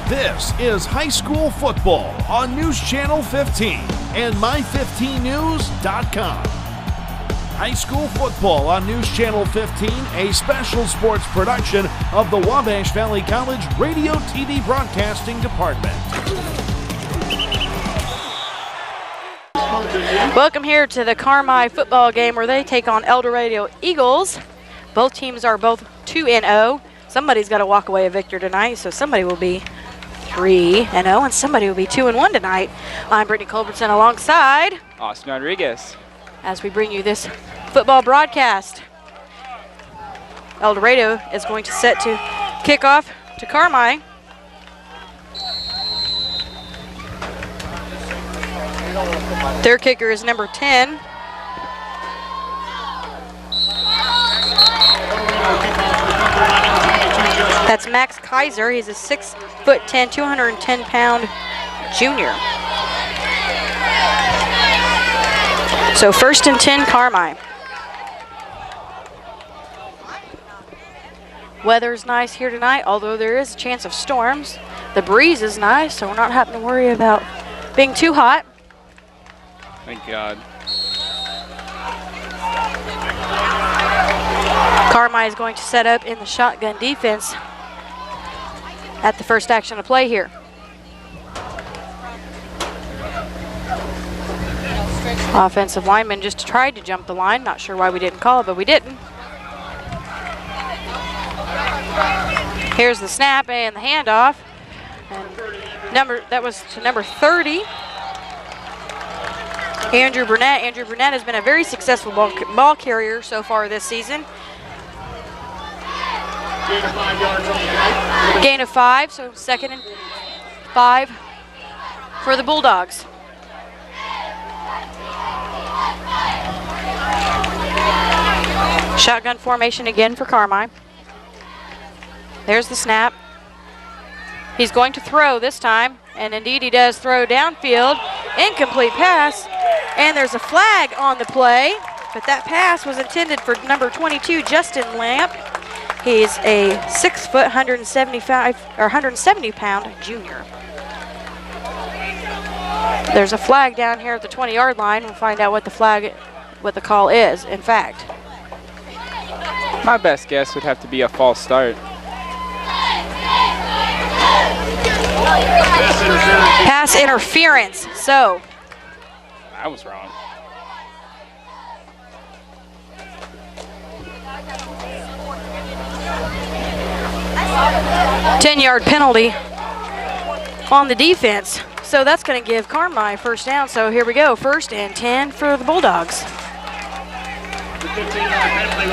This is high school football on News Channel 15 and my15news.com. High school football on News Channel 15, a special sports production of the Wabash Valley College Radio TV Broadcasting Department. Welcome here to the Carmel football game where they take on Eldorado Eagles. Both teams are both 2-0. Somebody's got to walk away a victor tonight, so somebody will be 3-0 and somebody will be 2-1 tonight. I'm Brittany Culbertson alongside Austin Rodriguez as we bring you this football broadcast. Eldorado is going to set to kick off to Carmel. Their kicker is number 10. That's Max Kaiser. He's a 6'10", 210-pound junior. So 1st and 10, Carmel. Weather's nice here tonight, although there is a chance of storms. The breeze is nice, so we're not having to worry about being too hot. Thank God. Carmel is going to set up in the shotgun defense at the first action of play here. Offensive lineman just tried to jump the line. Not sure why we didn't call it, but we didn't. Here's the snap and the handoff. And that was to number 30. Andrew Burnett. Andrew Burnett has been a very successful ball carrier so far this season. Gain of 5, so 2nd and 5 for the Bulldogs. Shotgun formation again for Carmel. There's the snap. He's going to throw this time, and indeed he does throw downfield. Incomplete pass, and there's a flag on the play, but that pass was intended for number 22, Justin Lamp. He's a 6 foot, 170-pound junior. There's a flag down here at the 20-yard line. We'll find out what the call is, in fact. My best guess would have to be a false start. Pass interference, so. I was wrong. A 10-yard penalty on the defense. So that's going to give Carmel first down. So here we go, 1st and 10 for the Bulldogs.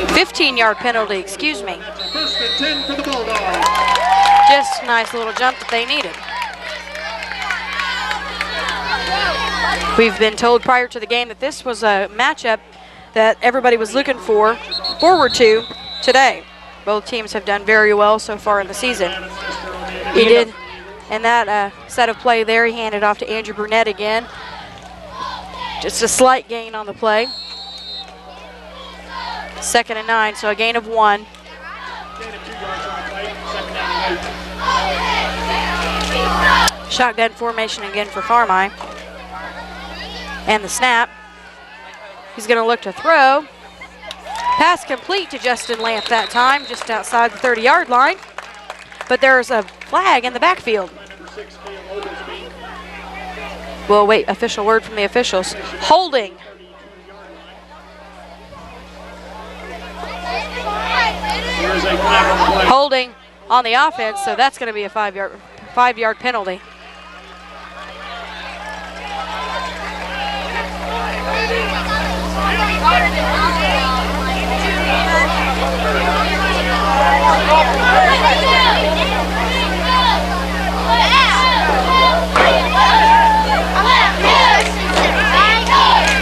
15-yard penalty, excuse me. 1st and 10 for the Bulldogs. Just a nice little jump that they needed. We've been told prior to the game that this was a matchup that everybody was looking forward to today. Both teams have done very well so far in the season. He did, and that set of play there, he handed off to Andrew Burnett again. Just a slight gain on the play. 2nd and 9, so a gain of 1. Shotgun formation again for Carmel. And the snap. He's going to look to throw. Pass complete to Justin Lamp that time, just outside the 30-yard line. But there's a flag in the backfield. We'll wait official word from the officials. Holding. Holding on the offense, so that's going to be a 5-yard penalty.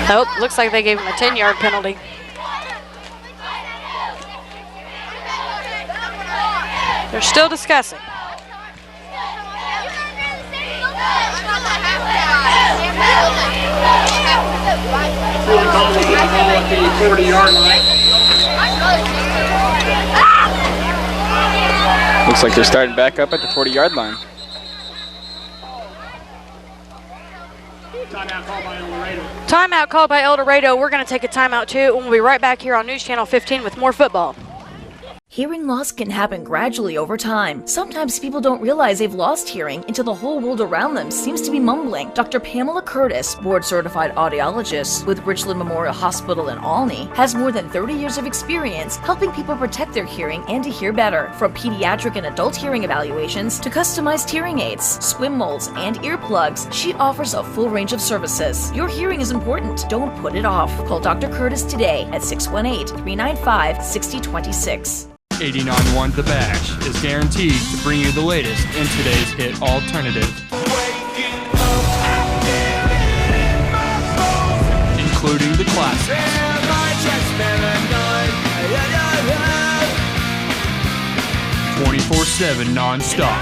Nope, looks like they gave him a 10-yard penalty. They're still discussing. At the 40-yard line. Looks like they're starting back up at the 40-yard line. Timeout called by Eldorado. Timeout called by Eldorado. We're going to take a timeout too, and we'll be right back here on News Channel 15 with more football. Hearing loss can happen gradually over time. Sometimes people don't realize they've lost hearing until the whole world around them seems to be mumbling. Dr. Pamela Curtis, board-certified audiologist with Richland Memorial Hospital in Olney, has more than 30 years of experience helping people protect their hearing and to hear better. From pediatric and adult hearing evaluations to customized hearing aids, swim molds, and earplugs, she offers a full range of services. Your hearing is important. Don't put it off. Call Dr. Curtis today at 618-395-6026. 89.1 The Bash is guaranteed to bring you the latest in today's hit alternative, including the classics, 24/7 non-stop,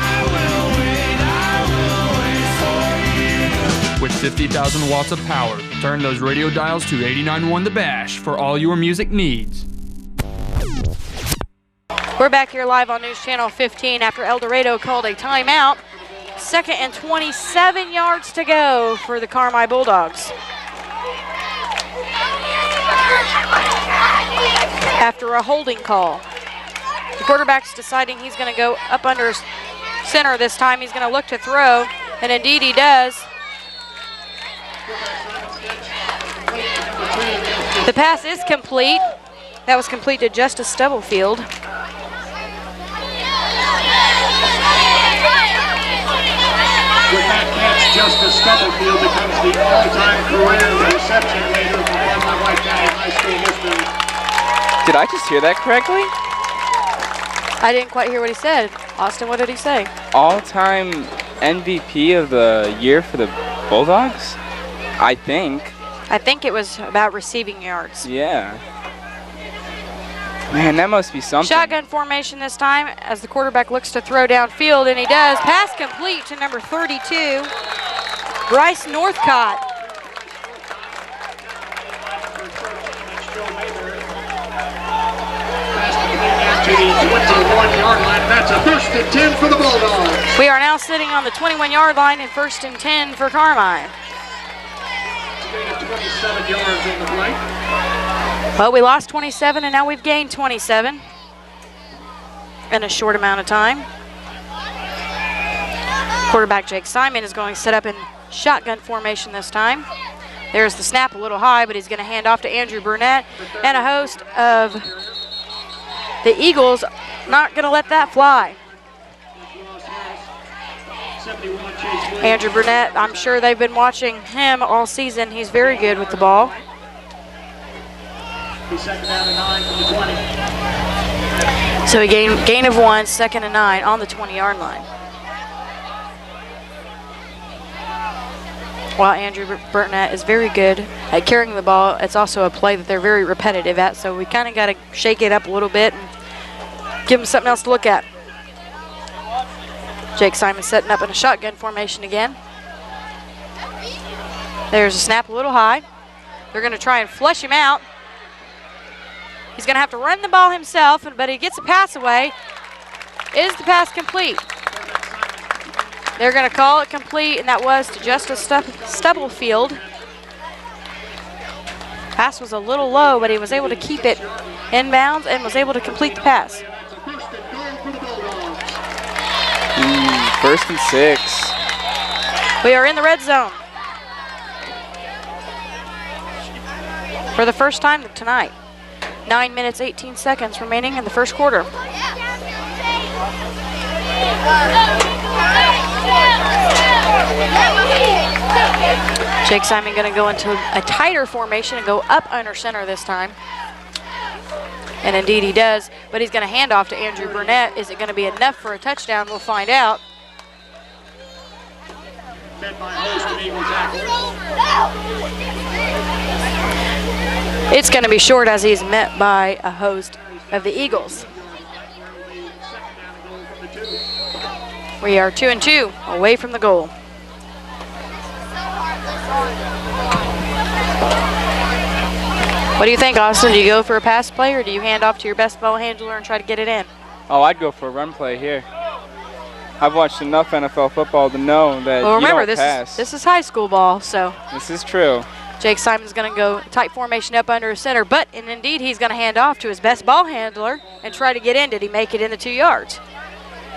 with 50,000 watts of power. Turn those radio dials to 89.1 The Bash for all your music needs. We're back here live on News Channel 15 after Eldorado called a timeout. 2nd and 27 yards to go for the Carmel Bulldogs. After a holding call. The quarterback's deciding he's going to go up under center this time. He's going to look to throw, and indeed he does. The pass is complete. That was complete to Justice Stubblefield. With that catch, Justice Stubblefield becomes the all-time career reception leader for Carmel White County High School history. Did I just hear that correctly? I didn't quite hear what he said. Austin, what did he say? All-time MVP of the year for the Bulldogs? I think. I think it was about receiving yards. Yeah. Man, that must be something. Shotgun formation this time as the quarterback looks to throw downfield, and he does. Pass complete to number 32, Bryce Northcott. To the 21-yard line. That's a 1st and 10 for the Bulldogs. We are now sitting on the 21-yard line and 1st and 10 for Carmel. 27 yards on the play. Well, we lost 27 and now we've gained 27 in a short amount of time. Quarterback Jake Simon is going to set up in shotgun formation this time. There's the snap a little high, but he's going to hand off to Andrew Burnett, and a host of the Eagles not going to let that fly. Andrew Burnett, I'm sure they've been watching him all season. He's very good with the ball. Second down and 9 from the 20. So he gain of 1, 2nd and 9 on the 20-yard line. While Andrew Burnett is very good at carrying the ball, it's also a play that they're very repetitive at, so we kind of got to shake it up a little bit and give them something else to look at. Jake Simon setting up in a shotgun formation again. There's a snap a little high. They're going to try and flush him out. He's going to have to run the ball himself, but he gets a pass away. Is the pass complete? They're going to call it complete, and that was to Justice Stubblefield. Pass was a little low, but he was able to keep it inbounds and was able to complete the pass. 1st and 6. We are in the red zone for the first time tonight. 9 minutes, 18 seconds remaining in the first quarter. Jake Simon going to go into a tighter formation and go up under center this time. And indeed he does, but he's going to hand off to Andrew Burnett. Is it going to be enough for a touchdown? We'll find out. It's going to be short as he's met by a host of the Eagles. We are 2 and 2 away from the goal. What do you think, Austin? Do you go for a pass play or do you hand off to your best ball handler and try to get it in? Oh, I'd go for a run play here. I've watched enough NFL football to know that Well, remember, you don't pass. this is high school ball, so This is true. Jake Simon's going to go tight formation up under his center, and indeed he's going to hand off to his best ball handler and try to get in. Did he make it in the 2 yards?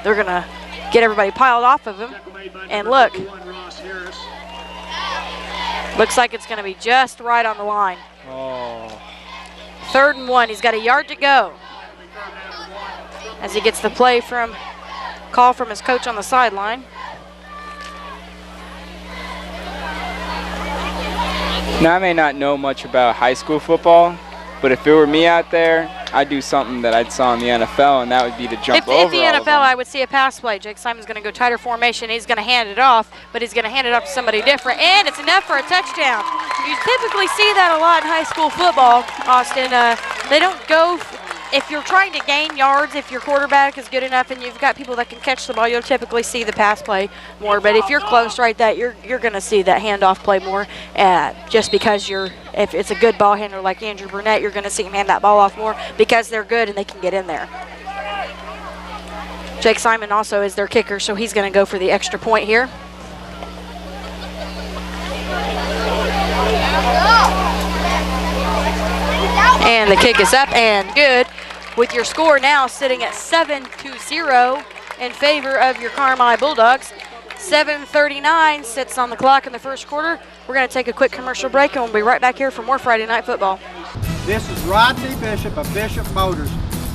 They're going to get everybody piled off of him, and look. Looks like it's going to be just right on the line. Oh. 3rd and 1. He's got a yard to go as he gets the call from his coach on the sideline. Now, I may not know much about high school football, but if it were me out there, I'd do something that I'd saw in the NFL, and that would be to jump over If the NFL, I would see a pass play. Jake Simon's going to go tighter formation. He's going to hand it off, but he's going to hand it off to somebody different, and it's enough for a touchdown. You typically see that a lot in high school football, Austin. They don't go. If you're trying to gain yards, if your quarterback is good enough and you've got people that can catch the ball, you'll typically see the pass play more. But if you're close right that, you're going to see that handoff play more. Just because if it's a good ball handler like Andrew Burnett, you're going to see him hand that ball off more because they're good and they can get in there. Jake Simon also is their kicker, so he's going to go for the extra point here. And the kick is up and good, with your score now sitting at 7-0 in favor of your Carmel Bulldogs. 7:39 sits on the clock in the first quarter. We're going to take a quick commercial break, and we'll be right back here for more Friday Night Football. This is Rodney Bishop of Bishop Motors,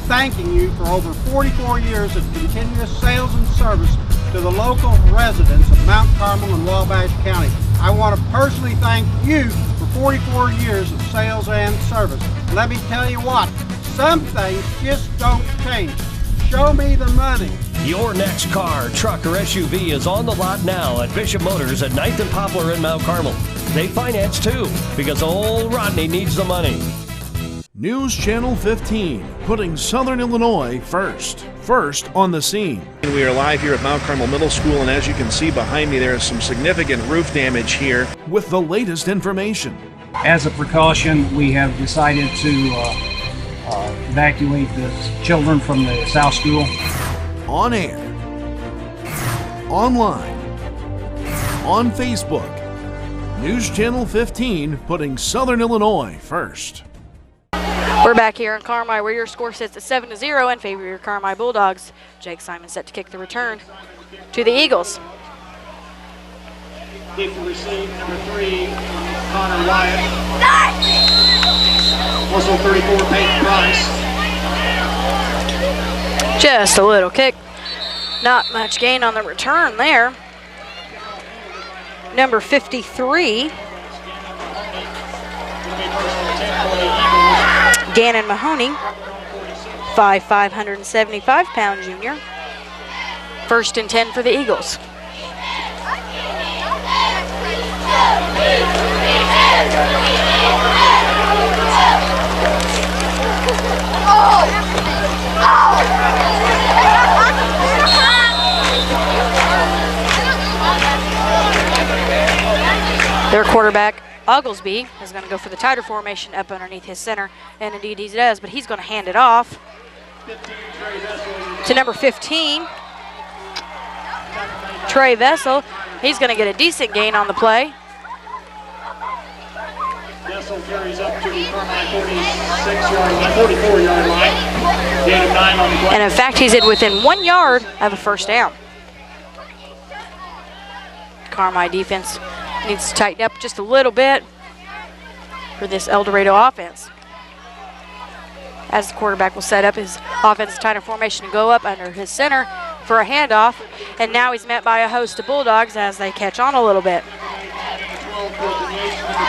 thanking you for over 44 years of continuous sales and service to the local residents of Mount Carmel and Wabash County. I want to personally thank you for 44 years of sales and service. Let me tell you what, some things just don't change. Show me the money. Your next car, truck, or SUV is on the lot now at Bishop Motors at 9th and Poplar in Mount Carmel. They finance too, because old Rodney needs the money. News Channel 15, putting Southern Illinois first. First on the scene. We are live here at Mount Carmel Middle School, and as you can see behind me, there is some significant roof damage here with the latest information. As a precaution, we have decided to evacuate the children from the South School. On air, online, on Facebook, News Channel 15, putting Southern Illinois first. We're back here in Carmel, where your score sits at 7-0 in favor of your Carmel Bulldogs. Jake Simon set to kick the return to the Eagles. Kick to receive, number 3, Connor Wyatt. Also 34, Peyton Price. Just a little kick. Not much gain on the return there. Number 53. Gannon Mahoney, 5'5", 175-pound junior. 1st and 10 for the Eagles. Their quarterback, Oglesby, is going to go for the tighter formation up underneath his center, and indeed he does, but he's going to hand it off to number 15, Trey Vessel. He's going to get a decent gain on the play. Vessel carries up to the 44-yard line. Gain of 9 on the play. And in fact, he's within 1 yard of a first down. Carmel defense needs to tighten up just a little bit for this Eldorado offense, as the quarterback will set up his offensive tighter formation to go up under his center for a handoff, and now he's met by a host of Bulldogs as they catch on a little bit.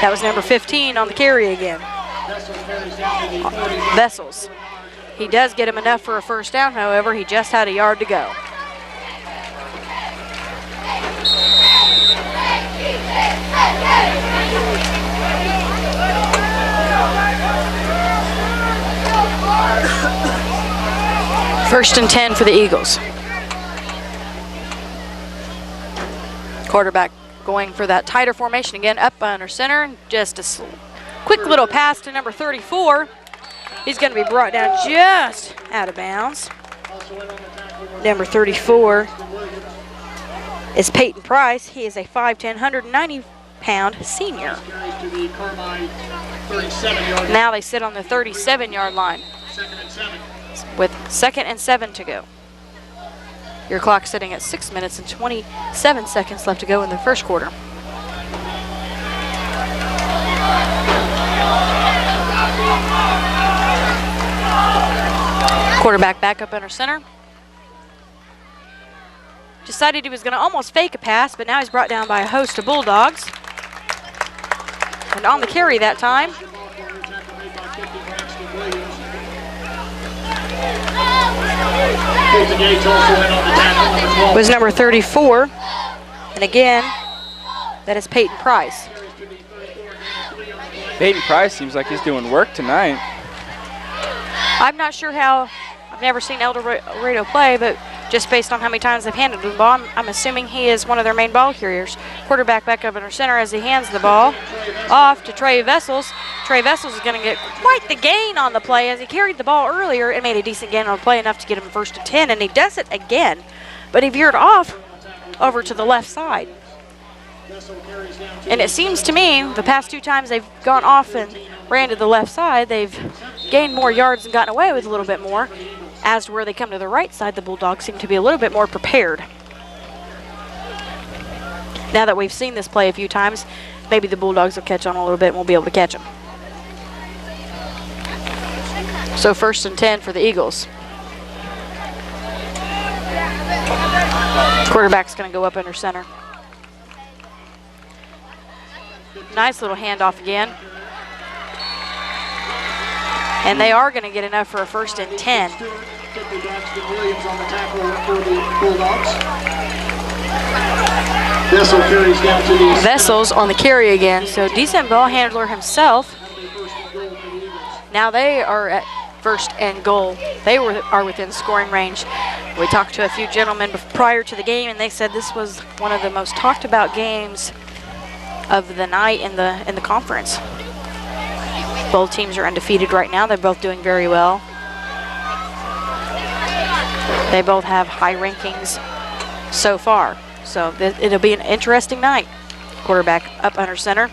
That was number 15 on the carry again. Vessels. He does get him enough for a first down, however, he just had a yard to go. First and 10 for the Eagles. Quarterback going for that tighter formation again, up under center. Just a quick little pass to number 34. He's going to be brought down just out of bounds. Number 34, is Peyton Price. He is a 5'10", 190-pound senior. To the Carmel 37-yard line. Now they sit on the 37-yard line. 2nd and 7. With 2nd and 7 to go. Your clock sitting at 6 minutes and 27 seconds left to go in the first quarter. Quarterback back up under center. Decided he was going to almost fake a pass, but now he's brought down by a host of Bulldogs. And on the carry that time was number 34. And again, that is Peyton Price. Peyton Price seems like he's doing work tonight. I'm not sure how, I've never seen Eldorado play, but just based on how many times they've handled the ball, I'm assuming he is one of their main ball carriers. Quarterback back up under center as he hands the ball off to Trey Vessels. Trey Vessels is going to get quite the gain on the play as he carried the ball earlier and made a decent gain on the play, enough to get him 1st and 10, and he does it again, but he veered off over to the left side. And it seems to me the past 2 times they've gone off and ran to the left side, they've gained more yards and gotten away with a little bit more. As to where they come to the right side, the Bulldogs seem to be a little bit more prepared. Now that we've seen this play a few times, maybe the Bulldogs will catch on a little bit and we'll be able to catch them. So 1st and 10 for the Eagles. Quarterback's going to go up under center. Nice little handoff again. And they are going to get enough for a 1st and 10. Vessels on the carry again. So decent ball handler himself. Now they are at 1st and goal. They are within scoring range. We talked to a few gentlemen prior to the game, and they said this was one of the most talked about games of the night in the conference. Both teams are undefeated right now. They're both doing very well. They both have high rankings so far. So it'll be an interesting night. Quarterback up under center.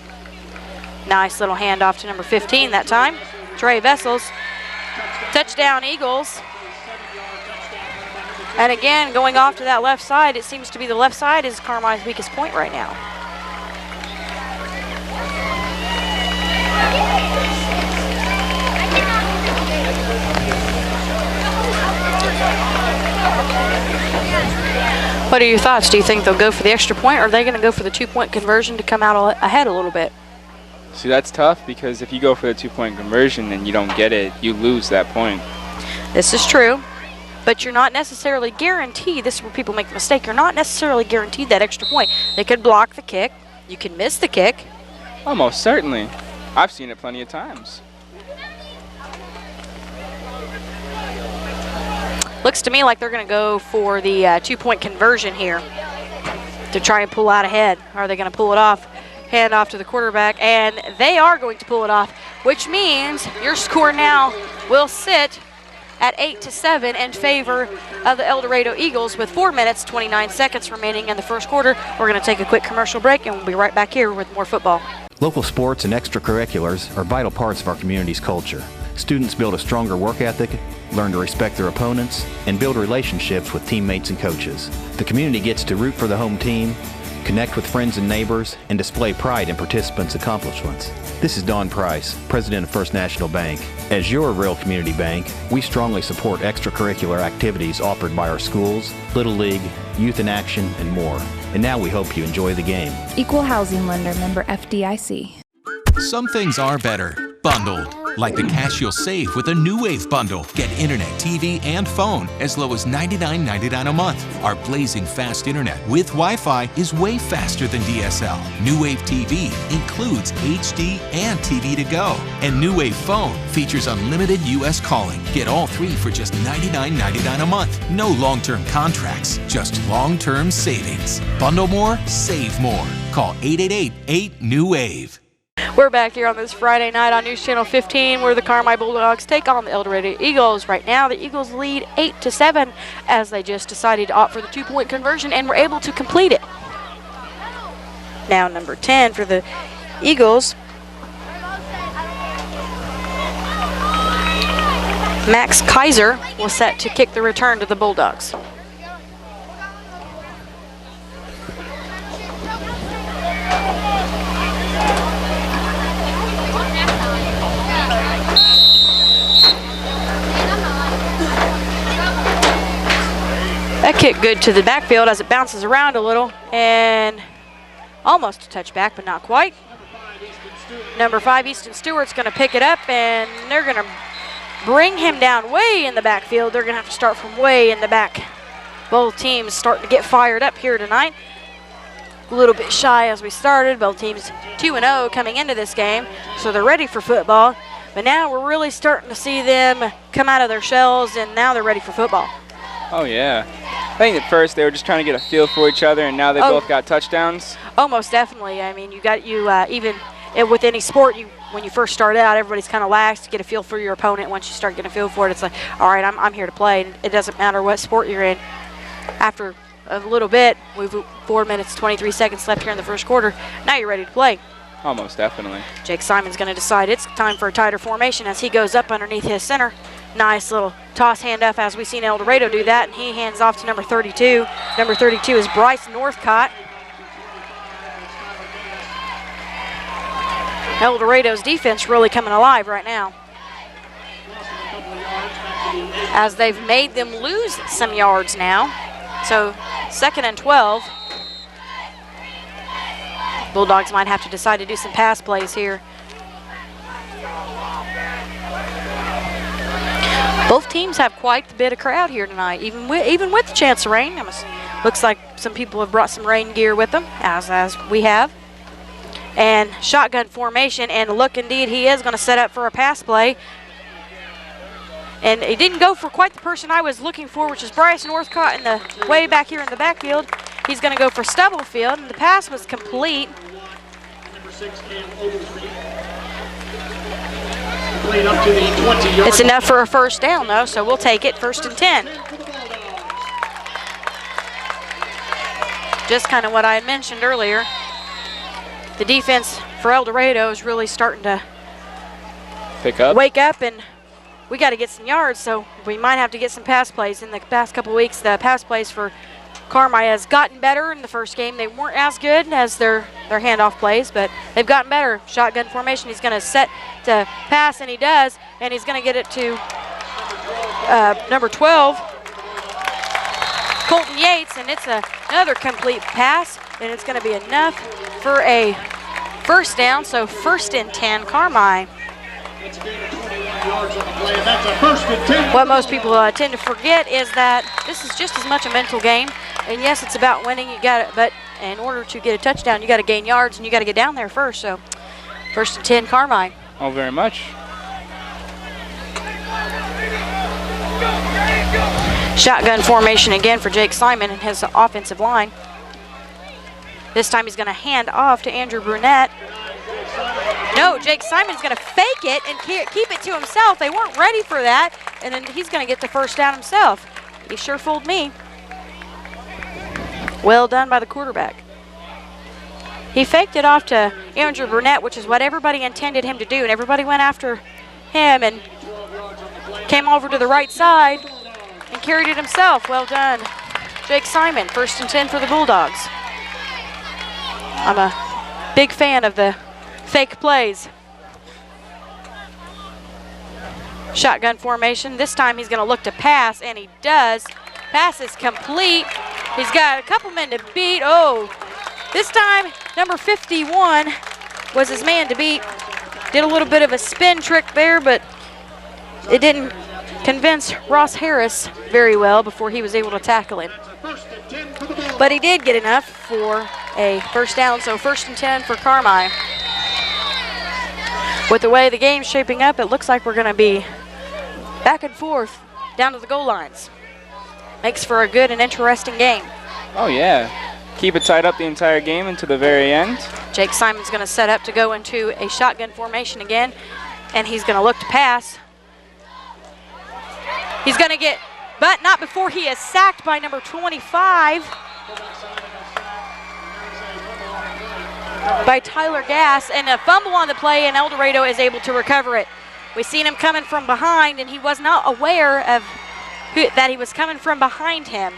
Nice little handoff to number 15 that time. Trey Vessels. Touchdown Eagles. And again, going off to that left side, it seems to be the left side is Carmine's weakest point right now. What are your thoughts? Do you think they'll go for the extra point, or are they going to go for the 2-point conversion to come out ahead a little bit? See, that's tough, because if you go for the 2-point conversion and you don't get it, you lose that point. This is true, but you're not necessarily guaranteed. This is where people make the mistake. You're not necessarily guaranteed that extra point. They could block the kick. You can miss the kick. Oh, most certainly. I've seen it plenty of times. Looks to me like they're going to go for the 2-point conversion here to try and pull out ahead. Are they going to pull it off? Hand off to the quarterback, and they are going to pull it off, which means your score now will sit at 8-7 in favor of the Eldorado Eagles with 4 minutes, 29 seconds remaining in the first quarter. We're going to take a quick commercial break, and we'll be right back here with more football. Local sports and extracurriculars are vital parts of our community's culture. Students build a stronger work ethic, learn to respect their opponents, and build relationships with teammates and coaches. The community gets to root for the home team, connect with friends and neighbors, and display pride in participants' accomplishments. This is Don Price, President of First National Bank. As your real community bank, we strongly support extracurricular activities offered by our schools, Little League, Youth in Action, and more. And now we hope you enjoy the game. Equal housing lender, member FDIC. Some things are better bundled, like the cash you'll save with a New Wave bundle. Get internet, TV, and phone as low as $99.99 a month. Our blazing fast internet with Wi-Fi is way faster than DSL. New Wave TV includes HD and TV to go. And New Wave phone features unlimited US calling. Get all 3 for just $99.99 a month. No long-term contracts, just long-term savings. Bundle more, save more. Call 888-8-NEW-WAVE. We're back here on this Friday night on News Channel 15 where the Carmel Bulldogs take on the Eldorado Eagles. Right now, the Eagles lead 8-7 as they just decided to opt for the 2-point conversion and were able to complete it. Now number 10 for the Eagles. Max Kaiser will set to kick the return to the Bulldogs. That kick good to the backfield as it bounces around a little and almost a touchback, but not quite. Number 5, Easton Stewart's going to pick it up, and they're going to bring him down way in the backfield. They're going to have to start from way in the back. Both teams starting to get fired up here tonight. A little bit shy as we started. Both teams 2-0 coming into this game, so they're ready for football. But now we're really starting to see them come out of their shells, and now they're ready for football. Oh, yeah. I think at first they were just trying to get a feel for each other, and now they both got touchdowns. Oh, most definitely. I mean, even with any sport, when you first start out, everybody's kind of lax to get a feel for your opponent. Once you start getting a feel for it, it's like, all right, I'm here to play. And it doesn't matter what sport you're in. After a little bit, we've 4 minutes, 23 seconds left here in the first quarter. Now you're ready to play. Almost definitely. Jake Simon's going to decide it's time for a tighter formation as he goes up underneath his center. Nice little toss handoff as we've seen Eldorado do that, and he hands off to number 32. Number 32 is Bryce Northcott. Eldorado's defense really coming alive right now, as they've made them lose some yards now. So 2nd and 12. Bulldogs might have to decide to do some pass plays here. Both teams have quite a bit of crowd here tonight, even with the chance of rain. Looks like some people have brought some rain gear with them, as we have. And shotgun formation, and look, indeed, he is going to set up for a pass play. And he didn't go for quite the person I was looking for, which is Bryce Northcott in the way back here in the backfield. He's going to go for Stubblefield, and the pass was complete. Number 6, Cam Oglesby. Complete up to the 20-yard. It's enough for a first down, though, so we'll take it 1st and 10. Just kind of what I had mentioned earlier. The defense for Eldorado is really starting to wake up, and we got to get some yards, so we might have to get some pass plays. In the past couple weeks, the pass plays for Carmel has gotten better. In the first game, they weren't as good as their handoff plays, but they've gotten better. Shotgun formation, he's going to set to pass, and he does, and he's going to get it to number 12, Colton Yates, and it's another complete pass, and it's going to be enough for a first down, so 1st and 10, Carmel. What most people tend to forget is that this is just as much a mental game, and yes, it's about winning. You got it, but in order to get a touchdown, you got to gain yards, and you got to get down there first. So 1st and 10, Carmel. Oh, very much. Shotgun formation again for Jake Simon and his offensive line. This time he's going to hand off to Andrew Brunette. No, Jake Simon's going to fake it and keep it to himself. They weren't ready for that, and then he's going to get the first down himself. He sure fooled me. Well done by the quarterback. He faked it off to Andrew Brunette, which is what everybody intended him to do, and everybody went after him and came over to the right side and carried it himself. Well done, Jake Simon. 1st and 10 for the Bulldogs. I'm a big fan of the fake plays. Shotgun formation. This time he's going to look to pass, and he does. Pass is complete. He's got a couple men to beat. Oh, this time number 51 was his man to beat. Did a little bit of a spin trick there, but it didn't convince Ross Harris very well before he was able to tackle him. But he did get enough for a first down, so 1st and 10 for Carmel. With the way the game's shaping up, it looks like we're going to be back and forth down to the goal lines. Makes for a good and interesting game. Oh, yeah. keep it tied up the entire game into the very end. Jake Simon's going to set up to go into a shotgun formation again, and he's going to look to pass. He's going to get, but not before he is sacked by number 25 by Tyler Gass, and a fumble on the play, and Eldorado is able to recover it. We seen him coming from behind, and he was not aware of that he was coming from behind him.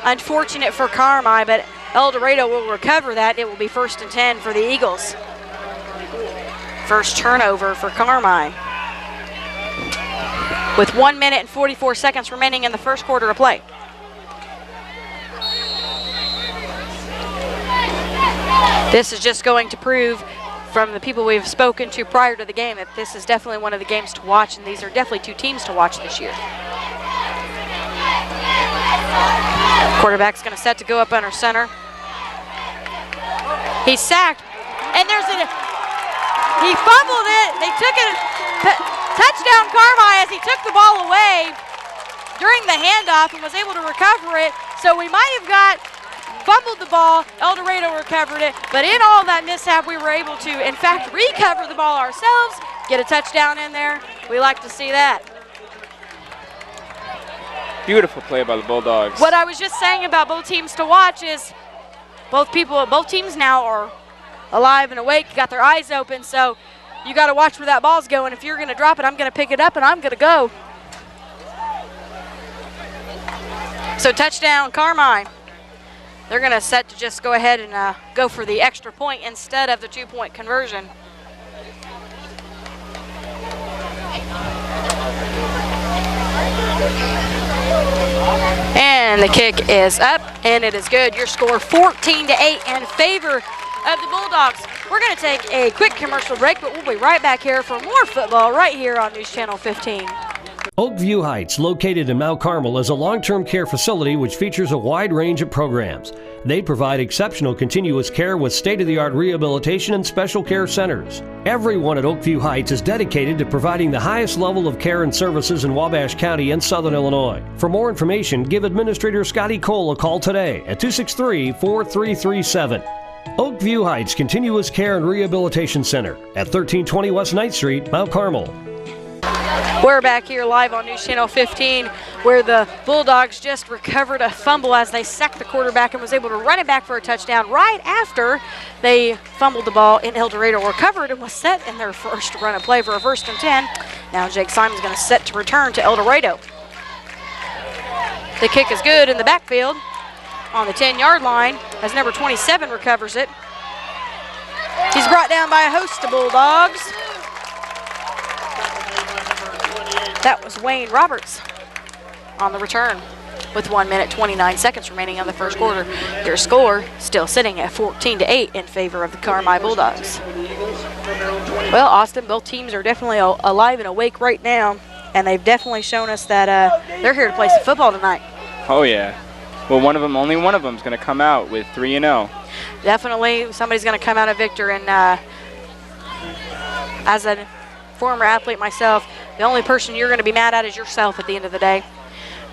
Unfortunate for Carmi, but Eldorado will recover that. It will be 1st and 10 for the Eagles. First turnover for Carmi. With 1 minute and 44 seconds remaining in the first quarter of play. This is just going to prove from the people we've spoken to prior to the game that this is definitely one of the games to watch, and these are definitely two teams to watch this year. Quarterback's going to set to go up under center. He's sacked, and he fumbled it. They took it, touchdown Carmi as he took the ball away during the handoff and was able to recover it. So we might have fumbled the ball, Eldorado recovered it, but in all that mishap, we were able to, in fact, recover the ball ourselves, get a touchdown in there. We like to see that. Beautiful play by the Bulldogs. What I was just saying about both teams to watch is both teams now are alive and awake, got their eyes open, so you got to watch where that ball's going. If you're going to drop it, I'm going to pick it up, and I'm going to go. So touchdown, Carmi. They're going to set to just go ahead and go for the extra point instead of the 2-point conversion. And the kick is up, and it is good. Your score 14-8 in favor of the Bulldogs. We're going to take a quick commercial break, but we'll be right back here for more football right here on News Channel 15. Oakview Heights, located in Mount Carmel, is a long-term care facility which features a wide range of programs. They provide exceptional continuous care with state-of-the-art rehabilitation and special care centers. Everyone at Oakview Heights is dedicated to providing the highest level of care and services in Wabash County and Southern Illinois. For more information, give Administrator Scotty Cole a call today at 263-4337. Oakview Heights Continuous Care and Rehabilitation Center at 1320 West 9th Street, Mount Carmel. We're back here live on News Channel 15, where the Bulldogs just recovered a fumble as they sacked the quarterback and was able to run it back for a touchdown right after they fumbled the ball, and Eldorado recovered and was set in their first run of play for a 1st and 10. Now Jake Simon's going to set to return to Eldorado. The kick is good in the backfield on the 10-yard line as number 27 recovers it. He's brought down by a host of Bulldogs. That was Wayne Roberts on the return with 1 minute 29 seconds remaining on the first quarter. Their score still sitting at 14-8 in favor of the Carmi Bulldogs. Well, Austin, both teams are definitely alive and awake right now, and they've definitely shown us that they're here to play some football tonight. Oh yeah. Well, only one of them is going to come out with 3-0. Definitely, somebody's going to come out a victor, and as a former athlete myself, the only person you're going to be mad at is yourself at the end of the day.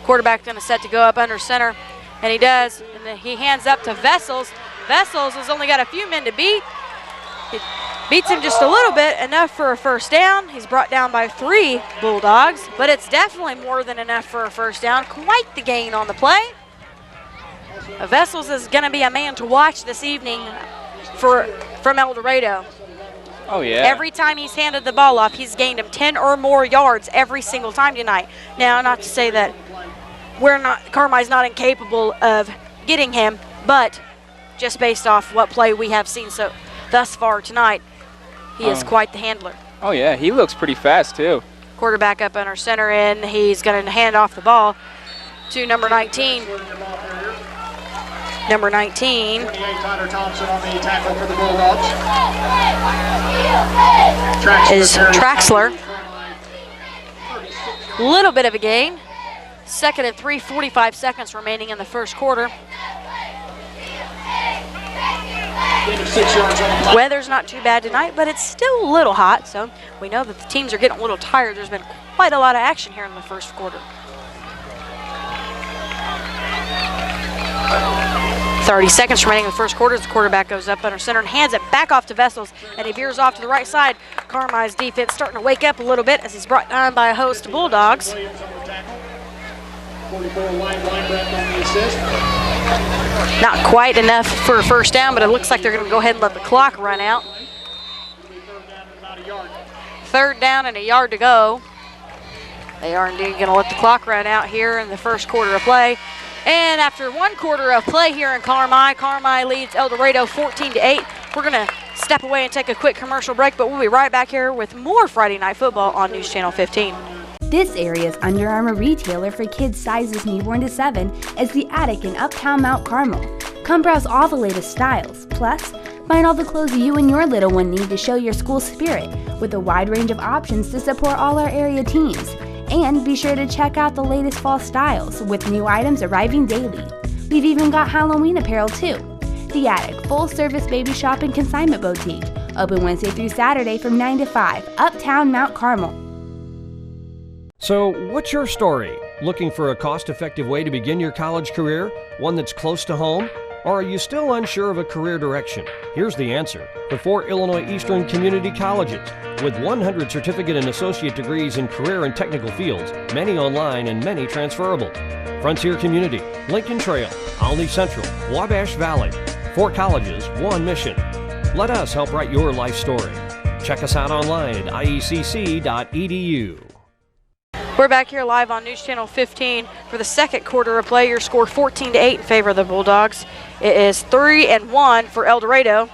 Quarterback going to set to go up under center, and he does. And then he hands up to Vessels. Vessels has only got a few men to beat. He beats him just a little bit, enough for a 1st down. He's brought down by 3 Bulldogs, but it's definitely more than enough for a 1st down. Quite the gain on the play. Vessels is going to be a man to watch this evening from Eldorado. Oh, yeah. Every time he's handed the ball off, he's gained him 10 or more yards every single time tonight. Now, not to say that Carmi's not incapable of getting him, but just based off what play we have seen thus far tonight, he is quite the handler. Oh, yeah. He looks pretty fast, too. Quarterback up under center, and he's going to hand off the ball to number 19. Number 19 Tyler Thompson on the tackle for the Bulldogs. is Traxler. Little bit of a gain. 2nd and 3, 45 seconds remaining in the first quarter. Weather's not too bad tonight, but it's still a little hot, so we know that the teams are getting a little tired. There's been quite a lot of action here in the first quarter. 30 seconds remaining in the first quarter as the quarterback goes up under center and hands it back off to Vessels, and he veers off to the right side. Carmi's defense starting to wake up a little bit as he's brought down by a host of Bulldogs. 44 line breath on the assist. Not quite enough for a first down, but it looks like they're going to go ahead and let the clock run out. Third down and a yard to go. They are indeed going to let the clock run out here in the first quarter of play. And after one quarter of play here in Carmi leads Eldorado 14-8. We're going to step away and take a quick commercial break, but we'll be right back here with more Friday Night Football on News Channel 15. This area's Under Armour retailer for kids sizes newborn to 7 is the Attic in Uptown Mount Carmel. Come browse all the latest styles, plus find all the clothes you and your little one need to show your school spirit, with a wide range of options to support all our area teams. And be sure to check out the latest fall styles, with new items arriving daily. We've even got Halloween apparel too. The Attic, full-service baby shop and consignment boutique. Open Wednesday through Saturday from 9 to 5, Uptown Mount Carmel. So, what's your story? Looking for a cost-effective way to begin your college career? One that's close to home? Or are you still unsure of a career direction? Here's the answer. The 4 Illinois Eastern Community Colleges. With 100 certificate and associate degrees in career and technical fields, many online and many transferable. Frontier Community, Lincoln Trail, Olney Central, Wabash Valley. 4 colleges, 1 mission. Let us help write your life story. Check us out online at iecc.edu. We're back here live on News Channel 15 for the second quarter of play. Your score 14-8 in favor of the Bulldogs. It is 3-1 for Eldorado.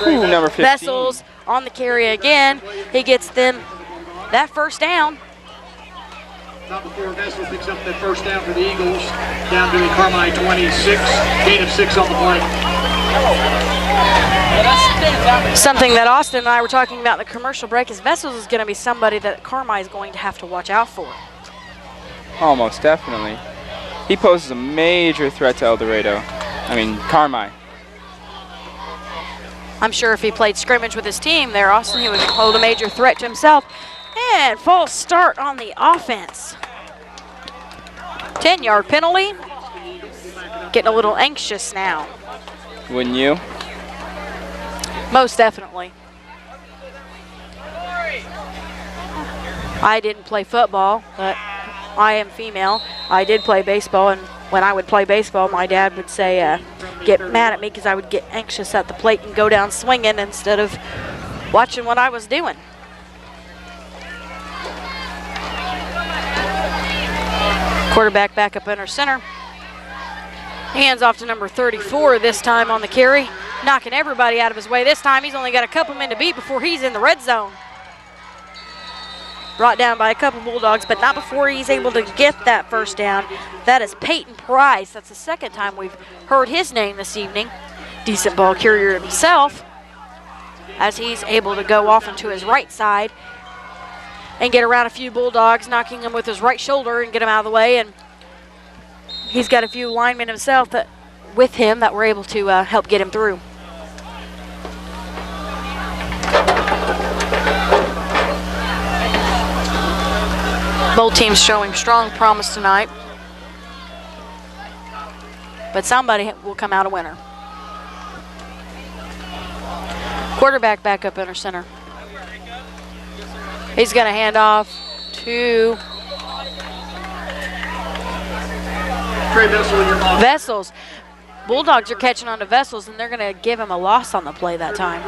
Ooh, number 15. Vessels on the carry again. He gets them that first down. Not before Vessels picks up that first down for the Eagles. Down to the Carmel 26. Gain of 6 on the play. Something that Austin and I were talking about in the commercial break is Vessels is going to be somebody that Carmi is going to have to watch out for. Almost definitely. He poses a major threat to Carmi. I'm sure if he played scrimmage with his team there, Austin, he would hold a major threat to himself. And false start on the offense. 10-yard penalty. Getting a little anxious now. Wouldn't you? Most definitely. I didn't play football, but I am female. I did play baseball, and when I would play baseball, my dad would say, get mad at me because I would get anxious at the plate and go down swinging instead of watching what I was doing. Quarterback back up under center. Hands off to number 34 this time on the carry. Knocking everybody out of his way. This time he's only got a couple men to beat before he's in the red zone. Brought down by a couple Bulldogs, but not before he's able to get that first down. That is Peyton Price. That's the second time we've heard his name this evening. Decent ball carrier himself, as he's able to go off into his right side and get around a few Bulldogs, knocking them with his right shoulder and get him out of the way. And he's got a few linemen himself that with him that were able to help get him through. Both teams showing strong promise tonight, but somebody will come out a winner. Quarterback back up under center. He's going to hand off to Vessels. Bulldogs are catching on to Vessels, and they're going to give him a loss on the play that time.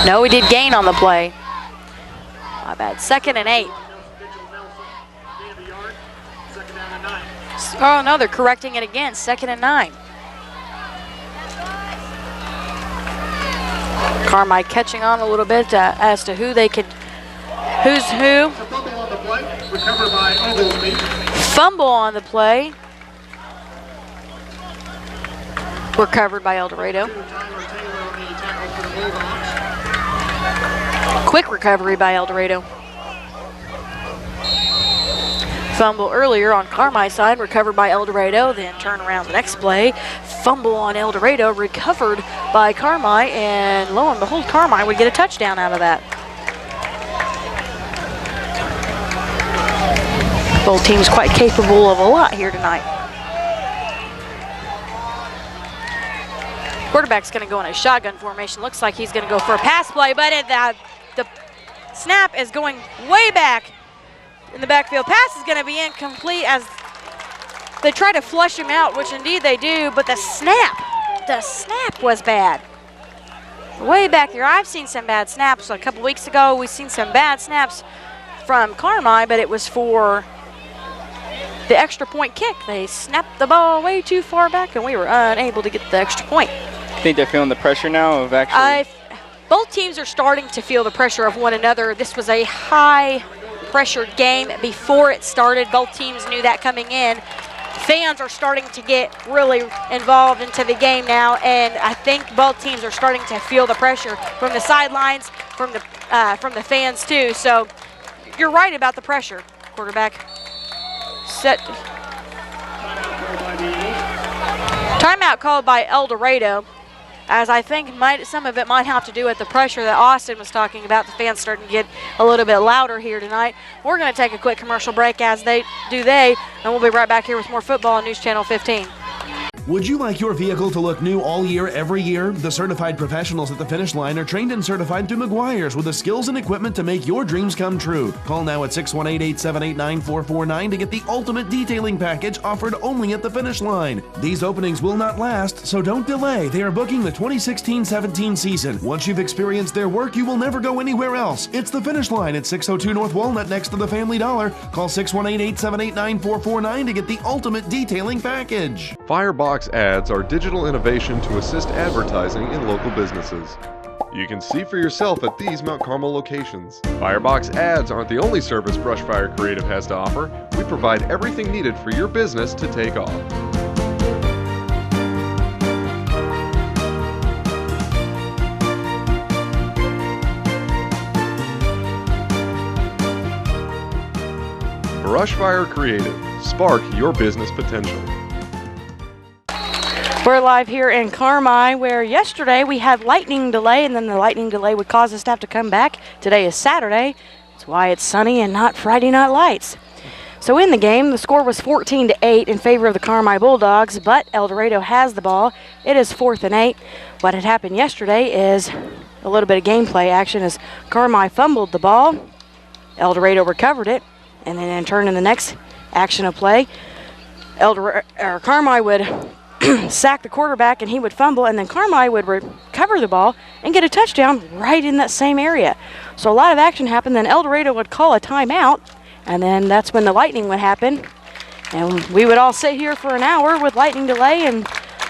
No, he did gain on the play. My bad. 2nd and 8. Oh, no, they're correcting it again. 2nd and 9. Carmi catching on a little bit as to who they could, who's who. Fumble on the play. Recovered by Eldorado. Quick recovery by Eldorado. Fumble earlier on Carmi's side, recovered by Eldorado, then turn around the next play. Fumble on Eldorado, recovered by Carmi, and lo and behold, Carmi would get a touchdown out of that. Both teams quite capable of a lot here tonight. Quarterback's going to go in a shotgun formation. Looks like he's going to go for a pass play, but the snap is going way back in the backfield. Pass is going to be incomplete as they try to flush him out, which indeed they do, but the snap was bad. Way back there. I've seen some bad snaps. A couple weeks ago, we've seen some bad snaps from Carmel, but it was for the extra point kick. They snapped the ball way too far back, and we were unable to get the extra point. I think they're feeling the pressure now of actually. Both teams are starting to feel the pressure of one another. This was a high-pressure game before it started. Both teams knew that coming in. Fans are starting to get really involved into the game now, and I think both teams are starting to feel the pressure from the sidelines, from the fans too. So you're right about the pressure. Quarterback set. Timeout called by Eldorado, as I think some of it might have to do with the pressure that Austin was talking about. The fans starting to get a little bit louder here tonight. We're going to take a quick commercial break as and we'll be right back here with more football on News Channel 15. Would you like your vehicle to look new all year, every year? The certified professionals at the finish line are trained and certified through McGuire's with the skills and equipment to make your dreams come true. Call now at 618-878-9449 to get the ultimate detailing package offered only at the finish line. These openings will not last, so don't delay. They are booking the 2016-17 season. Once you've experienced their work, you will never go anywhere else. It's the finish line at 602 North Walnut next to the Family Dollar. Call 618-878-9449 to get the ultimate detailing package. Firebox ads are digital innovation to assist advertising in local businesses. You can see for yourself at these Mount Carmel locations. Firebox ads aren't the only service Brushfire Creative has to offer. We provide everything needed for your business to take off. Brushfire Creative. Spark your business potential. We're live here in Carmel, where yesterday we had lightning delay, and then the lightning delay would cause us to have to come back. Today is Saturday. That's why it's sunny and not Friday Night Lights. So in the game, the score was 14-8 in favor of the Carmel Bulldogs, but Eldorado has the ball. It is 4th and 8. What had happened yesterday is a little bit of gameplay action as Carmel fumbled the ball. Eldorado recovered it, and then in turn in the next action of play, Carmel would sack the quarterback and he would fumble, and then Carmel would recover the ball and get a touchdown right in that same area. So a lot of action happened. Then Eldorado would call a timeout, and then that's when the lightning would happen. And we would all sit here for an hour with lightning delay, and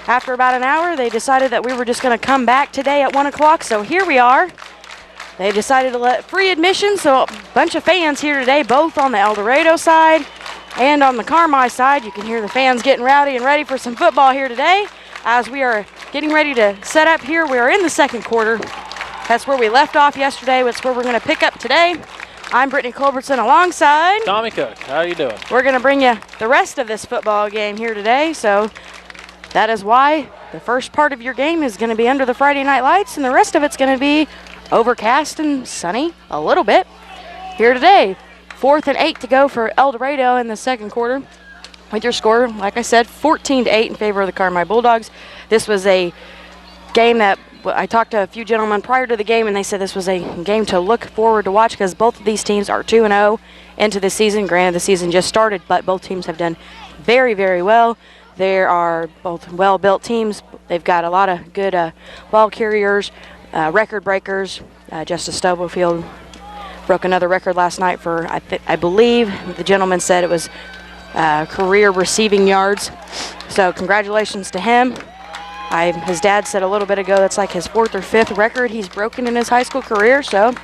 after about an hour, they decided that we were just going to come back today at 1 o'clock. So here we are. They decided to let free admission, so a bunch of fans here today, both on the Eldorado side and on the Carmel side. You can hear the fans getting rowdy and ready for some football here today. As we are getting ready to set up here, we are in the second quarter. That's where we left off yesterday. That's where we're going to pick up today. I'm Brittany Culbertson alongside Tommy Cook. How you doing? We're going to bring you the rest of this football game here today. So that is why the first part of your game is going to be under the Friday Night Lights, and the rest of it's going to be overcast and sunny a little bit here today. 4th and 8 to go for Eldorado in the second quarter. With your score, like I said, 14-8 in favor of the Carmel Bulldogs. This was a game that I talked to a few gentlemen prior to the game, and they said this was a game to look forward to watch because both of these teams are 2-0 into the season. Granted, the season just started, but both teams have done very, very well. They are both well-built teams. They've got a lot of good ball carriers, record breakers. Justice Stubblefield broke another record last night for, I believe the gentleman said it was career receiving yards. So congratulations to him. His dad said a little bit ago that's like his 4th or 5th record he's broken in his high school career. So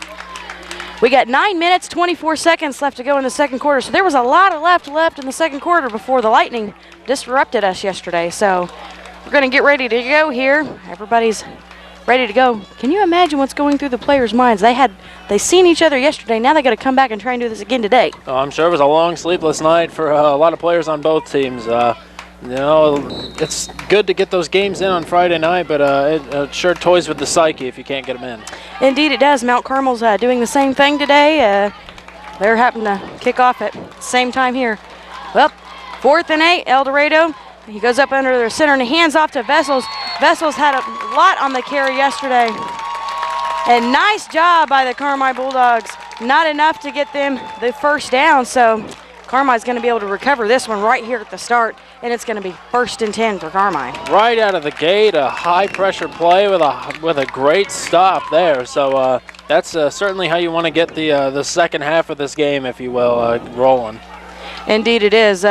we got 9 minutes, 24 seconds left to go in the second quarter. So there was a lot of left in the second quarter before the lightning disrupted us yesterday. So we're going to get ready to go here. Everybody's ready to go. Can you imagine what's going through the players' minds? They seen each other yesterday. Now they got to come back and try and do this again today. Oh, I'm sure it was a long, sleepless night for a lot of players on both teams. It's good to get those games in on Friday night, but it sure toys with the psyche if you can't get them in. Indeed, it does. Mount Carmel's doing the same thing today. they're having to kick off at the same time here. Well, 4th and 8, Eldorado. He goes up under their center and he hands off to Vessels. Vessels had a lot on the carry yesterday. And nice job by the Carmel Bulldogs. Not enough to get them the first down, so Carmine's going to be able to recover this one right here at the start, and it's going to be 1st and 10 for Carmine. Right out of the gate, a high-pressure play with a great stop there. So that's certainly how you want to get the second half of this game, if you will, rolling. Indeed it is.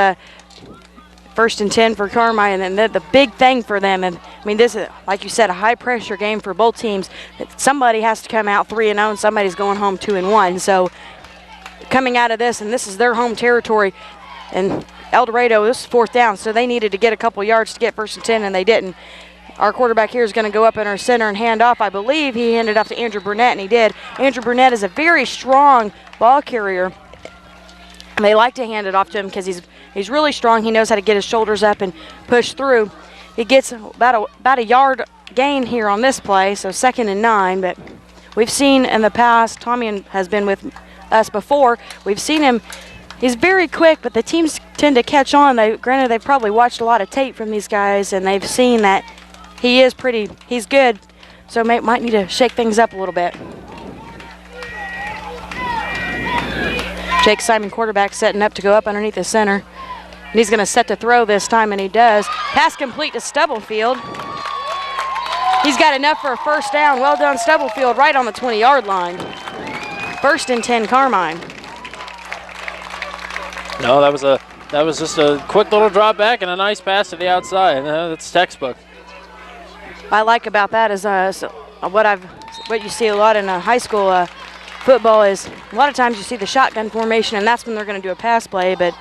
1st and 10 for Carmine, and the big thing for them, and I mean, this is, like you said, a high-pressure game for both teams. Somebody has to come out 3-0, and somebody's going home 2-1. So coming out of this, and this is their home territory, and Eldorado, this is 4th down, so they needed to get a couple yards to get 1st and 10, and they didn't. Our quarterback here is going to go up in our center and hand off. I believe he handed off to Andrew Burnett, and he did. Andrew Burnett is a very strong ball carrier. They like to hand it off to him because he's really strong. He knows how to get his shoulders up and push through. He gets about a yard gain here on this play, so 2nd and 9. But we've seen in the past, Tommy has been with us before. We've seen him. He's very quick, but the teams tend to catch on. Granted, they've probably watched a lot of tape from these guys, and they've seen that he's good. So might need to shake things up a little bit. Jake Simon, quarterback, setting up to go up underneath the center. And he's going to set to throw this time, and he does. Pass complete to Stubblefield. He's got enough for a first down. Well done, Stubblefield, right on the 20-yard line. 1st and 10, Carmine. No, that was just a quick little drop back and a nice pass to the outside. That's textbook. What I like about that is what you see a lot in high school football is a lot of times you see the shotgun formation, and that's when they're going to do a pass play, but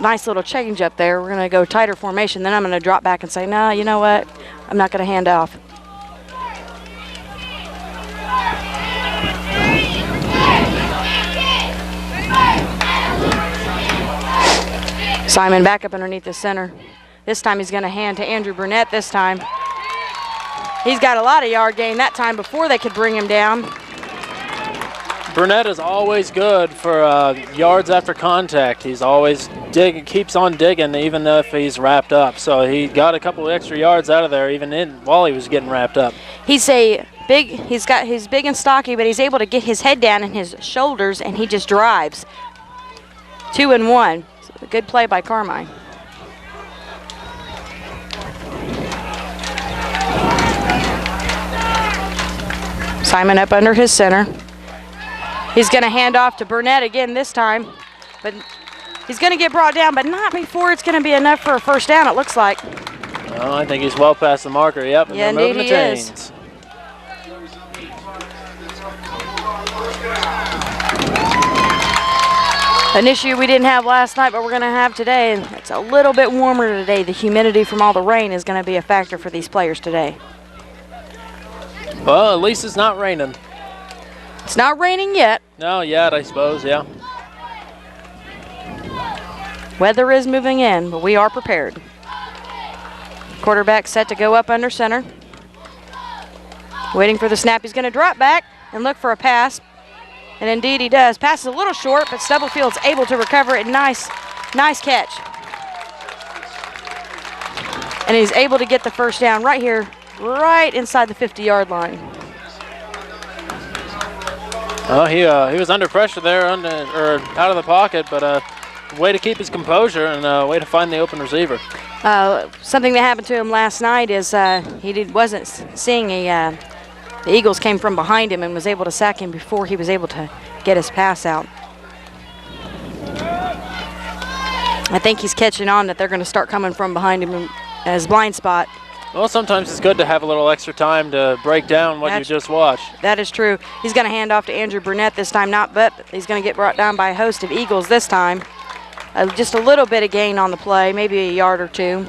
nice little change up there. We're going to go tighter formation. Then I'm going to drop back and say, nah, you know what? I'm not going to hand off. Simon back up underneath the center. This time he's going to hand to Andrew Burnett this time. He's got a lot of yard gain that time before they could bring him down. Burnett is always good for yards after contact. He's always keeps on digging even if he's wrapped up. So he got a couple of extra yards out of there even while he was getting wrapped up. He's big and stocky, but he's able to get his head down and his shoulders, and he just drives. 2-1. So a good play by Carmine. Simon up under his center. He's going to hand off to Burnett again this time, but he's going to get brought down, but not before it's going to be enough for a first down, it looks like. Oh, I think he's well past the marker, yep. And yeah, indeed he is. An issue we didn't have last night, but we're going to have today, and it's a little bit warmer today. The humidity from all the rain is going to be a factor for these players today. Well, at least it's not raining. It's not raining yet. No, yet, I suppose, yeah. Weather is moving in, but we are prepared. Quarterback set to go up under center. Waiting for the snap. He's going to drop back and look for a pass. And indeed he does. Pass is a little short, but Stubblefield's able to recover it. Nice catch. And he's able to get the first down right here, right inside the 50-yard line. Oh, he was under pressure there, out of the pocket, but way to keep his composure and way to find the open receiver. Something that happened to him last night is he wasn't seeing the Eagles came from behind him and was able to sack him before he was able to get his pass out. I think he's catching on that they're going to start coming from behind him as blind spot. Well, sometimes it's good to have a little extra time to break down what you just watched. That is true. He's going to hand off to Andrew Burnett this time, but he's going to get brought down by a host of Eagles this time. Just a little bit of gain on the play, maybe a yard or two.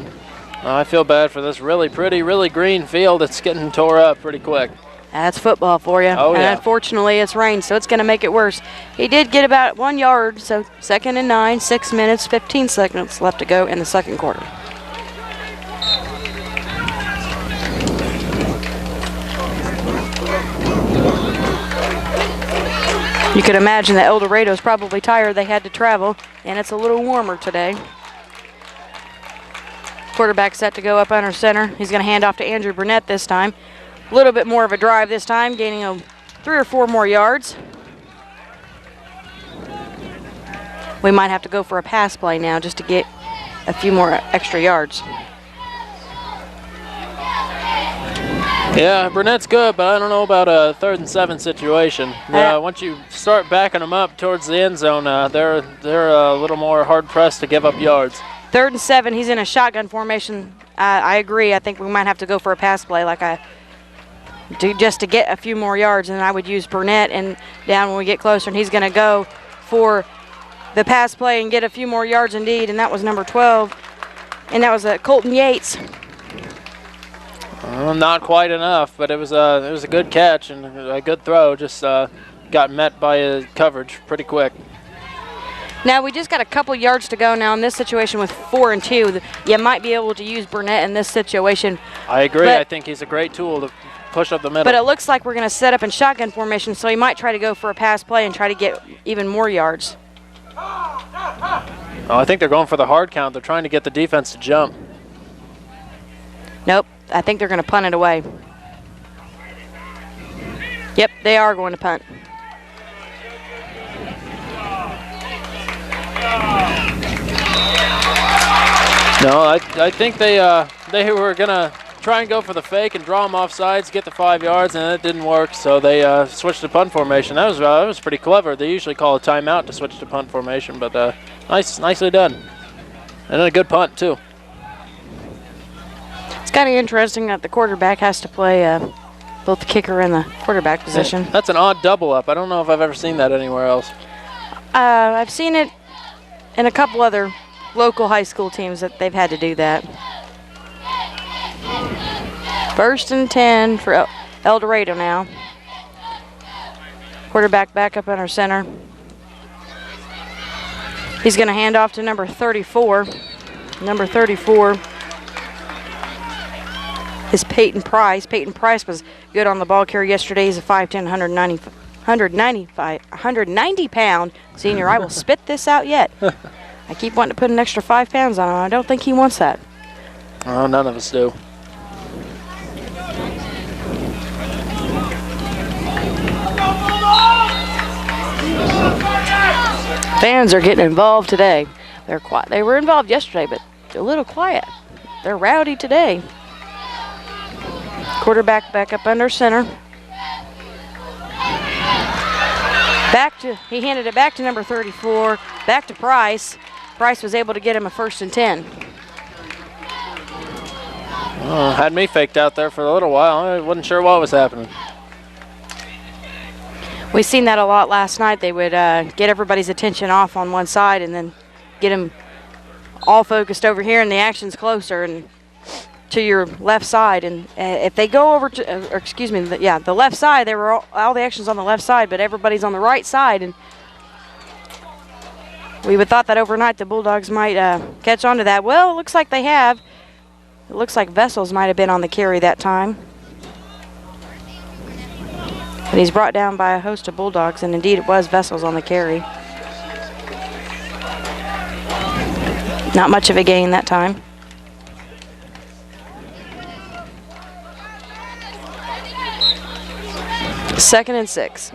I feel bad for this really pretty, really green field. It's getting tore up pretty quick. That's football for you. Oh, yeah. And unfortunately, it's rain, so it's going to make it worse. He did get about 1 yard, so 2nd and 9, 6 minutes, 15 seconds left to go in the second quarter. You could imagine that Eldorado's probably tired. They had to travel, and it's a little warmer today. Quarterback set to go up under center. He's going to hand off to Andrew Burnett this time. A little bit more of a drive this time, gaining 3 or 4 more yards. We might have to go for a pass play now just to get a few more extra yards. Yeah, Burnett's good, but I don't know about a 3rd and 7 situation. Once you start backing them up towards the end zone, they're a little more hard pressed to give up yards. 3rd and 7, he's in a shotgun formation. I agree. I think we might have to go for a pass play just to get a few more yards, and I would use Burnett and down when we get closer, and he's going to go for the pass play and get a few more yards indeed, and that was number 12, and that was Colton Yates. Not quite enough, but it was a good catch and a good throw. Just got met by coverage pretty quick. Now we just got a couple yards to go now in this situation with 4 and 2. You might be able to use Burnett in this situation. I agree. I think he's a great tool to push up the middle. But it looks like we're going to set up in shotgun formation, so he might try to go for a pass play and try to get even more yards. Oh, I think they're going for the hard count. They're trying to get the defense to jump. Nope. I think they're going to punt it away. Yep, they are going to punt. No, I think they were going to try and go for the fake and draw them off sides, get the 5 yards, and it didn't work, so they switched to punt formation. That was pretty clever. They usually call a timeout to switch to punt formation, but nicely done. And then a good punt, too. It's kind of interesting that the quarterback has to play both the kicker and the quarterback position. That's an odd double up. I don't know if I've ever seen that anywhere else. I've seen it in a couple other local high school teams that they've had to do that. 1st and 10 for Eldorado now. Quarterback back up under center. He's going to hand off to number 34. Number 34 is Peyton Price. Peyton Price was good on the ball carrier yesterday. He's a 5'10", 190 pound senior. I will spit this out yet. I keep wanting to put an extra 5 pounds on him. I don't think he wants that. Oh, none of us do. Fans are getting involved today. They're quiet. They were involved yesterday, but they're a little quiet. They're rowdy today. Quarterback back up under center. He handed it back to number 34, back to Price. Price was able to get him a 1st and 10. Had me faked out there for a little while. I wasn't sure what was happening. We seen that a lot last night. They would get everybody's attention off on one side and then get them all focused over here, and the action's closer and to your left side. And if they go over to, the left side, there were all the actions on the left side, but everybody's on the right side. And we would thought that overnight the Bulldogs might catch on to that. Well, it looks like they have. It looks like Vessels might have been on the carry that time. But he's brought down by a host of Bulldogs, and indeed it was Vessels on the carry. Not much of a gain that time. Second and 6.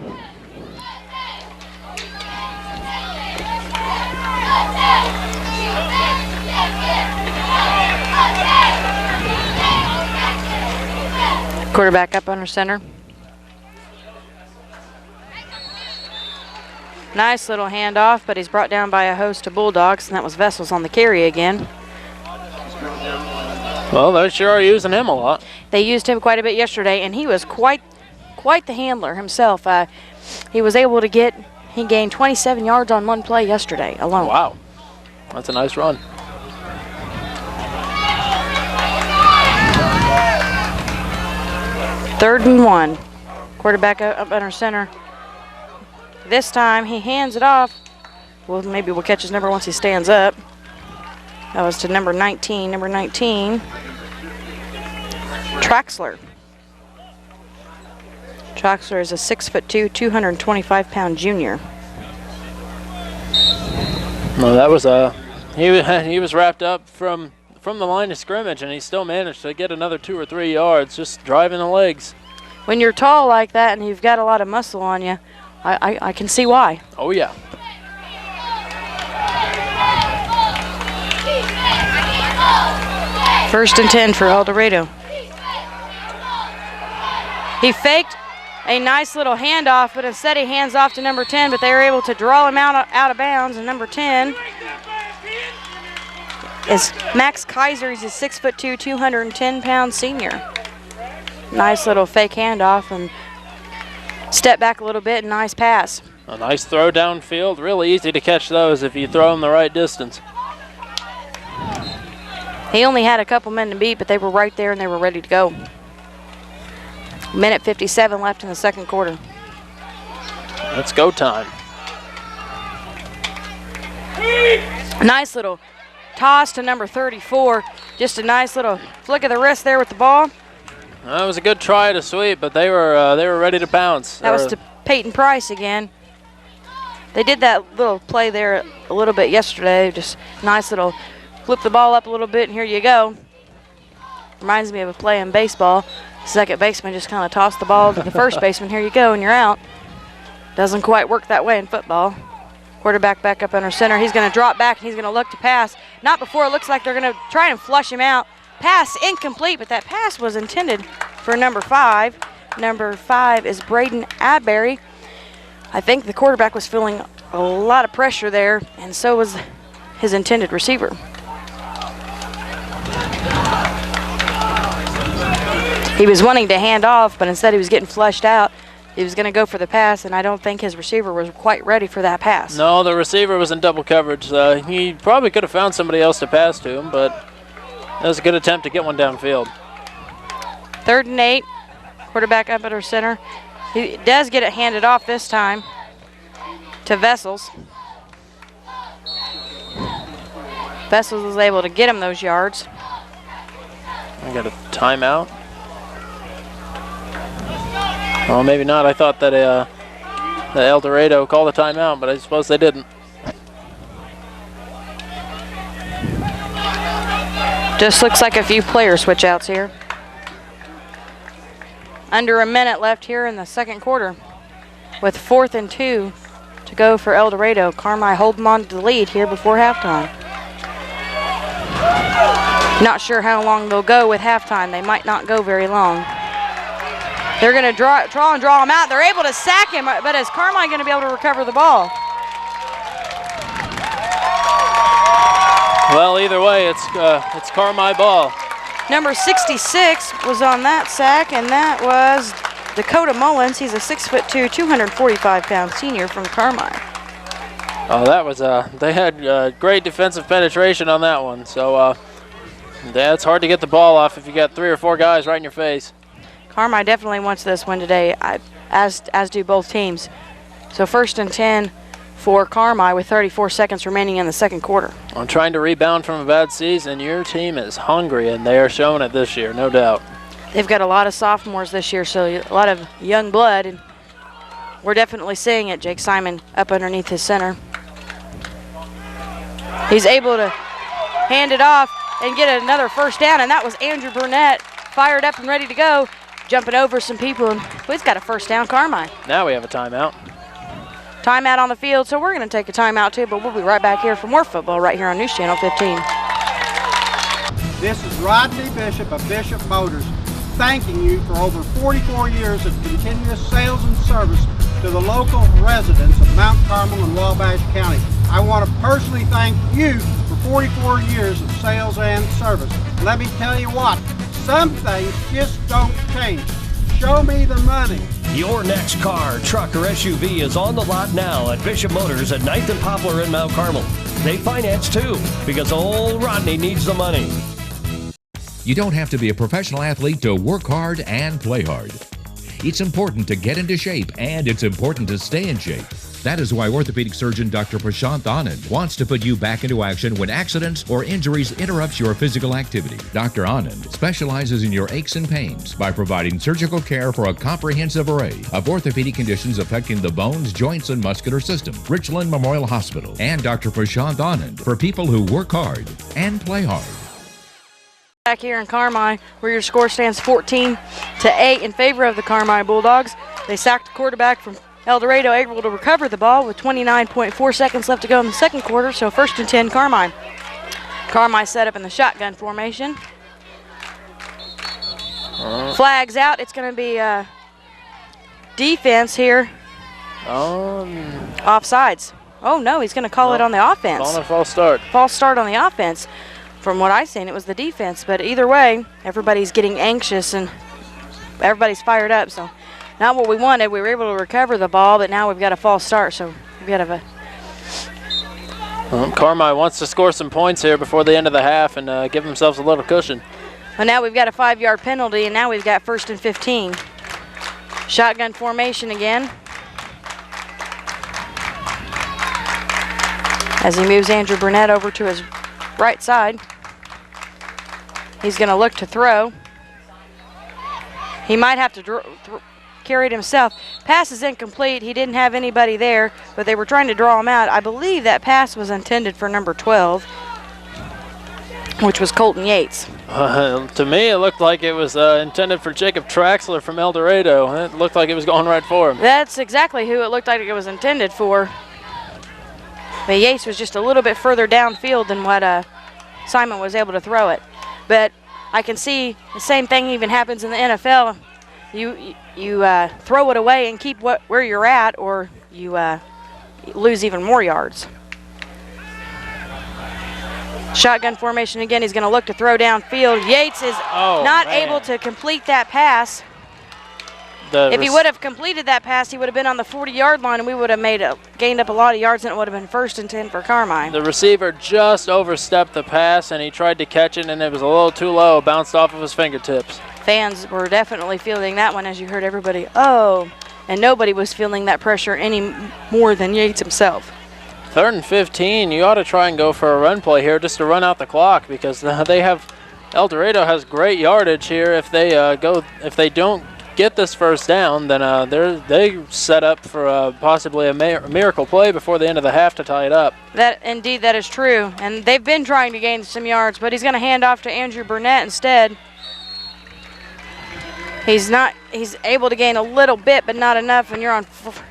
Quarterback up under center. Nice little handoff, but he's brought down by a host of Bulldogs, and that was Vessels on the carry again. Well, they sure are using him a lot. They used him quite a bit yesterday, and he was quite the handler himself. He was able to he gained 27 yards on one play yesterday alone. Wow, that's a nice run. Third and 1. Quarterback up under center. This time he hands it off. Well, maybe we'll catch his number once he stands up. That was to number 19. Number 19, Traxler. Troxler is a 6'2", 225-pound junior. No, that was he was wrapped up from the line of scrimmage, and he still managed to get another 2 or 3 yards just driving the legs. When you're tall like that and you've got a lot of muscle on you, I can see why. Oh, yeah. First and 10 for Eldorado. He faked a nice little handoff, but instead he hands off to number 10, but they were able to draw him out of bounds, and number 10 is Max Kaiser. He's a 6'2", 210-pound senior. Nice little fake handoff and step back a little bit, and nice pass. A nice throw downfield. Really easy to catch those if you throw them the right distance. He only had a couple men to beat, but they were right there and they were ready to go. Minute 57 left in the second quarter. Let's go time. Nice little toss to number 34. Just a nice little flick of the wrist there with the ball. That was a good try to sweep, but they were ready to bounce. That was to Peyton Price again. They did that little play there a little bit yesterday. Just nice little flip the ball up a little bit, and here you go. Reminds me of a play in baseball. Second baseman just kind of tossed the ball to the first baseman. Here you go, and you're out. Doesn't quite work that way in football. Quarterback back up under center. He's going to drop back, and he's going to look to pass. Not before it looks like they're going to try and flush him out. Pass incomplete, but that pass was intended for number 5. Number 5 is Braden Abberry. I think the quarterback was feeling a lot of pressure there, and so was his intended receiver. He was wanting to hand off, but instead he was getting flushed out. He was going to go for the pass, and I don't think his receiver was quite ready for that pass. No, the receiver was in double coverage. He probably could have found somebody else to pass to him, but that was a good attempt to get one downfield. 3rd and 8. Quarterback up at our center. He does get it handed off this time to Vessels. Vessels was able to get him those yards. I got a timeout. Well, maybe not. I thought that Eldorado called a timeout, but I suppose they didn't. Just looks like a few player switch outs here. Under a minute left here in the second quarter with 4th and 2 to go for Eldorado. Carmel holding on to the lead here before halftime. Not sure how long they'll go with halftime. They might not go very long. They're going to draw him out. They're able to sack him, but is Carmel going to be able to recover the ball? Well, either way, it's Carmel ball. Number 66 was on that sack, and that was Dakota Mullins. He's a 6'2", 245-pound senior from Carmel. Oh, that was they had great defensive penetration on that one. So it's hard to get the ball off if you got 3 or 4 guys right in your face. Carmel definitely wants this win today, as do both teams. So 1st and 10 for Carmel with 34 seconds remaining in the second quarter. On trying to rebound from a bad season, your team is hungry, and they are showing it this year, no doubt. They've got a lot of sophomores this year, so a lot of young blood, and we're definitely seeing it. Jake Simon up underneath his center. He's able to hand it off and get another first down, and that was Andrew Burnett, fired up and ready to go, jumping over some people, and he's got a first down, Carmel. Now we have a timeout. Timeout on the field, so we're going to take a timeout too, but we'll be right back here for more football right here on News Channel 15. This is Rodney Bishop of Bishop Motors, thanking you for over 44 years of continuous sales and service to the local residents of Mount Carmel and Wabash County. I want to personally thank you for 44 years of sales and service. Let me tell you what, some things just don't change. Show me the money. Your next car, truck, or SUV is on the lot now at Bishop Motors at 9th and Poplar in Mount Carmel. They finance too, because old Rodney needs the money. You don't have to be a professional athlete to work hard and play hard. It's important to get into shape, and it's important to stay in shape. That is why orthopedic surgeon Dr. Prashant Anand wants to put you back into action when accidents or injuries interrupt your physical activity. Dr. Anand specializes in your aches and pains by providing surgical care for a comprehensive array of orthopedic conditions affecting the bones, joints, and muscular system. Richland Memorial Hospital and Dr. Prashant Anand for people who work hard and play hard. Back here in Carmel, where your score stands 14-8 in favor of the Carmel Bulldogs. They sacked the quarterback from Eldorado, able to recover the ball with 29.4 seconds left to go in the second quarter, so 1st and 10 Carmel. Carmel set up in the shotgun formation. Flags out. It's going to be defense here. Offsides. Oh, no, he's going to call it on the offense. On a false start. False start on the offense. From what I've seen, it was the defense. But either way, everybody's getting anxious and everybody's fired up. So not what we wanted. We were able to recover the ball, but now we've got a false start. So we've got a... Carmel wants to score some points here before the end of the half and give themselves a little cushion. Well, now we've got a 5-yard penalty, and now we've got 1st and 15. Shotgun formation again. As he moves Andrew Burnett over to his right side. He's going to look to throw. He might have to carry it himself. Pass is incomplete. He didn't have anybody there, but they were trying to draw him out. I believe that pass was intended for number 12, which was Colton Yates. To me, it looked like it was intended for Jacob Traxler from Eldorado. It looked like it was going right for him. That's exactly who it looked like it was intended for. But Yates was just a little bit further downfield than what Simon was able to throw it. But I can see the same thing even happens in the NFL. You throw it away and keep where you're at, or you lose even more yards. Shotgun formation again. He's going to look to throw downfield. Yates is not able to complete that pass. If he would have completed that pass, he would have been on the 40-yard line, and we would have gained up a lot of yards, and it would have been 1st and 10 for Carmel. The receiver just overstepped the pass, and he tried to catch it, and it was a little too low, bounced off of his fingertips. Fans were definitely feeling that one, as you heard everybody, and nobody was feeling that pressure any more than Yates himself. 3rd and 15, you ought to try and go for a run play here just to run out the clock, because Eldorado has great yardage here. If they don't get this first down, then they set up for possibly a miracle play before the end of the half to tie it up. That is true, and they've been trying to gain some yards, but he's going to hand off to Andrew Burnett instead. He's able to gain a little bit, but not enough, and you're on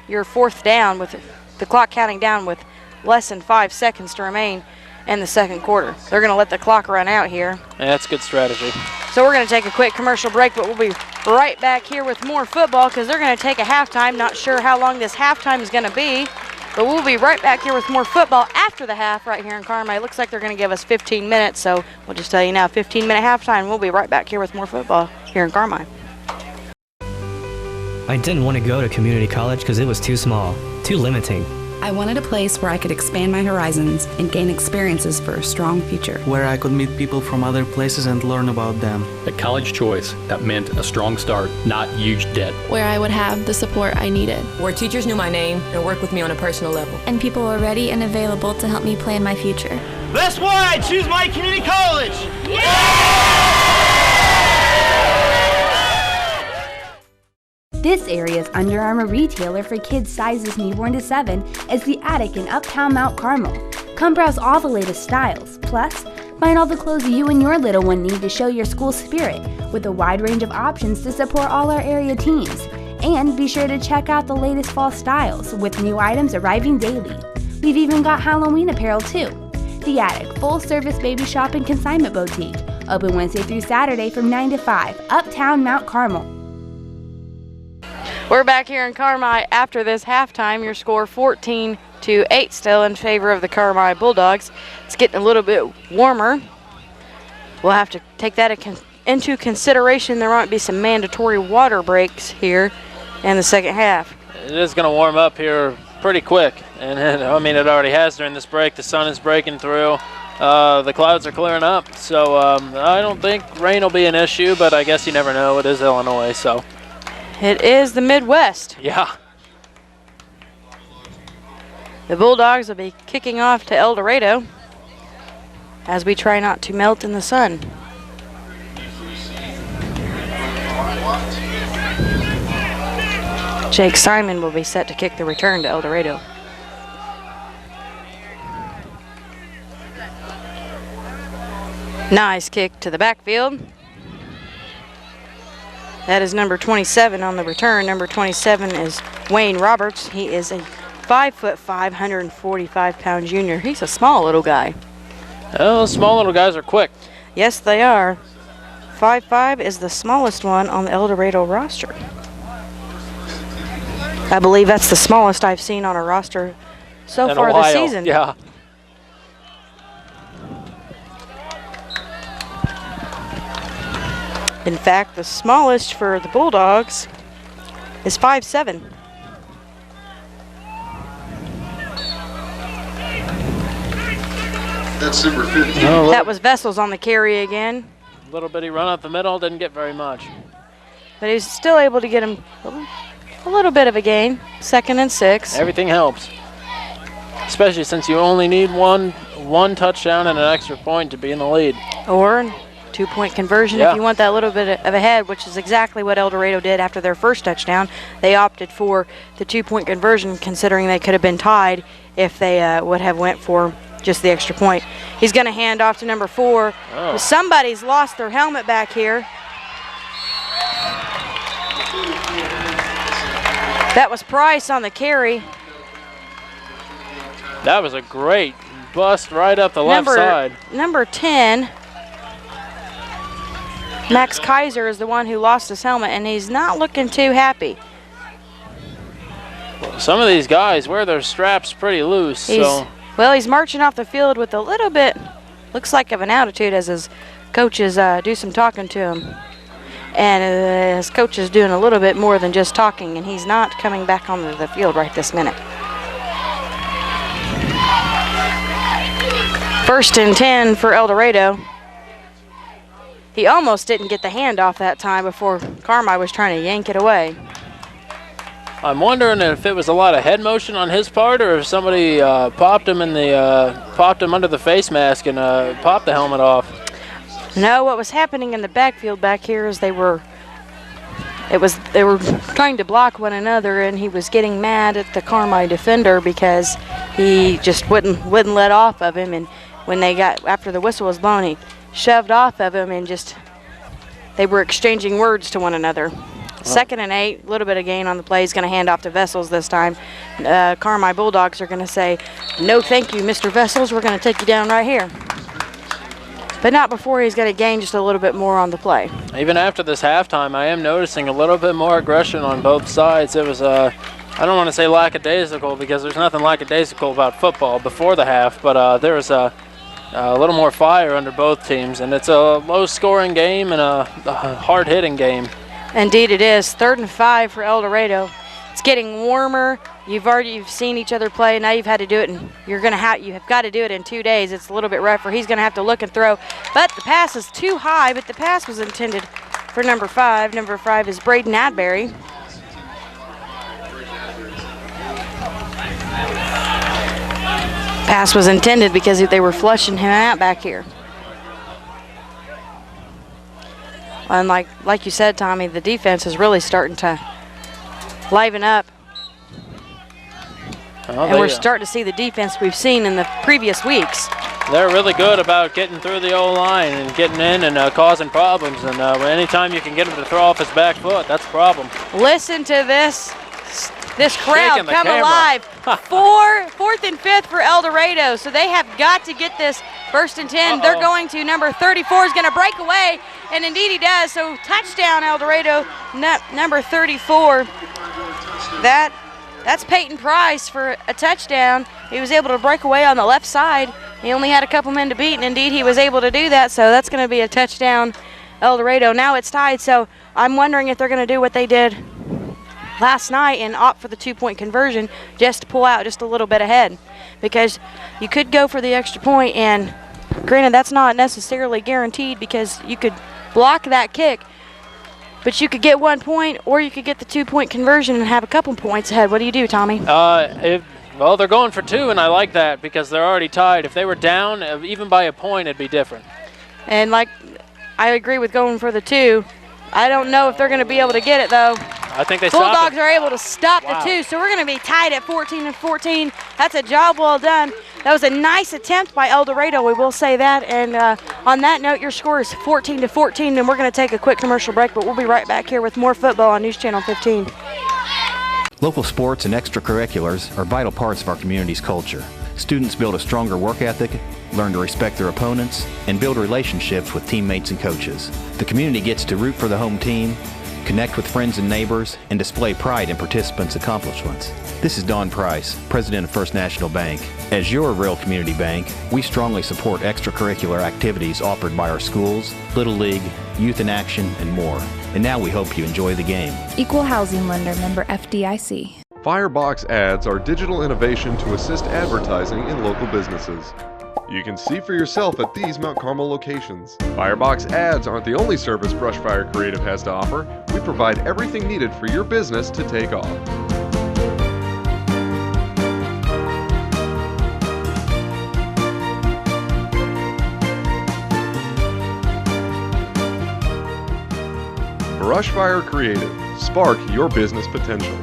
your 4th down with the clock counting down with less than 5 seconds to remain in the second quarter. They're going to let the clock run out here. Yeah, that's good strategy. So we're going to take a quick commercial break, but we'll be right back here with more football because they're going to take a halftime. Not sure how long this halftime is going to be, but we'll be right back here with more football after the half right here in Carmel. It looks like they're going to give us 15 minutes, so we'll just tell you now, 15-minute halftime. We'll be right back here with more football here in Carmel. I didn't want to go to community college because it was too small, too limiting. I wanted a place where I could expand my horizons and gain experiences for a strong future. Where I could meet people from other places and learn about them. A college choice that meant a strong start, not huge debt. Where I would have the support I needed. Where teachers knew my name and worked with me on a personal level. And people were ready and available to help me plan my future. That's why I choose my community college! This area's Under Armour retailer for kids sizes newborn to 7 is the Attic in Uptown Mount Carmel. Come browse all the latest styles, plus find all the clothes you and your little one need to show your school spirit, with a wide range of options to support all our area teams. And be sure to check out the latest fall styles, with new items arriving daily. We've even got Halloween apparel too. The Attic, full-service baby shop and consignment boutique, open Wednesday through Saturday from 9 to 5, Uptown Mount Carmel. We're back here in Carmel after this halftime. Your score 14-8 still in favor of the Carmel Bulldogs. It's getting a little bit warmer. We'll have to take that into consideration. There might be some mandatory water breaks here in the second half. It is going to warm up here pretty quick, and it already has during this break. The sun is breaking through. The clouds are clearing up, so I don't think rain will be an issue, but I guess you never know. It is Illinois, so. It is the Midwest. Yeah. The Bulldogs will be kicking off to Eldorado as we try not to melt in the sun. Jake Simon will be set to kick the return to Eldorado. Nice kick to the backfield. That is number 27 on the return. Number 27 is Wayne Roberts. He is a 5'5", 145-pound junior. He's a small little guy. Oh, small little guys are quick. Yes, they are. 5'5" is the smallest one on the Eldorado roster. I believe that's the smallest I've seen on a roster so far this season. Yeah. In fact, the smallest for the Bulldogs is 5'7". That's number 15. That was Vessels on the carry again. Little bitty run up the middle, didn't get very much. But he was still able to get him a little bit of a gain. 2nd and 6. Everything helps. Especially since you only need one touchdown and an extra point to be in the lead. Or 2-point conversion if you want that little bit of a head, which is exactly what Eldorado did after their first touchdown. They opted for the 2-point conversion, considering they could have been tied if they would have went for just the extra point. He's going to hand off to number 4. Oh. Somebody's lost their helmet back here. That was Price on the carry. That was a great bust right up the left side. Number 10, Max Kaiser, is the one who lost his helmet, and he's not looking too happy. Some of these guys wear their straps pretty loose. Well, he's marching off the field with a little bit, looks like of an attitude, as his coaches do some talking to him. And his coach is doing a little bit more than just talking, and he's not coming back onto the field right this minute. 1st and 10 for Eldorado. He almost didn't get the handoff that time before Carmel was trying to yank it away. I'm wondering if it was a lot of head motion on his part, or if somebody popped him under the face mask and popped the helmet off. No, what was happening in the backfield back here is they were trying to block one another, and he was getting mad at the Carmel defender because he just wouldn't let off of him, and when they got after the whistle was blown, he shoved off of him, and they were exchanging words to one another. 2nd and 8, a little bit of gain on the play. He's going to hand off to Vessels this time. Carmel Bulldogs are going to say, "No, thank you, Mr. Vessels. We're going to take you down right here." But not before he's going to gain just a little bit more on the play. Even after this halftime, I am noticing a little bit more aggression on both sides. It was, I don't want to say lackadaisical, because there's nothing lackadaisical about football before the half, but there was a little more fire under both teams, and it's a low-scoring game and a hard-hitting game. Indeed it is. 3rd and 5 for Eldorado. It's getting warmer. You've seen each other play. Now you've had to do it, and you have got to do it in 2 days. It's a little bit rougher. He's going to have to look and throw, but the pass is too high. But the pass was intended for number 5. Number 5 is Braden Adberry. Pass was intended because they were flushing him out back here. And like you said, Tommy, the defense is really starting to liven up. And we're starting to see the defense we've seen in the previous weeks. They're really good about getting through the O-line and getting in and causing problems. And anytime you can get him to throw off his back foot, that's a problem. Listen to this crowd come camera. alive. 4th and 5th for Eldorado. So they have got to get this 1st and 10. They're going to number 34 is going to break away, and indeed he does. So touchdown Eldorado, number 34. That's Peyton Price for a touchdown. He was able to break away on the left side. He only had a couple men to beat, and indeed he was able to do that. So that's going to be a touchdown Eldorado. Now it's tied, so I'm wondering if they're going to do what they did last night and opt for the 2-point conversion just to pull out just a little bit ahead, because you could go for the extra point, and granted that's not necessarily guaranteed because you could block that kick, but you could get 1 point or you could get the 2-point conversion and have a couple points ahead. What do you do, Tommy? Well, they're going for 2, and I like that because they're already tied. If they were down, even by a point, it'd be different. And like, I agree with going for the 2. I don't know if they're going to be able to get it, though. I think they stopped Bulldogs it. are able to stop Wow. the 2, so we're going to be tied at 14-14. That's a job well done. That was a nice attempt by Eldorado, we will say that. And on that note, your score is 14-14, and we're going to take a quick commercial break, but we'll be right back here with more football on News Channel 15. Local sports and extracurriculars are vital parts of our community's culture. Students build a stronger work ethic, learn to respect their opponents, and build relationships with teammates and coaches. The community gets to root for the home team, connect with friends and neighbors, and display pride in participants' accomplishments. This is Don Price, President of First National Bank. As your real community bank, we strongly support extracurricular activities offered by our schools, Little League, Youth in Action, and more. And now we hope you enjoy the game. Equal housing lender, member FDIC. Firebox ads are digital innovation to assist advertising in local businesses. You can see for yourself at these Mount Carmel locations. Firebox ads aren't the only service Brushfire Creative has to offer. We provide everything needed for your business to take off. Brushfire Creative. Spark your business potential.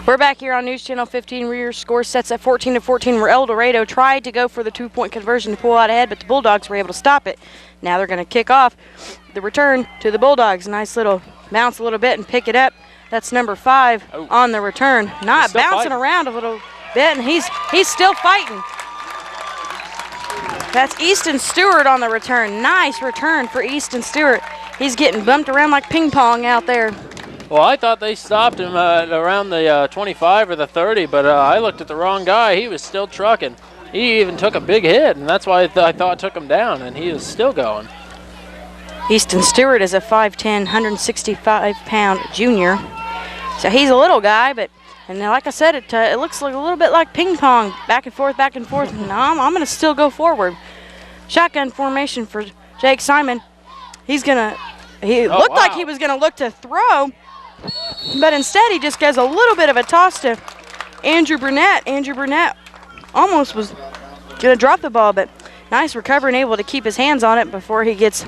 We're back here on News Channel 15 where your score sets at 14-14 where Eldorado tried to go for the 2-point conversion to pull out ahead, but the Bulldogs were able to stop it. Now they're going to kick off the return to the Bulldogs. Nice little bounce a little bit and pick it up. That's number 5 on the return. Not bouncing around a little bit, and he's still fighting. That's Easton Stewart on the return. Nice return for Easton Stewart. He's getting bumped around like ping pong out there. Well, I thought they stopped him around the 25 or the 30, but I looked at the wrong guy. He was still trucking. He even took a big hit, and that's why I thought it took him down, and he is still going. Easton Stewart is a 5'10", 165-pound junior. So he's a little guy, but and like I said, it looks like a little bit like ping pong, back and forth, back and forth. No, I'm going to still go forward. Shotgun formation for Jake Simon. He looked like he was going to look to throw, but instead he just gives a little bit of a toss to Andrew Burnett. Andrew Burnett almost was going to drop the ball, but nice recovery and able to keep his hands on it before he gets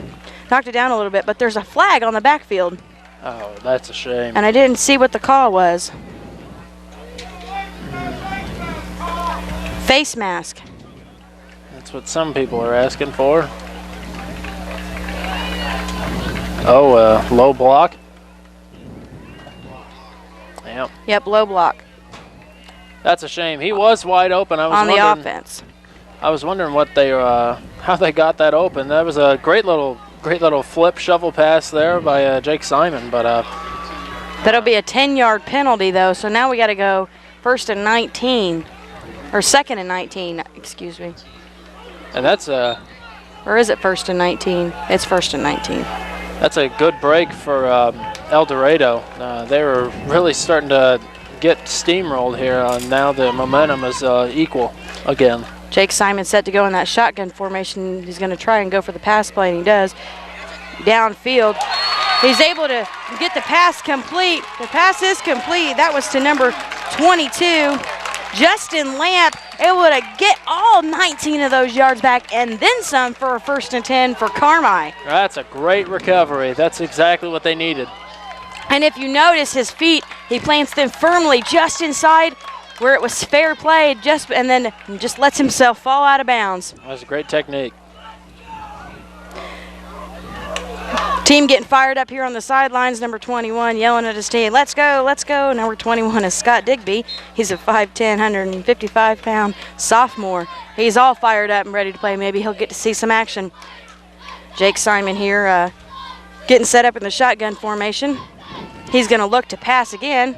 knocked it down a little bit. But there's a flag on the backfield. Oh, that's a shame. And I didn't see what the call was. Face mask. That's what some people are asking for. Oh, low block. Yep. Yep, low block. That's a shame. He was wide open. I was on the wondering, offense. I was wondering what they how they got that open. That was a great little flip shovel pass there by Jake Simon, but that'll be a 10-yard penalty though. So now we got to go 1st and 19 or 2nd and 19, excuse me. And that's or is it 1st and 19? It's 1st and 19. That's a good break for Eldorado. They were really starting to get steamrolled here. Now the momentum is equal again. Jake Simon set to go in that shotgun formation. He's going to try and go for the pass play, and he does. Downfield. He's able to get the pass complete. The pass is complete. That was to number 22, Justin Lamp, able to get all 19 of those yards back and then some for a 1st and 10 for Carmel. That's a great recovery. That's exactly what they needed. And if you notice his feet, he plants them firmly just inside where it was fair play, and then just lets himself fall out of bounds. That was a great technique. Team getting fired up here on the sidelines. Number 21 yelling at his team, let's go, let's go. Number 21 is Scott Digby. He's a 5'10", 155-pound sophomore. He's all fired up and ready to play. Maybe he'll get to see some action. Jake Simon here getting set up in the shotgun formation. He's going to look to pass again.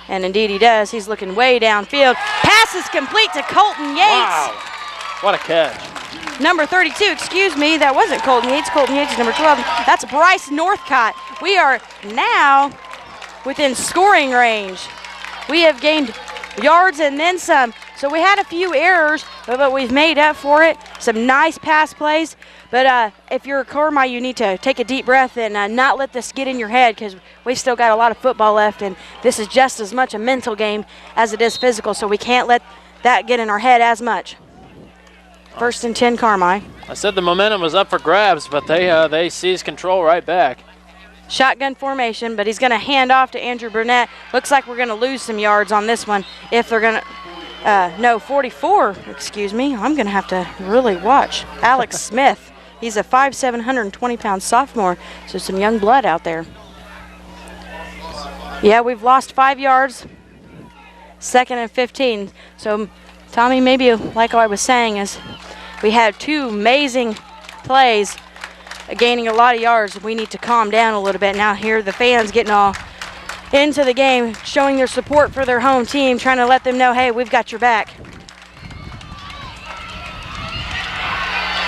And indeed he does. He's looking way downfield. Pass is complete to Colton Yates. Wow, what a catch. Number 32, excuse me, that wasn't Colton Yates. Colton Yates is number 12. That's Bryce Northcott. We are now within scoring range. We have gained yards and then some. So we had a few errors, but we've made up for it. Some nice pass plays. But if you're Carmel, you need to take a deep breath and not let this get in your head, because we've still got a lot of football left, and this is just as much a mental game as it is physical, so we can't let that get in our head as much. 1st and 10, Carmel. I said the momentum was up for grabs, but they seized control right back. Shotgun formation, but he's going to hand off to Andrew Burnett. Looks like we're going to lose some yards on this one if they're going to, no, 44, excuse me. I'm going to have to really watch. Alex Smith, he's a 5'7", 120-pound sophomore, so some young blood out there. Yeah, we've lost 5 yards, 2nd and 15. So, Tommy, maybe like I was saying, is we had 2 amazing plays, gaining a lot of yards. We need to calm down a little bit. Now here the fans getting all into the game, showing their support for their home team, trying to let them know, hey, we've got your back.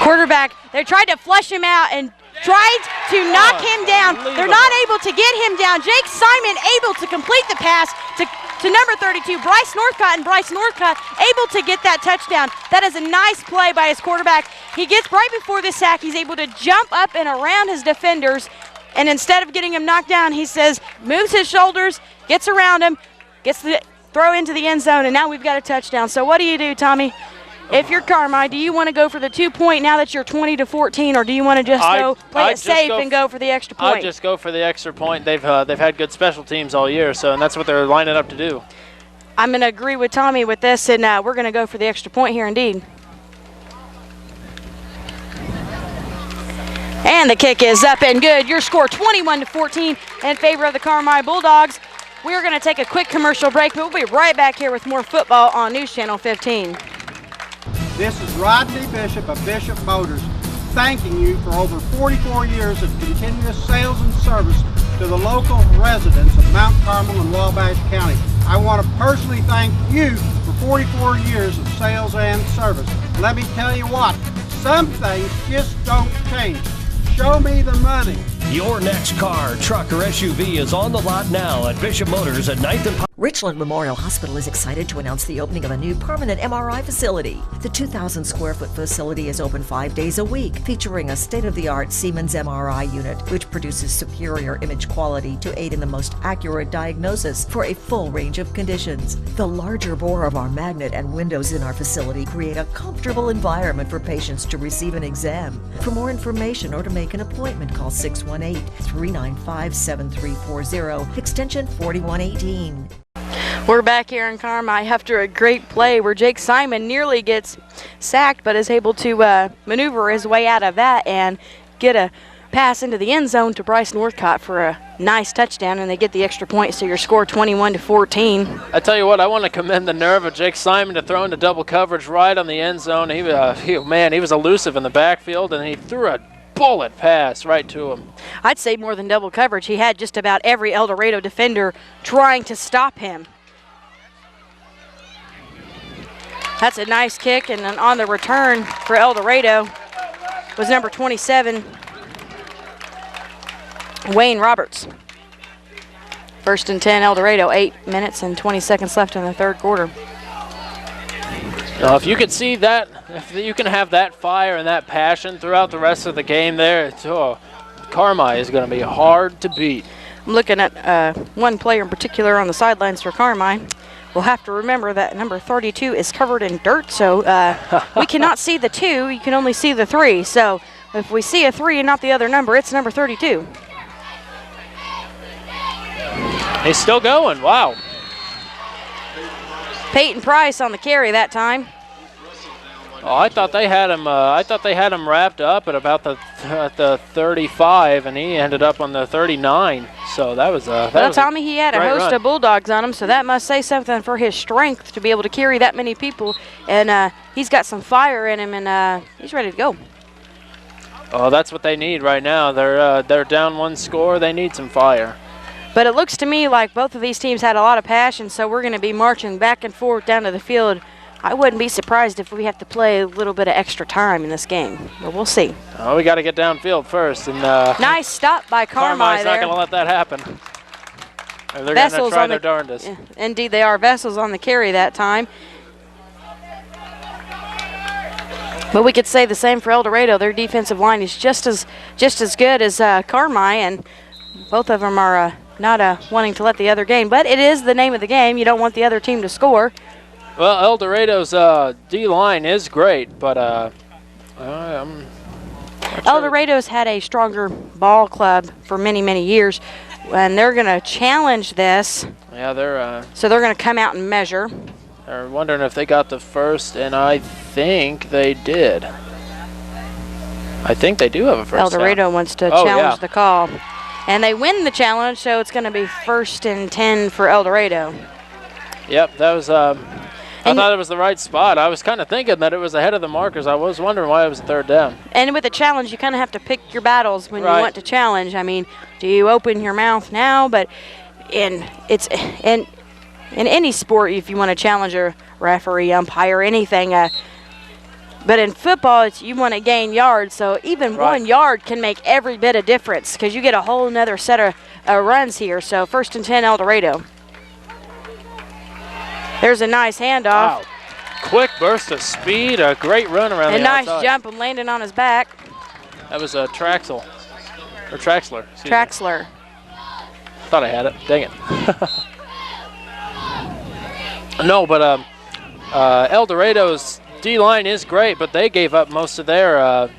Quarterback, they tried to flush him out and tried to knock him down. They're not able to get him down. Jake Simon able to complete the pass to number 32, Bryce Northcott, and Bryce Northcott able to get that touchdown. That is a nice play by his quarterback. He gets right before the sack. He's able to jump up and around his defenders, and instead of getting him knocked down, he says, moves his shoulders, gets around him, gets the throw into the end zone, and now we've got a touchdown. So what do you do, Tommy? If you're Carmel, do you want to go for the 2-point now that you're 20-14, or do you want to just play it safe and go for the extra point? I'd just go for the extra point. They've had good special teams all year, and that's what they're lining up to do. I'm going to agree with Tommy with this, and we're going to go for the extra point here indeed. And the kick is up and good. Your score 21-14 in favor of the Carmel Bulldogs. We're going to take a quick commercial break, but we'll be right back here with more football on News Channel 15. This is Rodney Bishop of Bishop Motors, thanking you for over 44 years of continuous sales and service to the local residents of Mount Carmel and Wabash County. I want to personally thank you for 44 years of sales and service. Let me tell you what, some things just don't change. Show me the money. Your next car, truck, or SUV is on the lot now at Bishop Motors at 9th and Richland Memorial Hospital is excited to announce the opening of a new permanent MRI facility. The 2,000 square foot facility is open 5 days a week, featuring a state-of-the-art Siemens MRI unit, which produces superior image quality to aid in the most accurate diagnosis for a full range of conditions. The larger bore of our magnet and windows in our facility create a comfortable environment for patients to receive an exam. For more information or to make an appointment, call 618-395-7340, extension 4118. We're back here in Carmel after a great play where Jake Simon nearly gets sacked, but is able to maneuver his way out of that and get a pass into the end zone to Bryce Northcott for a nice touchdown, and they get the extra point, so your score 21-14. I tell you what, I want to commend the nerve of Jake Simon to throw into double coverage right on the end zone. He was elusive in the backfield, and he threw a bullet pass right to him. I'd say more than double coverage. He had just about every Eldorado defender trying to stop him. That's a nice kick, and then on the return for Eldorado was number 27, Wayne Roberts. 1st and 10, Eldorado, 8 minutes and 20 seconds left in the third quarter. If you can see that, if you can have that fire and that passion throughout the rest of the game there, Carmel is going to be hard to beat. I'm looking at one player in particular on the sidelines for Carmel. We'll have to remember that number 32 is covered in dirt, so we cannot see the 2. You can only see the 3. So if we see a 3 and not the other number, it's number 32. He's still going. Wow. Peyton Price on the carry that time. Oh, I thought they had him. Wrapped up at about the 35, and he ended up on the 39. So that was well, Tommy, he had a host of Bulldogs on him, so that must say something for his strength to be able to carry that many people. And he's got some fire in him, and he's ready to go. Oh, that's what they need right now. They're down 1 score. They need some fire. But it looks to me like both of these teams had a lot of passion, so we're going to be marching back and forth down to the field. I wouldn't be surprised if we have to play a little bit of extra time in this game, but we'll see. Oh, we got to get downfield first. And nice stop by Carmel there. Carmel's not going to let that happen. They're going to try their darndest. Indeed, they are. Vessels on the carry that time. But we could say the same for Eldorado. Their defensive line is just as good as Carmel, and both of them are not wanting to let the other gain. But it is the name of the game. You don't want the other team to score. Well, Eldorado's D-line is great, but Eldorado's had a stronger ball club for many, many years, and they're going to challenge this. Yeah, they're. So they're going to come out and measure. They're wondering if they got the first, and I think they did. I think they do have a first Eldorado down. wants to challenge the call. And they win the challenge, so it's going to be 1st and 10 for Eldorado. Yep, that was. I thought it was the right spot. I was kind of thinking that it was ahead of the markers. I was wondering why it was 3rd down. And with a challenge, you kind of have to pick your battles when you want to challenge. I mean, do you open your mouth now? But in any sport, if you want to challenge a referee, umpire, anything. But in football, you want to gain yards, so even 1 yard can make every bit of difference because you get a whole nother set of runs here. So 1st and 10, Eldorado. There's a nice handoff. Wow. Quick burst of speed, a great run around the outside. A nice jump and landing on his back. That was a Traxler. Traxler. Thought I had it. Dang it. No, but Eldorado's D-line is great, but they gave up most of the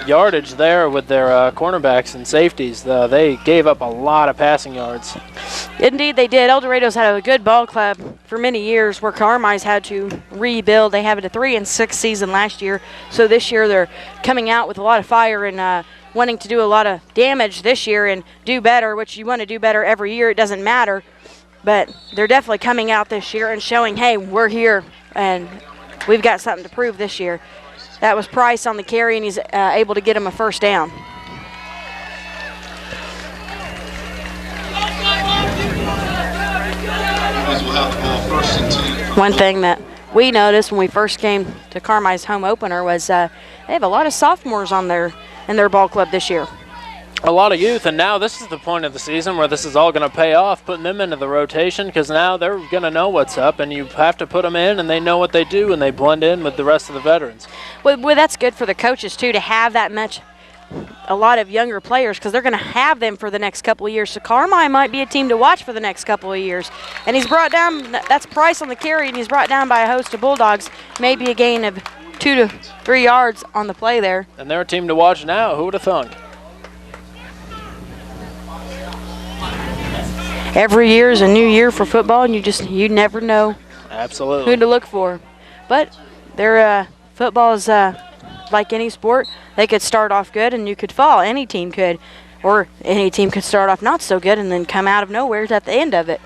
yardage there with their cornerbacks and safeties. They gave up a lot of passing yards. Indeed, they did. Eldorado's had a good ball club for many years, where Carmi's had to rebuild. They had a 3-6 season last year, so this year they're coming out with a lot of fire and wanting to do a lot of damage this year and do better, which you want to do better every year. It doesn't matter. But they're definitely coming out this year and showing, hey, we're here, and we've got something to prove this year. That was Price on the carry, and he's able to get him a 1st down. One thing that we noticed when we first came to Carmi's home opener was they have a lot of sophomores in their ball club this year. A lot of youth, and now this is the point of the season where this is all going to pay off, putting them into the rotation, because now they're going to know what's up, and you have to put them in, and they know what they do, and they blend in with the rest of the veterans. Well, that's good for the coaches, too, to have a lot of younger players, because they're going to have them for the next couple of years. So Carmi might be a team to watch for the next couple of years. And he's brought down, that's Price on the carry, and he's brought down by a host of Bulldogs, maybe a gain of 2 to 3 yards on the play there. And they're a team to watch now. Who would have thunk? Every year is a new year for football, and you never know who to look for. But their football is like any sport. They could start off good, and you could fall. Any team could. Or any team could start off not so good and then come out of nowhere at the end of it.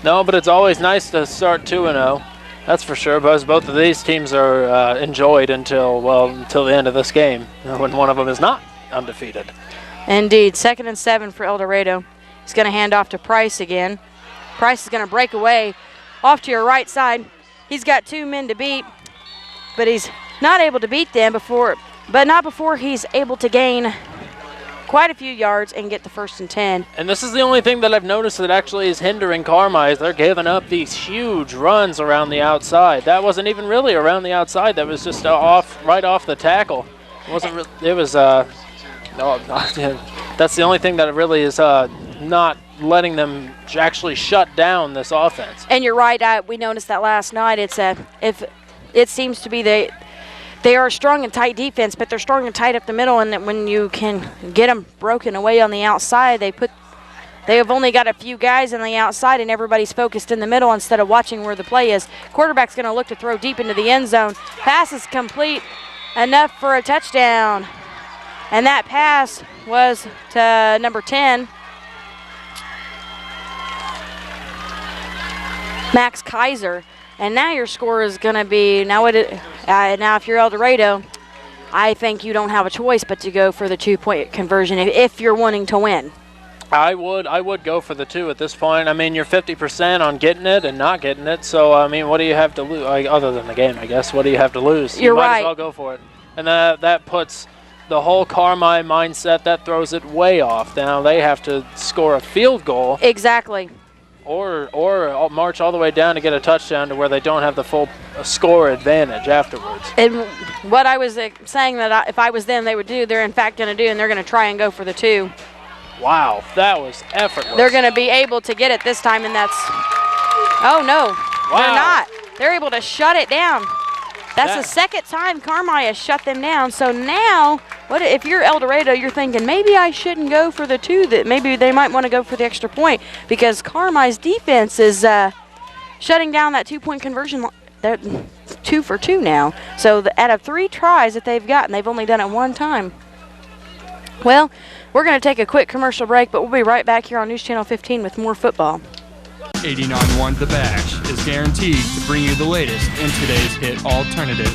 No, but it's always nice to start 2-0. That's for sure, because both of these teams are enjoyed until the end of this game, when one of them is not undefeated. Indeed. 2nd and 7 for Eldorado. He's going to hand off to Price again. Price is going to break away off to your right side. He's got 2 men to beat, but he's not able to beat them before he's able to gain quite a few yards and get the 1st and 10. And this is the only thing that I've noticed that actually is hindering Carmi, is they're giving up these huge runs around the outside. That wasn't even really around the outside. That was just right off the tackle. That's the only thing that really is not letting them actually shut down this offense. And you're right. We noticed that last night. If it seems to be they are a strong and tight defense, but they're strong and tight up the middle. And when you can get them broken away on the outside, they have only got a few guys on the outside, and everybody's focused in the middle instead of watching where the play is. Quarterback's going to look to throw deep into the end zone. Pass is complete, enough for a touchdown. And that pass was to number 10, Max Kaiser. And now your score is going to be, now if you're Eldorado, I think you don't have a choice but to go for the 2-point conversion if you're wanting to win. I would go for the 2 at this point. I mean, you're 50% on getting it and not getting it. So, I mean, what do you have to lose? Other than the game, I guess. What do you have to lose? You're you might right. as well go for it. And that puts the whole Carmi mindset, that throws it way off. Now they have to score a field goal. Exactly. or march all the way down to get a touchdown to where they don't have the full score advantage afterwards. And what I was saying that if I was them, they would do, they're in fact going to do, and they're going to try and go for the 2. Wow, that was effortless. They're going to be able to get it this time, and that's, oh no, they're not. They're able to shut it down. That's the second time Carmel has shut them down. So now, what if you're Eldorado, you're thinking maybe I shouldn't go for the 2, that maybe they might want to go for the extra point, because Carmel's defense is shutting down that 2-point conversion. They're 2 for 2 now. So out of 3 tries that they've gotten, they've only done it 1 time. Well, we're going to take a quick commercial break, but we'll be right back here on News Channel 15 with more football. 89.1 The Bash is guaranteed to bring you the latest in today's hit alternative,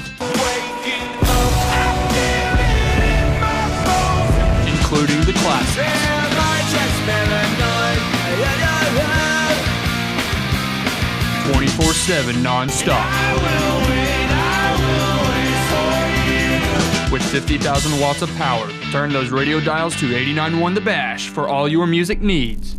including the classics, 24/7 non-stop, with 50,000 watts of power. Turn those radio dials to 89.1 The Bash for all your music needs.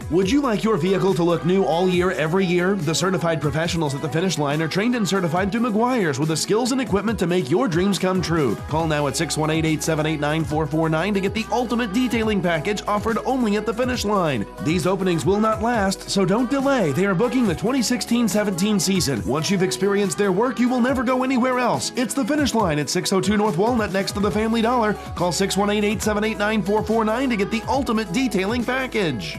Would you like your vehicle to look new all year, every year? The certified professionals at the Finish Line are trained and certified through McGuire's with the skills and equipment to make your dreams come true. Call now at 618-878-9449 to get the ultimate detailing package offered only at the Finish Line. These openings will not last, so don't delay. They are booking the 2016-17 season. Once you've experienced their work, you will never go anywhere else. It's the Finish Line at 602 North Walnut next to the Family Dollar. Call 618-878-9449 to get the ultimate detailing package.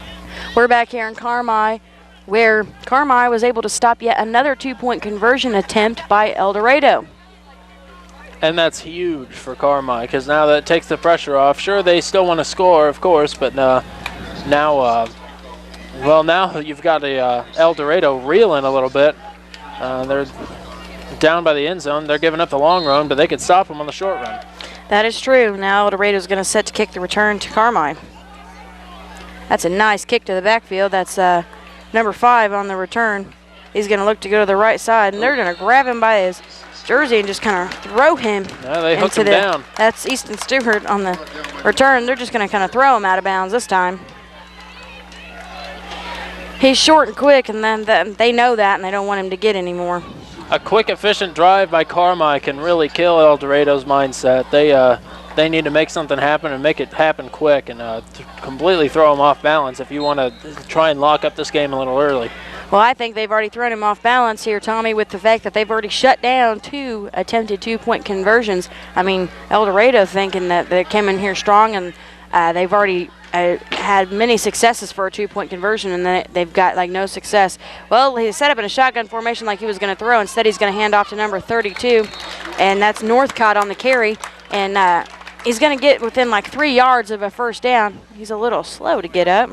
We're back here in Carmel, where Carmel was able to stop yet another 2-point conversion attempt by Eldorado. And that's huge for Carmel, because now that takes the pressure off. Sure, they still want to score, of course, but now you've got Eldorado reeling a little bit. They're down by the end zone. They're giving up the long run, but they could stop them on the short run. That is true. Now Eldorado's going to set to kick the return to Carmel. That's a nice kick to the backfield. That's number 5 on the return. He's going to look to go to the right side, and they're going to grab him by his jersey and just kind of throw him. Yeah, they hooked him down. That's Easton Stewart on the return. They're just going to kind of throw him out of bounds this time. He's short and quick, and then they know that, and they don't want him to get any more. A quick, efficient drive by Carmel can really kill Eldorado's mindset. They need to make something happen and make it happen quick and completely throw them off balance if you want to try and lock up this game a little early. Well, I think they've already thrown him off balance here, Tommy, with the fact that they've already shut down 2 attempted 2-point conversions. I mean, Eldorado thinking that they came in here strong, and they've already had many successes for a 2-point conversion, and then they've got like no success. Well, he set up in a shotgun formation like he was going to throw. Instead, he's going to hand off to number 32, and that's Northcott on the carry, and he's going to get within like 3 yards of a first down. He's a little slow to get up.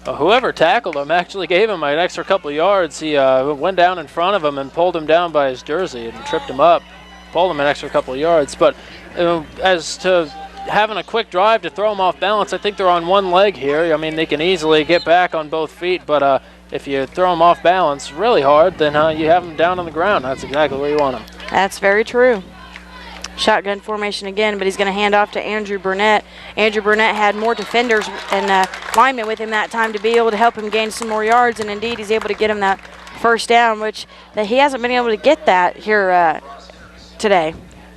Whoever tackled him actually gave him an extra couple of yards. He went down in front of him and pulled him down by his jersey and tripped him up, pulled him an extra couple of yards. But as to having a quick drive to throw them off balance, I think they're on one leg here. I mean, they can easily get back on both feet, but if you throw them off balance really hard, then you have them down on the ground. That's exactly where you want them. That's very true. Shotgun formation again, but he's going to hand off to Andrew Burnett. Andrew Burnett had more defenders and linemen with him that time to be able to help him gain some more yards, and indeed he's able to get him that first down, which he hasn't been able to get that here today.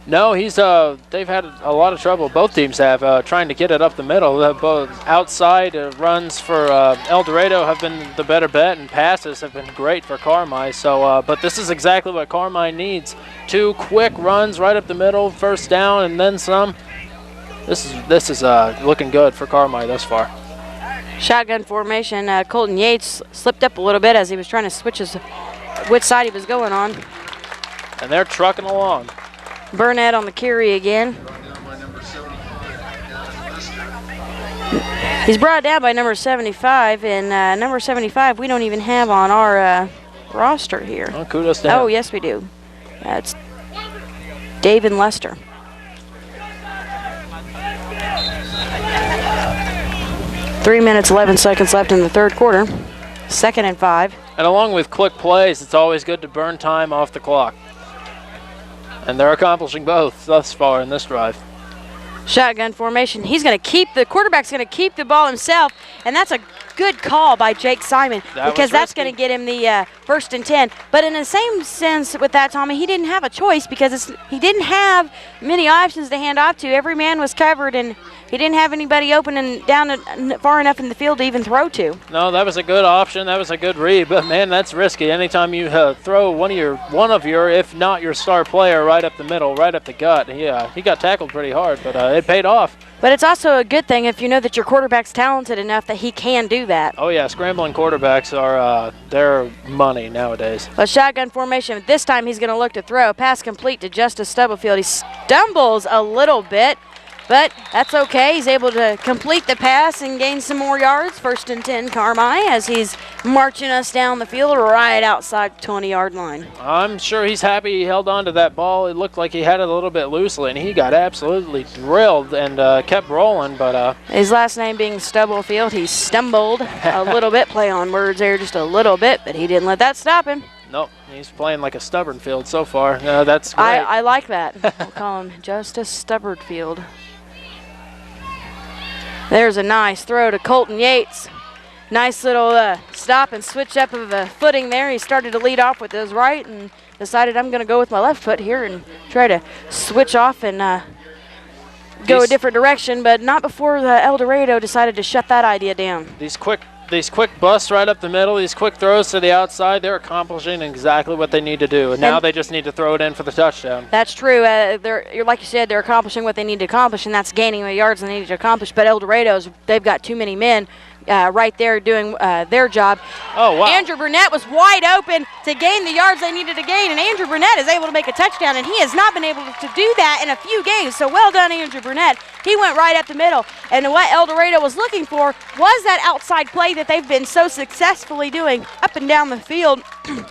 No, they've had a lot of trouble. Both teams have trying to get it up the middle. Both outside runs for Eldorado have been the better bet, and passes have been great for Carmel. So, but this is exactly what Carmel needs: 2 quick runs right up the middle, first down, and then some. This is looking good for Carmel thus far. Shotgun formation. Colton Yates slipped up a little bit as he was trying to switch which side he was going on. And they're trucking along. Burnett on the carry again. He's brought down by number 75, and number 75 we don't even have on our roster here. Oh, kudos to him. Oh, yes we do. It's David Lester. Three minutes, 11 seconds left in the third quarter. 2nd and 5. And along with quick plays, it's always good to burn time off the clock. And they're accomplishing both thus far in this drive. Shotgun formation. The quarterback's going to keep the ball himself, and that's a good call by Jake Simon because that's going to get him the 1st and 10. But in the same sense with that, Tommy, he didn't have a choice because he didn't have many options to hand off to. Every man was covered, and he didn't have anybody open and down far enough in the field to even throw to. No, that was a good option. That was a good read, but man, that's risky. Anytime you throw one of your, if not your star player, right up the middle, right up the gut, he got tackled pretty hard, but it paid off. But it's also a good thing if you know that your quarterback's talented enough that he can do that. Oh yeah, scrambling quarterbacks are they're money nowadays. But shotgun formation. This time he's going to look to throw. Pass complete to Justice Stubblefield. He stumbles a little bit, but that's okay. He's able to complete the pass and gain some more yards. 1st and 10 Carmi as he's marching us down the field right outside the 20-yard line. I'm sure he's happy he held on to that ball. It looked like he had it a little bit loosely, and he got absolutely drilled and kept rolling. But his last name being Stubblefield, he stumbled a little bit. Play on words there just a little bit, but he didn't let that stop him. Nope, he's playing like a stubborn field so far. That's great. I like that. We'll call him Justice Stubblefield. There's a nice throw to Colton Yates. Nice little stop and switch up of a footing there. He started to lead off with his right and decided I'm going to go with my left foot here and try to switch off and go a different direction, but not before the Eldorado decided to shut that idea down. These quick busts right up the middle, these quick throws to the outside, they're accomplishing exactly what they need to do. And now they just need to throw it in for the touchdown. That's true. Like you said, they're accomplishing what they need to accomplish, and that's gaining the yards they need to accomplish. But Eldorado's, they've got too many men right there doing their job. Oh, wow. Andrew Burnett was wide open to gain the yards they needed to gain, and Andrew Burnett is able to make a touchdown, and he has not been able to do that in a few games. So well done, Andrew Burnett. He went right up the middle, and what Eldorado was looking for was that outside play that they've been so successfully doing up and down the field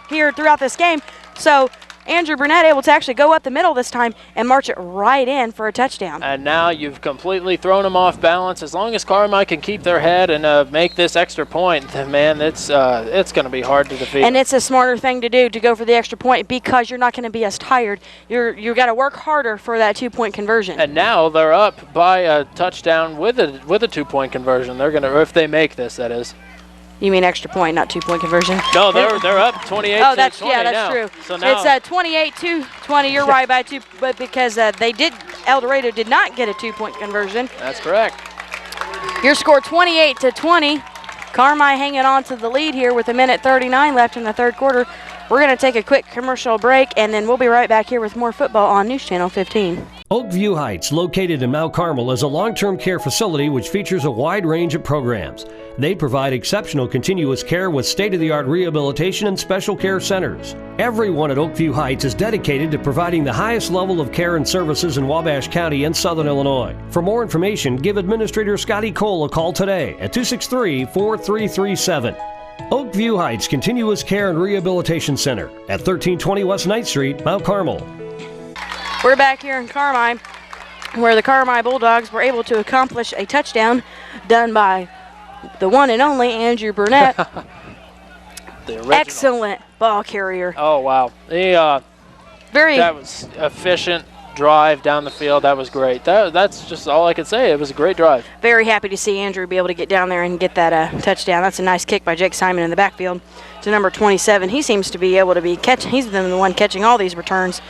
here throughout this game. So Andrew Burnett able to actually go up the middle this time and march it right in for a touchdown. And now you've completely thrown them off balance. As long as Carmel can keep their head and make this extra point, man, it's going to be hard to defeat. And it's a smarter thing to do to go for the extra point because you're not going to be as tired. You got to work harder for that 2-point conversion. And now they're up by a touchdown with a 2-point conversion. They're going to, if they make this, that is. You mean extra point, not 2-point conversion? No, they're up 28 to 20 that's now. True. So now it's 28-20. You're right by 2, but because Eldorado did not get a 2-point conversion. That's correct. Your score 28-20. Carmi hanging on to the lead here with 1:39 left in the third quarter. We're going to take a quick commercial break, and then we'll be right back here with more football on News Channel 15. Oakview Heights, located in Mount Carmel, is a long-term care facility which features a wide range of programs. They provide exceptional continuous care with state-of-the-art rehabilitation and special care centers. Everyone at Oakview Heights is dedicated to providing the highest level of care and services in Wabash County and Southern Illinois. For more information, give Administrator Scotty Cole a call today at 263-4337. Oakview Heights Continuous Care and Rehabilitation Center at 1320 West 9th Street, Mount Carmel. We're back here in Carmi, where the Carmi Bulldogs were able to accomplish a touchdown done by the one and only Andrew Burnett. Excellent ball carrier. Oh, wow. That was efficient drive down the field. That was great. That's just all I could say. It was a great drive. Very happy to see Andrew be able to get down there and get that touchdown. That's a nice kick by Jake Simon in the backfield to number 27. He seems to be able to be catching. He's been the one catching all these returns.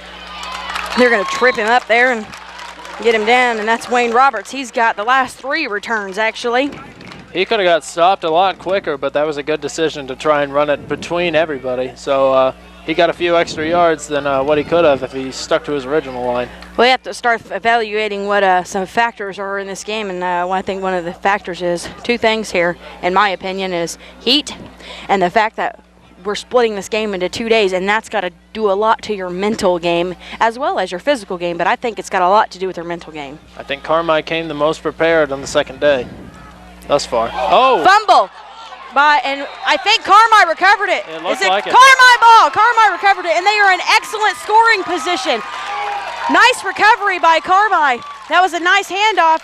They're going to trip him up there and get him down, and that's Wayne Roberts. He's got the last 3 returns, actually. He could have got stopped a lot quicker, but that was a good decision to try and run it between everybody. So he got a few extra yards than what he could have if he stuck to his original line. We have to start evaluating what some factors are in this game, and I think one of the factors is 2 things here, in my opinion, is heat and the fact that we're splitting this game into 2 days, and that's got to do a lot to your mental game as well as your physical game, but I think it's got a lot to do with your mental game. I think Carmi came the most prepared on the second day thus far. Oh! Fumble! And I think Carmi recovered it. It looks like it. Carmi ball! Carmi recovered it, and they are in excellent scoring position. Nice recovery by Carmi. That was a nice handoff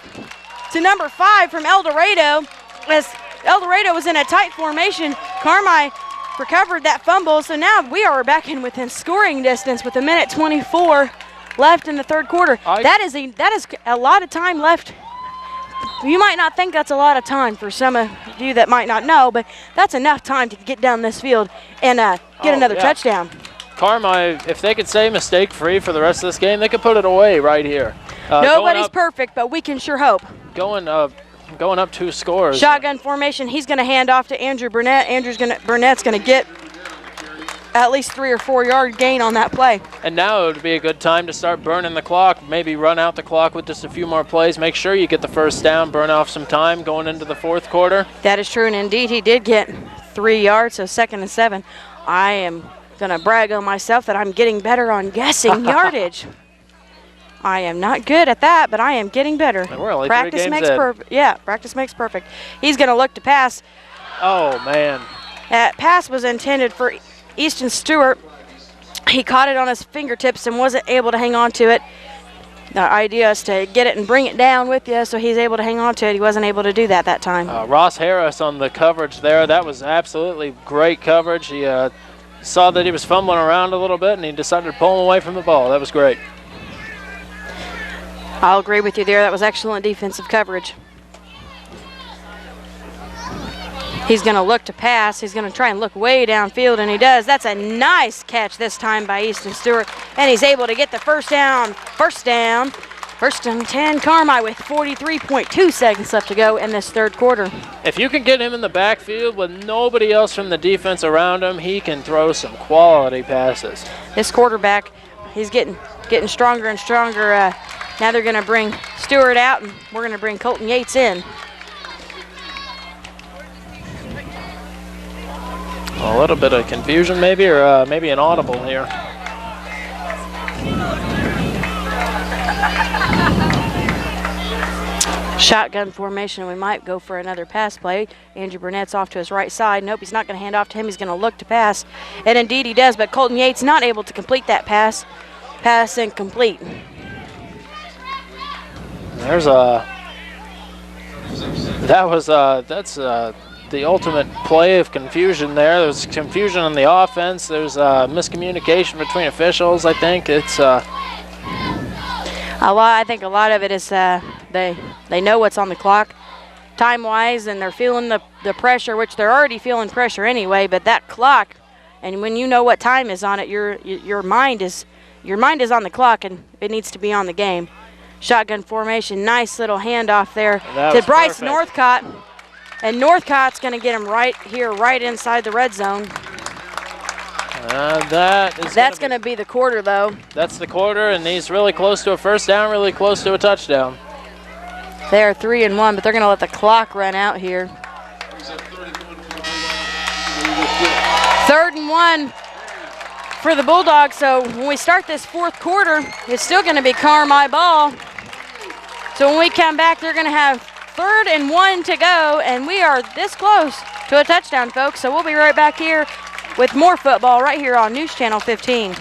to number 5 from Eldorado. As Eldorado was in a tight formation, Carmi recovered that fumble, so now we are back in within scoring distance with 1:24 left in the third quarter. That is a lot of time left. You might not think that's a lot of time for some of you that might not know, but that's enough time to get down this field and get another touchdown. Carmel, if they could stay mistake-free for the rest of this game, they could put it away right here. Nobody's perfect, but we can sure hope. Going up 2 scores. Shotgun formation. He's going to hand off to Andrew Burnett. Burnett's going to get at least 3 or 4 yard gain on that play. And now it would be a good time to start burning the clock. Maybe run out the clock with just a few more plays. Make sure you get the first down. Burn off some time going into the fourth quarter. That is true, and indeed he did get 3 yards, so 2nd and 7. I am going to brag on myself that I'm getting better on guessing yardage. I am not good at that, but I am getting better. We're only practice 3 games makes in. perfect. Yeah, practice makes perfect. He's going to look to pass. Oh, man. That pass was intended for Easton Stewart. He caught it on his fingertips and wasn't able to hang on to it. The idea is to get it and bring it down with you, so he's able to hang on to it. He wasn't able to do that time. Ross Harris on the coverage there. That was absolutely great coverage. He saw that he was fumbling around a little bit, and he decided to pull him away from the ball. That was great. I'll agree with you there. That was excellent defensive coverage. He's going to look to pass. He's going to try and look way downfield, and he does. That's a nice catch this time by Easton Stewart, and he's able to get the first down. First and 10, Carmel with 43.2 seconds left to go in this third quarter. If you can get him in the backfield with nobody else from the defense around him, he can throw some quality passes. This quarterback, he's getting stronger and stronger. Now they're going to bring Stewart out, and we're going to bring Colton Yates in. A little bit of confusion maybe, or maybe an audible here. Shotgun formation. We might go for another pass play. Andrew Burnett's off to his right side. Nope, he's not going to hand off to him. He's going to look to pass. And indeed he does, but Colton Yates not able to complete that pass. Pass incomplete. There's that's the ultimate play of confusion there. There's confusion on the offense. There's miscommunication between officials. I think it's I think a lot of it is they know what's on the clock time-wise, and they're feeling the pressure, which they're already feeling pressure anyway, but that clock, and when you know what time is on it, your mind is on the clock, and it needs to be on the game. Shotgun formation, nice little handoff there to Bryce perfect. Northcott. And Northcott's going to get him right here, right inside the red zone. That's going to be the quarter, though. That's the quarter, and he's really close to a first down, really close to a touchdown. They're 3-1, but they're going to let the clock run out here. 3rd and 1 for the Bulldogs. So when we start this fourth quarter, it's still going to be Carmel ball. So when we come back, they're going to have 3rd and 1 to go, and we are this close to a touchdown, folks. So we'll be right back here with more football right here on News Channel 15.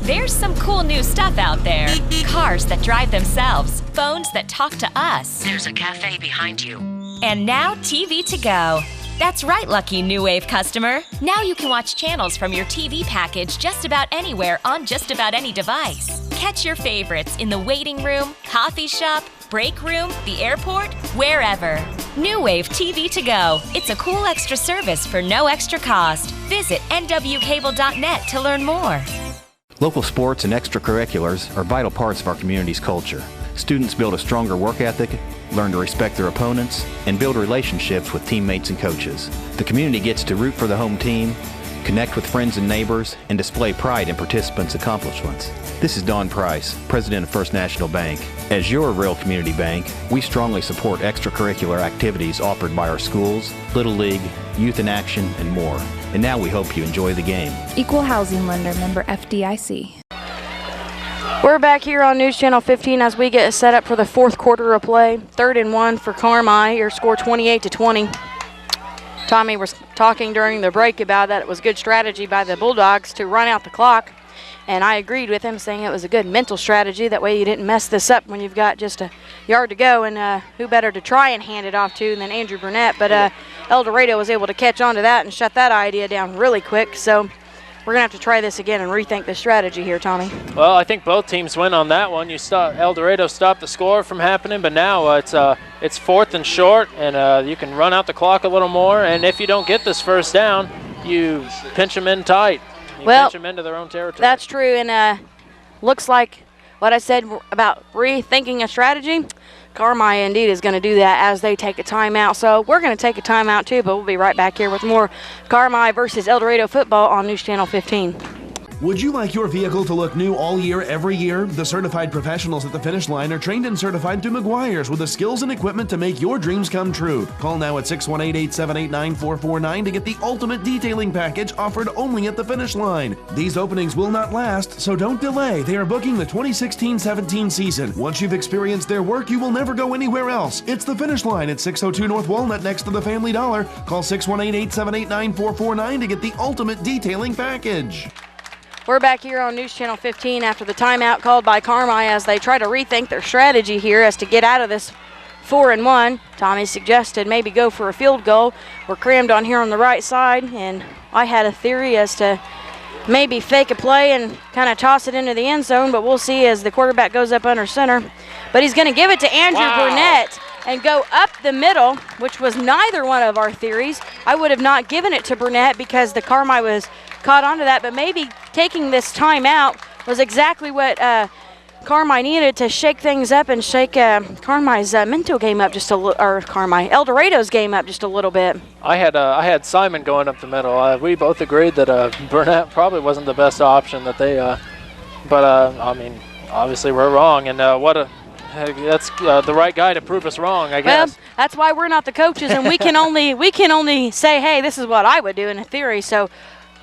There's some cool new stuff out there. Cars that drive themselves, phones that talk to us. There's a cafe behind you. And now TV to go. That's right, lucky New Wave customer. Now you can watch channels from your TV package just about anywhere on just about any device. Catch your favorites in the waiting room, coffee shop, break room, the airport, wherever. New Wave TV to go. It's a cool extra service for no extra cost. Visit nwcable.net to learn more. Local sports and extracurriculars are vital parts of our community's culture. Students build a stronger work ethic, learn to respect their opponents, and build relationships with teammates and coaches. The community gets to root for the home team, connect with friends and neighbors, and display pride in participants' accomplishments. This is Don Price, President of First National Bank. As your real community bank, we strongly support extracurricular activities offered by our schools, Little League, Youth in Action, and more. And now we hope you enjoy the game. Equal housing lender, member FDIC. We're back here on News Channel 15 as we get set up for the fourth quarter of play. 3rd and 1 for Carmel. Your score 28-20. Tommy was talking during the break about that it was good strategy by the Bulldogs to run out the clock. And I agreed with him, saying it was a good mental strategy. That way you didn't mess this up when you've got just a yard to go. And who better to try and hand it off to than Andrew Burnett. But Eldorado was able to catch on to that and shut that idea down really quick. So we're going to have to try this again and rethink the strategy here, Tommy. Well, I think both teams win on that one. Eldorado stopped the score from happening, but now it's 4th and short, and you can run out the clock a little more. And if you don't get this first down, you pinch them in tight. You pinch them into their own territory. That's true, and looks like what I said about rethinking a strategy, Carmel indeed is going to do that as they take a timeout. So we're going to take a timeout too, but we'll be right back here with more Carmel versus Eldorado football on News Channel 15. Would you like your vehicle to look new all year, every year? The certified professionals at the finish line are trained and certified through McGuire's with the skills and equipment to make your dreams come true. Call now at 618-878-9449 to get the ultimate detailing package offered only at the finish line. These openings will not last, so don't delay. They are booking the 2016-17 season. Once you've experienced their work, you will never go anywhere else. It's the finish line at 602 North Walnut next to the Family Dollar. Call 618-878-9449 to get the ultimate detailing package. We're back here on News Channel 15 after the timeout called by Carmel as they try to rethink their strategy here as to get out of this 4-1. Tommy suggested maybe go for a field goal. We're crammed on here on the right side, and I had a theory as to maybe fake a play and kind of toss it into the end zone, but we'll see as the quarterback goes up under center. But he's going to give it to Andrew Burnett and go up the middle, which was neither one of our theories. I would have not given it to Burnett because the Carmel was caught onto that, but maybe taking this timeout was exactly what Carmel needed to shake things up and shake Carmel's mental game up just a little, or Eldorado's game up just a little bit. I had Simon going up the middle. We both agreed that Burnett probably wasn't the best option that they, but I mean, obviously we're wrong, and that's the right guy to prove us wrong, I guess. Well, that's why we're not the coaches, and we can only say, hey, this is what I would do in a theory. So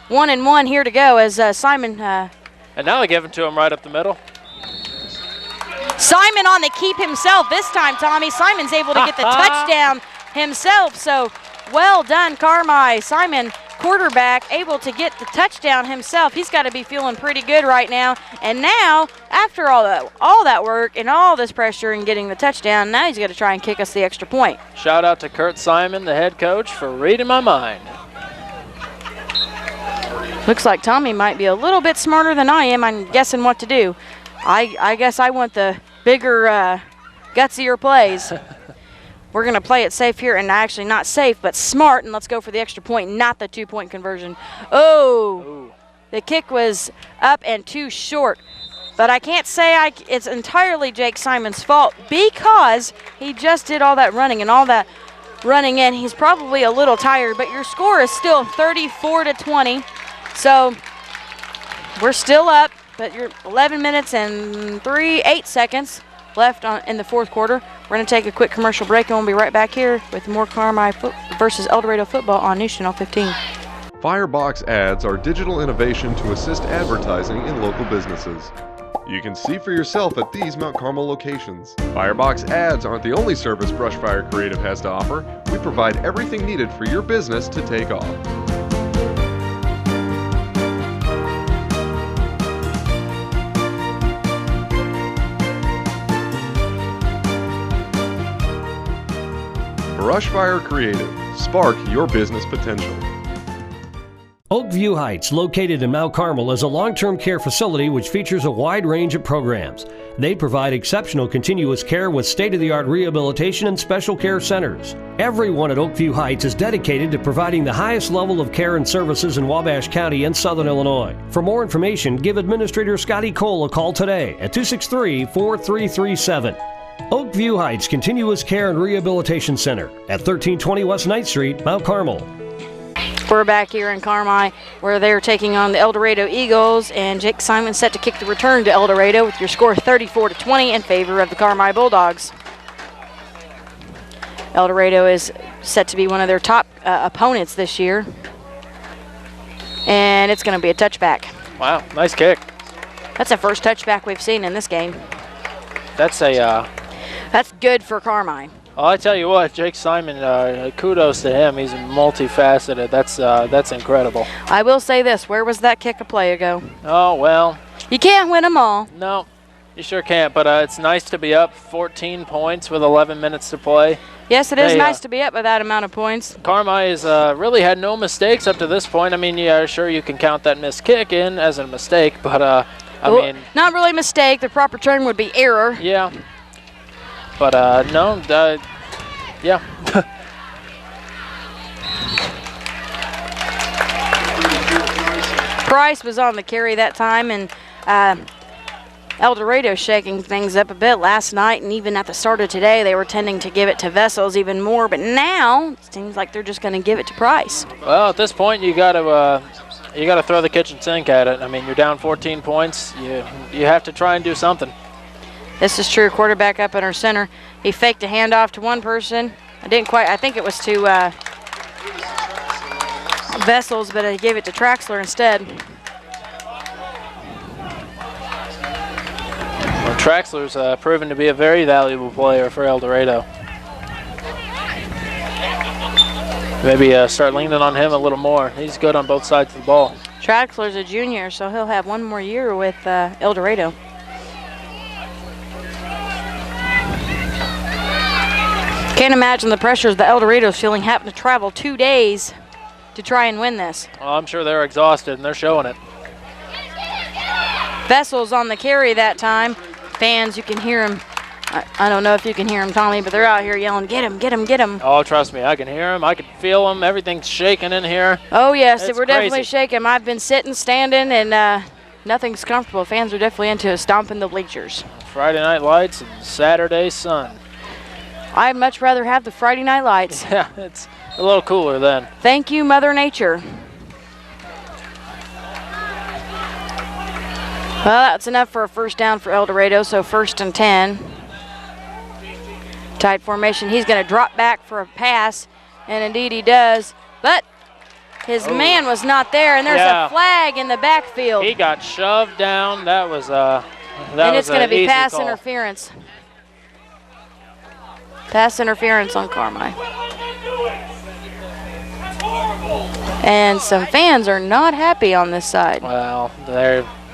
1-1 here to go as Simon. And now they give it to him right up the middle. Simon on the keep himself this time, Tommy. Simon's able to get the touchdown himself. So well done, Carmel. Simon, quarterback, able to get the touchdown himself. He's got to be feeling pretty good right now. And now, after all that work and all this pressure and getting the touchdown, now he's got to try and kick us the extra point. Shout out to Kurt Simon, the head coach, for reading my mind. Looks like Tommy might be a little bit smarter than I am. I'm guessing what to do. I guess I want the bigger, gutsier plays. We're going to play it safe here, and actually not safe, but smart, and let's go for the extra point, not the 2-point conversion. Oh, the kick was up and too short. But I can't say it's entirely Jake Simon's fault because he just did all that running and all that running in. He's probably a little tired, but your score is still 34-20. So we're still up, but you're 11 minutes and 8 seconds left in the fourth quarter. We're going to take a quick commercial break, and we'll be right back here with more Carmel versus Eldorado football on News Channel 15. Firebox ads are digital innovation to assist advertising in local businesses. You can see for yourself at these Mount Carmel locations. Firebox ads aren't the only service Brushfire Creative has to offer. We provide everything needed for your business to take off. Brushfire Creative. Spark your business potential. Oakview Heights, located in Mount Carmel, is a long-term care facility which features a wide range of programs. They provide exceptional continuous care with state-of-the-art rehabilitation and special care centers. Everyone at Oakview Heights is dedicated to providing the highest level of care and services in Wabash County and Southern Illinois. For more information, give Administrator Scotty Cole a call today at 263-4337. Oakview Heights Continuous Care and Rehabilitation Center at 1320 West 9th Street, Mount Carmel. We're back here in Carmel where they're taking on the Eldorado Eagles, and Jake Simon set to kick the return to Eldorado with your score 34-20 in favor of the Carmel Bulldogs. Eldorado is set to be one of their top opponents this year, and it's going to be a touchback. Wow, nice kick. That's the first touchback we've seen in this game. That's good for Carmel. Well, I tell you what, Jake Simon, kudos to him. He's multifaceted. That's incredible. I will say this. Where was that kick a play ago? Oh, well. You can't win them all. No, you sure can't. But it's nice to be up 14 points with 11 minutes to play. Yes, it is nice to be up by that amount of points. Carmel has really had no mistakes up to this point. I mean, yeah, sure, you can count that missed kick in as a mistake, but I mean, not really a mistake. The proper term would be error. Yeah. But no, yeah. Price was on the carry that time, and Eldorado shaking things up a bit last night, and even at the start of today, they were tending to give it to Vessels even more. But now it seems like they're just going to give it to Price. Well, at this point, you got to throw the kitchen sink at it. I mean, you're down 14 points. You have to try and do something. This is true. Quarterback up in our center. He faked a handoff to one person. I think it was to Vessels, but he gave it to Traxler instead. Well, Traxler's proven to be a very valuable player for Eldorado. Maybe start leaning on him a little more. He's good on both sides of the ball. Traxler's a junior, so he'll have one more year with Eldorado. Can't imagine the pressures the Eldorado's feeling having to travel 2 days to try and win this. Well, I'm sure they're exhausted, and they're showing it. Vessels on the carry that time. Fans, you can hear him. I don't know if you can hear him, Tommy, but they're out here yelling, "Get him, get him, get him." Oh, trust me, I can hear him. I can feel him. Everything's shaking in here. Oh, yes, It's we're definitely crazy. shaking. I've been sitting, standing, and nothing's comfortable. Fans are definitely into stomping the bleachers. Friday night lights and Saturday sun. I'd much rather have the Friday night lights. Yeah, it's a little cooler then. Thank you, Mother Nature. Well, that's enough for a first down for Eldorado, so 1st and 10. Tight formation. He's going to drop back for a pass, and indeed he does. But his man was not there, and there's a flag in the backfield. He got shoved down. That was and it's going to be pass interference. Pass interference on Carmel. And some fans are not happy on this side. Well,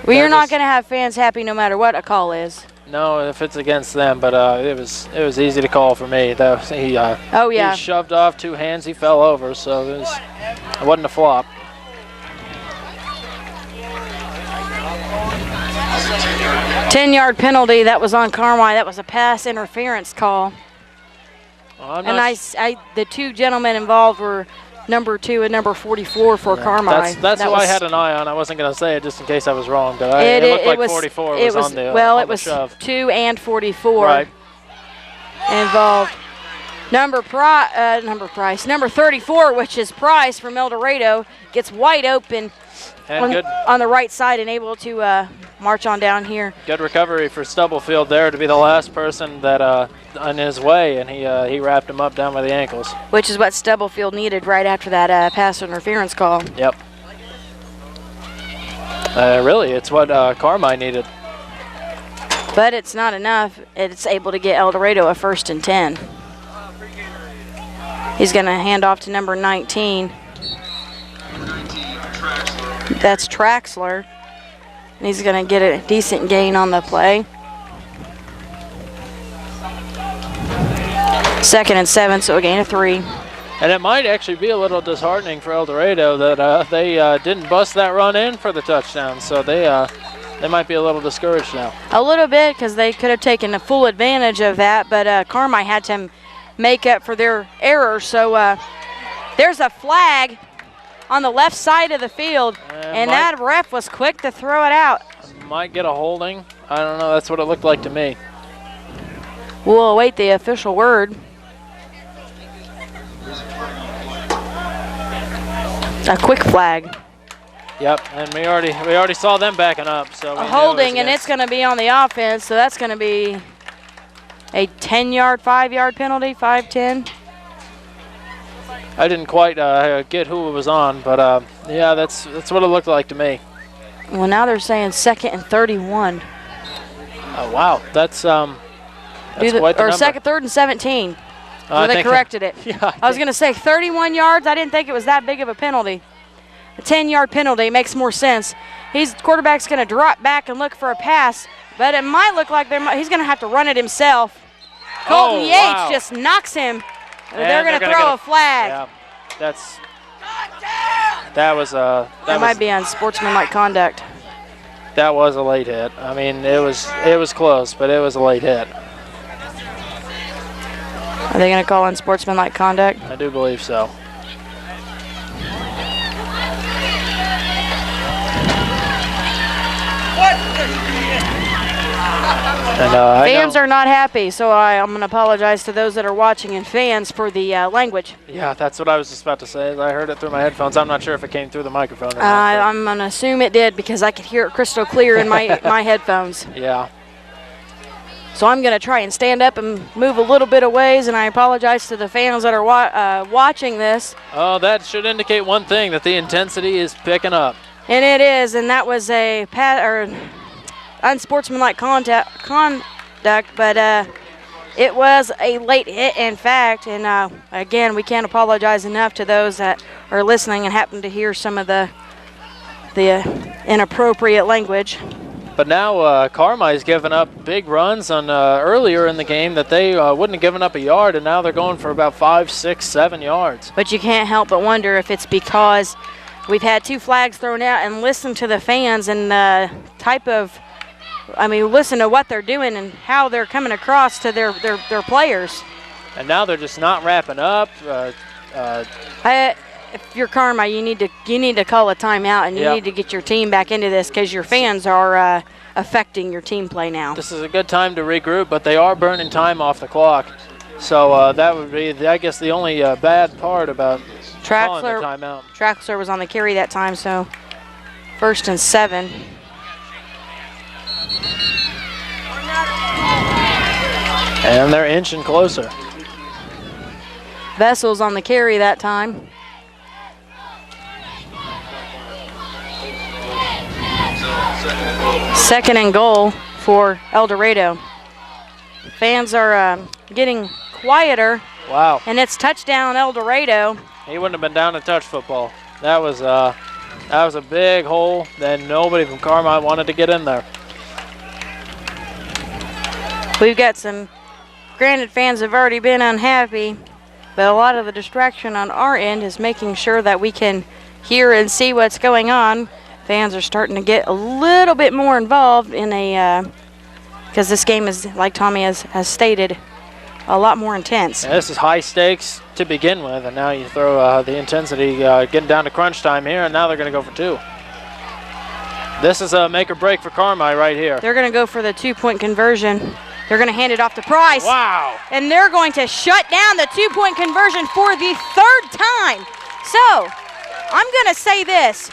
you're not going to have fans happy no matter what a call is. No, if it's against them, but it was easy to call for me. He shoved off 2 hands. He fell over, so it wasn't a flop. Ten-yard penalty. That was on Carmel. That was a pass interference call. Well, and the 2 gentlemen involved were number 2 and number 44 for Carmel. That's who I had an eye on. I wasn't going to say it just in case I was wrong, but it looked like 44 was on the Well, on it was the shove. 2 and 44 right. involved. Number 34, which is Price from Eldorado, gets wide open on the right side and able to march on down here. Good recovery for Stubblefield there to be the last person that on his way, and he wrapped him up down by the ankles. Which is what Stubblefield needed right after that pass interference call. Yep. Really, it's what Carmel needed. But it's not enough. It's able to get Eldorado a 1st and 10. He's going to hand off to number 19. That's Traxler. And he's going to get a decent gain on the play. 2nd and 7, so a gain of 3. And it might actually be a little disheartening for Eldorado that they didn't bust that run in for the touchdown. So they might be a little discouraged now. A little bit, because they could have taken a full advantage of that, but Carmel had to make up for their error. So there's a flag on the left side of the field, and that ref was quick to throw it out. Might get a holding. I don't know. That's what it looked like to me. We'll await the official word. A quick flag. Yep, and we already saw them backing up. So a holding, and it's going to be on the offense, so that's going to be a 10-yard, 5-yard penalty, 5-10. I didn't quite get who it was on, but yeah, that's what it looked like to me. Well, now they're saying 2nd and 31. Oh wow, that's quite the number. 3rd and 17. So they corrected it. Yeah, I was going to say 31 yards. I didn't think it was that big of a penalty. A 10-yard penalty makes more sense. Quarterback's going to drop back and look for a pass, but it might look like he's going to have to run it himself. Colton Yates just knocks him They're going to throw a flag. Yeah, that might be unsportsmanlike conduct. That was a late hit. I mean, it was close, but it was a late hit. Are they going to call unsportsmanlike conduct? I do believe so. And, fans are not happy, so I'm going to apologize to those that are watching and fans for the language. Yeah, that's what I was just about to say. I heard it through my headphones. I'm not sure if it came through the microphone or not. I'm going to assume it did because I could hear it crystal clear in my headphones. Yeah. So I'm going to try and stand up and move a little bit of ways, and I apologize to the fans that are watching this. Oh, that should indicate one thing, that the intensity is picking up. And it is, and that was a unsportsmanlike conduct, but it was a late hit, in fact. And again, we can't apologize enough to those that are listening and happen to hear some of the inappropriate language. But now Carmi's given up big runs on earlier in the game that they wouldn't have given up a yard, and now they're going for about 5, 6, 7 yards. But you can't help but wonder if it's because we've had 2 flags thrown out, and listen to the fans and the type of, listen to what they're doing and how they're coming across to their players. And now they're just not wrapping up. If you're Carmi, you need to call a timeout, and you need to get your team back into this because your fans are affecting your team play now. This is a good time to regroup, but they are burning time off the clock. So that would be, I guess, the only bad part about calling the timeout. Traxler was on the carry that time, so 1st and 7. And they're inching closer. Vessel's on the carry that time. Second and goal for Eldorado. Fans are getting quieter. Wow. And it's touchdown Eldorado. He wouldn't have been down to touch football. That was a big hole that nobody from Carmel wanted to get in there. We've got some, granted fans have already been unhappy, but a lot of the distraction on our end is making sure that we can hear and see what's going on. Fans are starting to get a little bit more involved in because this game is, like Tommy has stated, a lot more intense. Yeah, this is high stakes to begin with, and now you throw the intensity getting down to crunch time here, and now they're going to go for 2. This is a make or break for Carmi right here. They're going to go for the 2-point conversion. They're going to hand it off to Price. Wow. And they're going to shut down the 2-point conversion for the 3rd time. So, I'm going to say this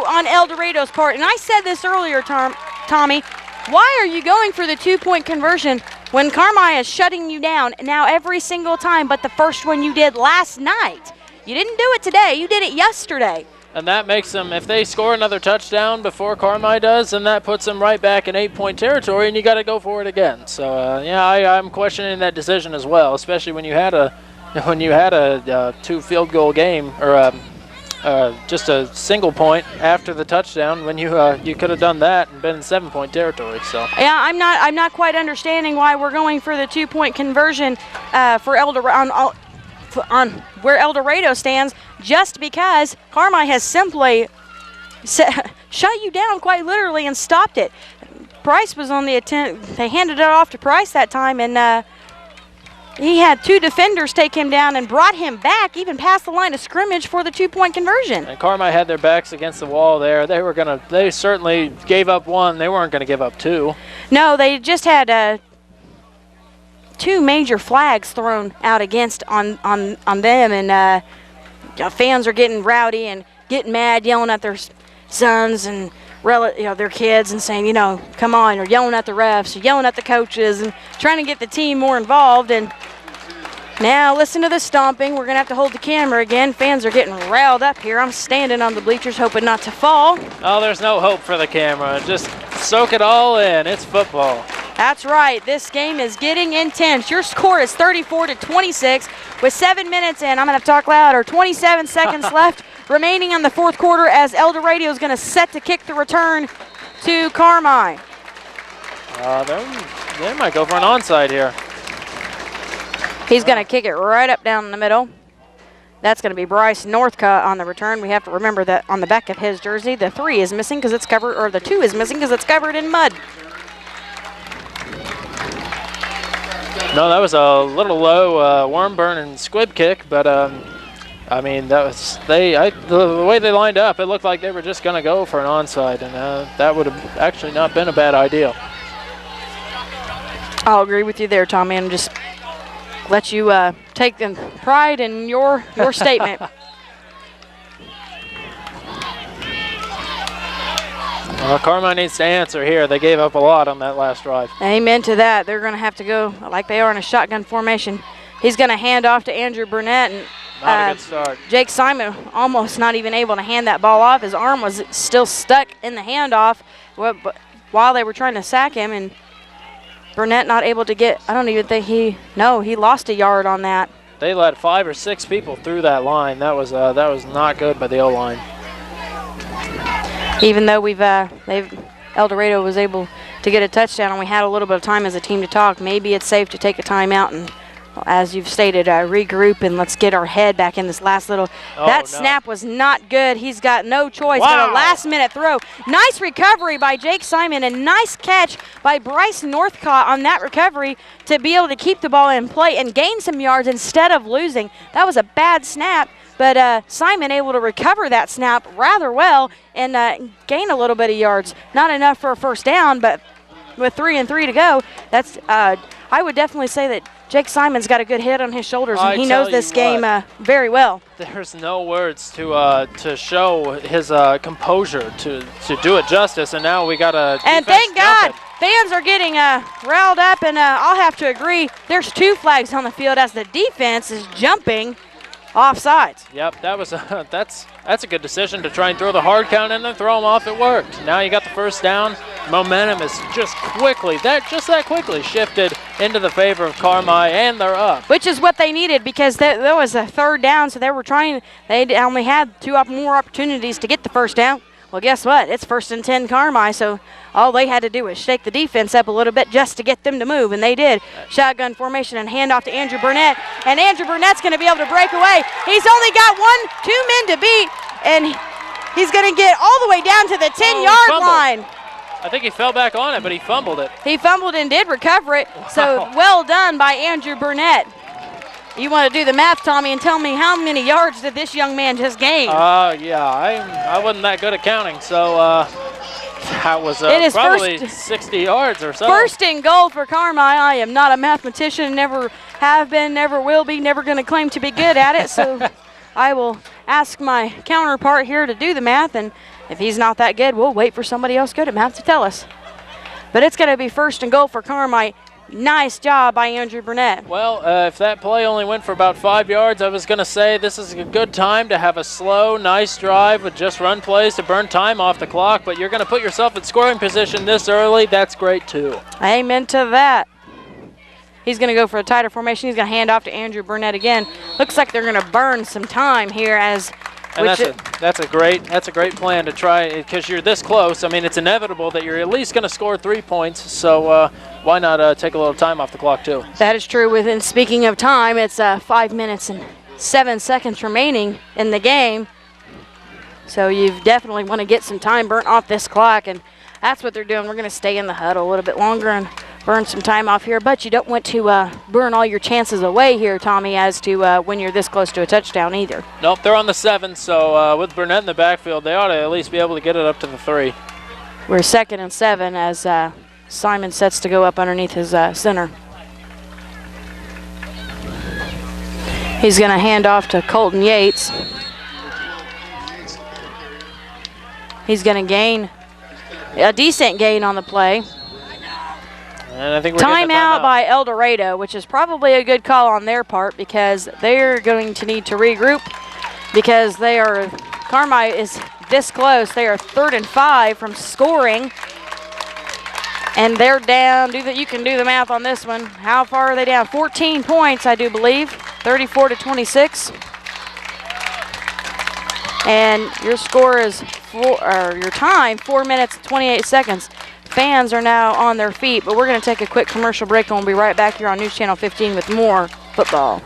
on Eldorado's part, and I said this earlier, Tommy, why are you going for the 2-point conversion when Carmi is shutting you down now every single time but the first one you did last night? You didn't do it today. You did it yesterday. And that makes them, if they score another touchdown before Carmi does, then that puts them right back in 8-point territory, and you got to go for it again. So, yeah, I'm questioning that decision as well, especially when you had a 2 field goal game, or just a single point after the touchdown when you could have done that and been in 7-point territory. So yeah, I'm not quite understanding why we're going for the 2-point conversion for Eldorado on where Eldorado stands, just because Carmi has simply shut you down quite literally and stopped it. Price was on the attempt. They handed it off to Price that time, and he had 2 defenders take him down and brought him back even past the line of scrimmage for the 2-point conversion. And Carmi had their backs against the wall there. They certainly gave up 1. They weren't going to give up 2. No, they just had 2 major flags thrown out against on them, and fans are getting rowdy and getting mad, yelling at their sons and their kids and saying, come on, or yelling at the refs, or yelling at the coaches, and trying to get the team more involved. And now listen to the stomping. We're going to have to hold the camera again. Fans are getting riled up here. I'm standing on the bleachers hoping not to fall. Oh, there's no hope for the camera. Just soak it all in. It's football. That's right. This game is getting intense. Your score is 34-26 with 7 minutes and I'm going to talk louder. 27 seconds left remaining on the 4th quarter as Eldorado is going to set to kick the return to Carmi. They might go for an onside here. He's going to kick it right up down the middle. That's going to be Bryce Northcutt on the return. We have to remember that on the back of his jersey, the 3 is missing because it's covered, or the 2 is missing because it's covered in mud. No, that was a little low worm burn and squib kick, but I mean, that was the way they lined up, it looked like they were just going to go for an onside, and that would have actually not been a bad idea. I'll agree with you there, Tommy, and just let you take the pride in your statement. Carmel needs to answer here. They gave up a lot on that last drive. Amen to that. They're going to have to go like they are in a shotgun formation. He's going to hand off to Andrew Burnett. And not a good start. Jake Simon almost not even able to hand that ball off. His arm was still stuck in the handoff while they were trying to sack him. And Burnett not able to get, I don't even think he lost a yard on that. They let 5 or 6 people through that line. That was not good by the O-line. Even though Eldorado was able to get a touchdown and we had a little bit of time as a team to talk, maybe it's safe to take a timeout and, as you've stated, regroup and let's get our head back in this last little. Snap was not good. He's got no choice but a last-minute throw. Nice recovery by Jake Simon and nice catch by Bryce Northcutt on that recovery to be able to keep the ball in play and gain some yards instead of losing. That was a bad snap. But Simon able to recover that snap rather well and gain a little bit of yards. Not enough for a first down, but with 3 and 3 to go, that's I would definitely say that Jake Simon's got a good head on his shoulders, and he knows this game very well. There's no words to show his composure to do it justice, and now we got a and thank God fans are getting riled up, and I'll have to agree. There's 2 flags on the field as the defense is jumping offsides. Yep, that was that's a good decision to try and throw the hard count and then throw him off. It worked. Now you got the first down. Momentum is just that quickly shifted into the favor of Carmel, and they're up. Which is what they needed because there was a 3rd down, so they only had 2 more opportunities to get the first down. Well, guess what? It's 1st and 10 Carmel, so all they had to do was shake the defense up a little bit just to get them to move, and they did. Shotgun formation and handoff to Andrew Burnett, and Andrew Burnett's going to be able to break away. He's only got 2 men to beat, and he's going to get all the way down to the 10-yard line. I think he fell back on it, but he fumbled it. He fumbled and did recover it, so well done by Andrew Burnett. You want to do the math, Tommy, and tell me how many yards did this young man just gain? Yeah, I wasn't that good at counting, so that was probably 60 yards or so. 1st and goal for Carmel. I am not a mathematician, never have been, never will be, never going to claim to be good at it, so I will ask my counterpart here to do the math, and if he's not that good, we'll wait for somebody else good at math to tell us. But it's going to be 1st and goal for Carmel. Nice job by Andrew Burnett. Well, if that play only went for about 5 yards, I was going to say this is a good time to have a slow, nice drive with just run plays to burn time off the clock, but you're going to put yourself in scoring position this early. That's great, too. Amen to that. He's going to go for a tighter formation. He's going to hand off to Andrew Burnett again. Looks like they're going to burn some time here as... And that's a great plan to try, because you're this close. I mean, it's inevitable that you're at least going to score 3 points, so why not take a little time off the clock too? That is true. And speaking of time, it's 5 minutes and 7 seconds remaining in the game, so you definitely want to get some time burnt off this clock, and that's what they're doing. We're going to stay in the huddle a little bit longer and burn some time off here, but you don't want to burn all your chances away here, Tommy, as to when you're this close to a touchdown either. Nope, they're on the 7, so with Burnett in the backfield, they ought to at least be able to get it up to the 3. We're 2nd and 7 as Simon sets to go up underneath his center. He's going to hand off to Colton Yates. He's going to gain a decent gain on the play. And I think we're timeout by Eldorado, which is probably a good call on their part because they're going to need to regroup because Carmel is this close. They are 3rd and 5 from scoring. And they're down. You can do the math on this one. How far are they down? 14 points, I do believe. 34-26. And your score is your time, 4 minutes and 28 seconds. Fans are now on their feet, but we're going to take a quick commercial break and we'll be right back here on News Channel 15 with more football.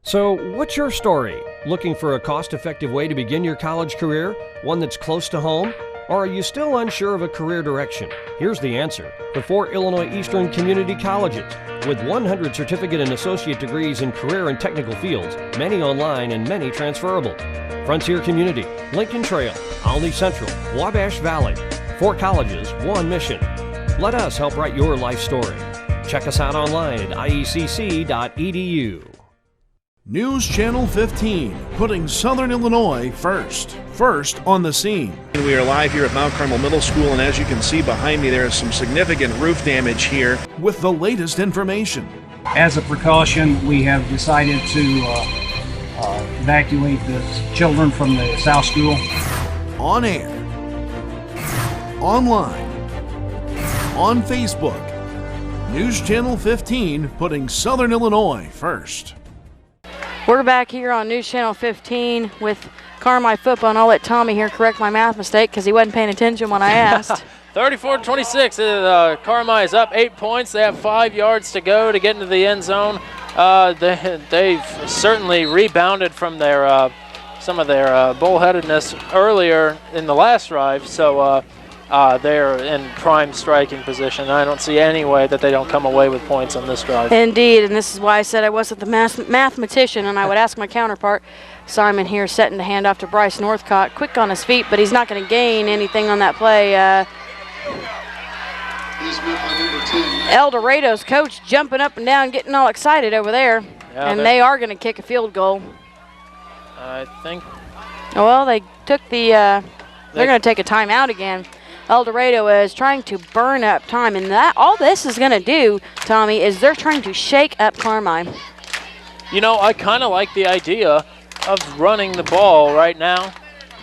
So, what's your story? Looking for a cost-effective way to begin your college career? One that's close to home? Or are you still unsure of a career direction? Here's the answer. The 4 Illinois Eastern Community Colleges. With 100 certificate and associate degrees in career and technical fields, many online and many transferable. Frontier Community, Lincoln Trail, Olney Central, Wabash Valley. 4 colleges, 1 mission. Let us help write your life story. Check us out online at iecc.edu. News Channel 15, putting Southern Illinois first. First on the scene. We are live here at Mount Carmel Middle School, and as you can see behind me, there is some significant roof damage here with the latest information. As a precaution, we have decided to evacuate the children from the South School. On air, online, on Facebook. News Channel 15, putting Southern Illinois first. We're back here on News Channel 15 with Carmel football, and I'll let Tommy here correct my math mistake because he wasn't paying attention when I asked. 34-26. Carmel is up 8 points. They have 5 yards to go to get into the end zone. They've certainly rebounded from their some of their bullheadedness earlier in the last drive, so they're in prime striking position. I don't see any way that they don't come away with points on this drive. Indeed, and this is why I said I wasn't the mathematician, and I would ask my counterpart, Simon here, setting the handoff to Bryce Northcott. Quick on his feet, but he's not going to gain anything on that play. Eldorado's coach jumping up and down, getting all excited over there, and they are going to kick a field goal. I think. Well, they took the. They're going to take a timeout again. Eldorado is trying to burn up time, and that all this is going to do, Tommy, is they're trying to shake up Carmel. You know, I kind of like the idea of running the ball right now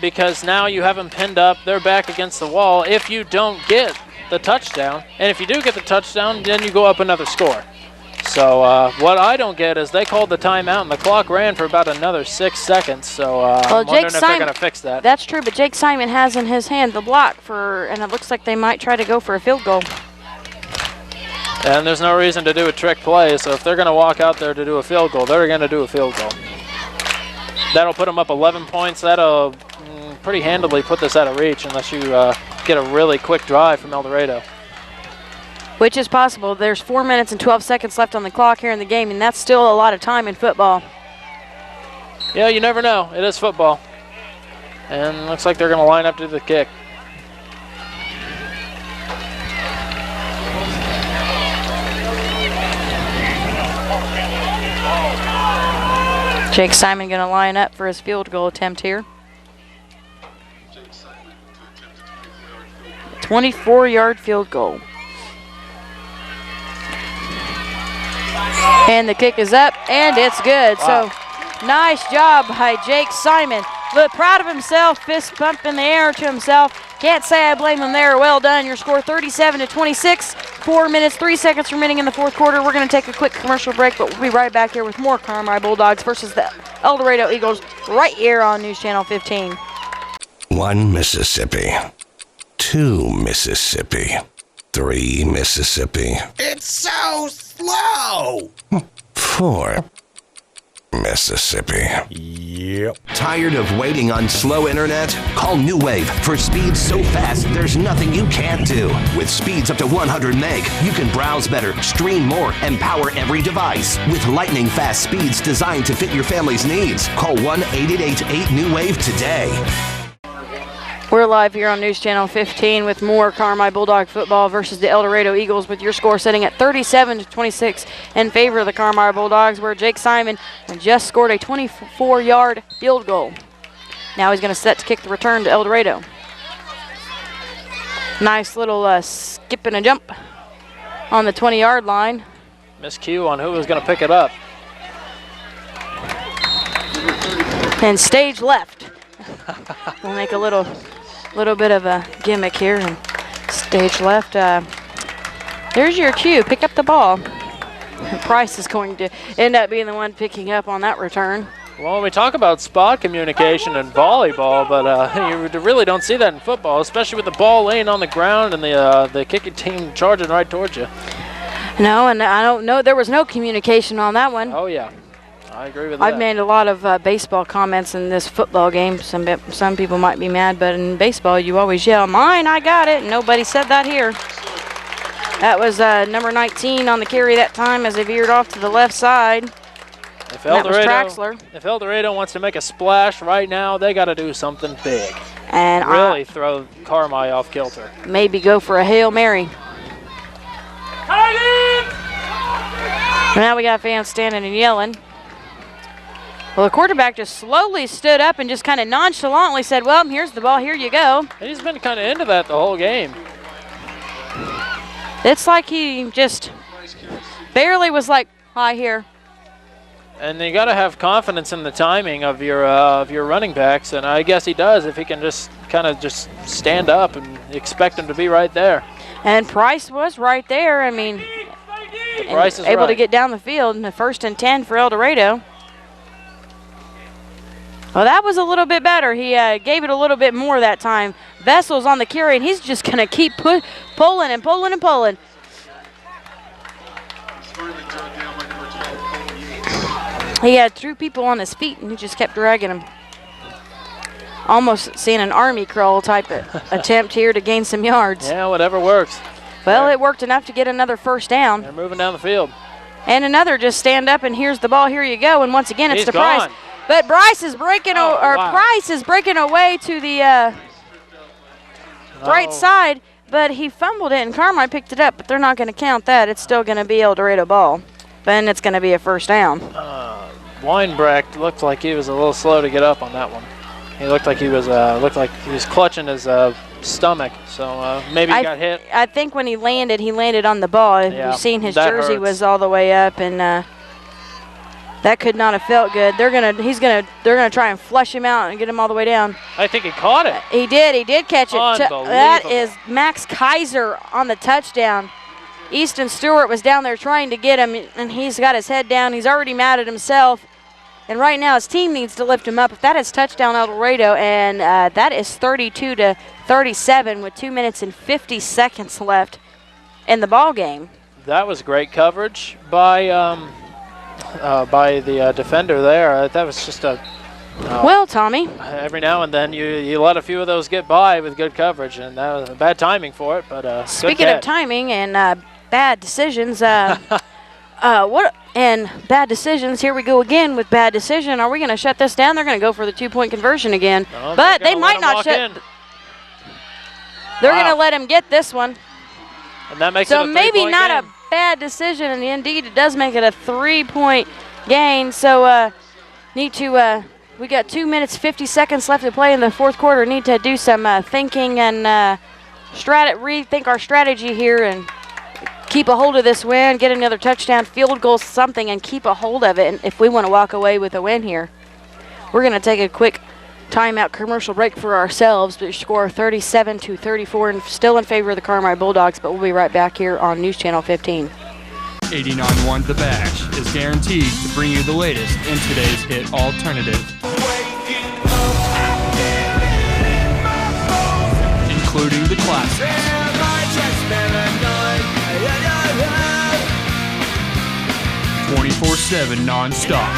because now you have them pinned up, they're back against the wall if you don't get the touchdown. And if you do get the touchdown, then you go up another score. So what I don't get is they called the timeout and the clock ran for about another 6 seconds. So I'm wondering if they're going to fix that. That's true, but Jake Simon has in his hand the block and it looks like they might try to go for a field goal. And there's no reason to do a trick play, so if they're going to walk out there to do a field goal, they're going to do a field goal. That'll put them up 11 points. That'll pretty handily put this out of reach unless you get a really quick drive from Eldorado. Which is possible. There's 4 minutes and 12 seconds left on the clock here in the game, and that's still a lot of time in football. Yeah, you never know. It is football. And looks like they're going to line up to the kick. Jake Simon going to line up for his field goal attempt here. 24-yard field goal. And the kick is up, and it's good. Wow. So nice job by Jake Simon. Look proud of himself, fist pump in the air to himself. Can't say I blame him there. Well done. Your score 37-26. 4 minutes, 3 seconds remaining in the fourth quarter. We're going to take a quick commercial break, but we'll be right back here with more Carmel Bulldogs versus the Eldorado Eagles right here on News Channel 15. 1 Mississippi, 2 Mississippi, 3 Mississippi. It's so slow. 4 Mississippi. Yep. Tired of waiting on slow internet? Call New Wave for speeds so fast there's nothing you can't do. With speeds up to 100 meg, you can browse better, stream more, and power every device. With lightning fast speeds designed to fit your family's needs. Call 1-888-8-NEW-WAVE today. We're live here on News Channel 15 with more Carmel Bulldog football versus the Eldorado Eagles, with your score setting at 37-26 in favor of the Carmel Bulldogs, where Jake Simon just scored a 24-yard field goal. Now he's going to set to kick the return to Eldorado. Nice little skip and a jump on the 20-yard line. Miscue on who was going to pick it up. And stage left. We'll make a little bit of a gimmick here, and stage left. There's your cue. Pick up the ball. Price is going to end up being the one picking up on that return. Well, we talk about spot communication in volleyball, but you really don't see that in football, especially with the ball laying on the ground and the kicking team charging right towards you. No, and I don't know. There was no communication on that one. Oh, yeah. I agree with that. I've made a lot of baseball comments in this football game. Some people might be mad, but in baseball, you always yell, "Mine, I got it." Nobody said that here. That was number 19 on the carry that time as they veered off to the left side. If that was Traxler. If Eldorado wants to make a splash right now, they got to do something big. And really throw Carmel off kilter. Maybe go for a Hail Mary. Now we got fans standing and yelling. Well, the quarterback just slowly stood up and just kind of nonchalantly said, "Well, here's the ball, here you go." He's been kind of into that the whole game. It's like he just barely was like, "Hi, here." And you got to have confidence in the timing of your running backs, and I guess he does if he can just kind of just stand up and expect him to be right there. And Price was right there. I mean, Price is able right. to get down the field in the 1st and 10 for Eldorado. Well, that was a little bit better. He gave it a little bit more that time. Vessel's on the carry, and he's just going to keep pulling and pulling and pulling. He had 2 people on his feet, and he just kept dragging him. Almost seeing an army crawl type of attempt here to gain some yards. Yeah, whatever works. Well, it worked enough to get another first down. They're moving down the field. And another just stand up, and here's the ball, here you go. And once again, it's He's to gone. Price. But Bryce is breaking, Price is breaking away to the right side, but he fumbled it, and Carmel picked it up, but they're not going to count that. It's still going to be Eldorado ball. Then it's going to be a first down. Weinbrecht looked like he was a little slow to get up on that one. He looked like he was clutching his stomach, so maybe he got hit. I think when he landed on the ball. Yeah, You've seen his that jersey hurts. was all the way up, and that could not have felt good. They're gonna try and flush him out and get him all the way down. I think he caught it. He did catch it. Unbelievable. That is Max Kaiser on the touchdown. Easton Stewart was down there trying to get him, and he's got his head down. He's already mad at himself. And right now his team needs to lift him up. If that is touchdown Eldorado, and that is 32-37 with 2 minutes and 50 seconds left in the ball game. That was great coverage by the defender there. That was just a well, Tommy. Every now and then you let a few of those get by with good coverage, and that was bad timing for it. But speaking of timing and bad decisions, bad decisions. Here we go again with bad decision. Are we going to shut this down? They're going to go for the 2-point conversion again, no, but they might not shut. They're going to let him get this one. And that makes so it a maybe three-point not game. a bad decision, and indeed it does make it a 3-point gain. So we got 2 minutes 50 seconds left to play in the fourth quarter. Need to do some thinking and rethink our strategy here and keep a hold of this win, get another touchdown, field goal, something, and keep a hold of it. And if we want to walk away with a win here, we're going to take a quick timeout commercial break for ourselves, but score 37-34 and still in favor of the Carmel Bulldogs, but we'll be right back here on News Channel 15. 89.1 The Bash is guaranteed to bring you the latest in today's hit alternative. Including the classics. 24/7 non-stop.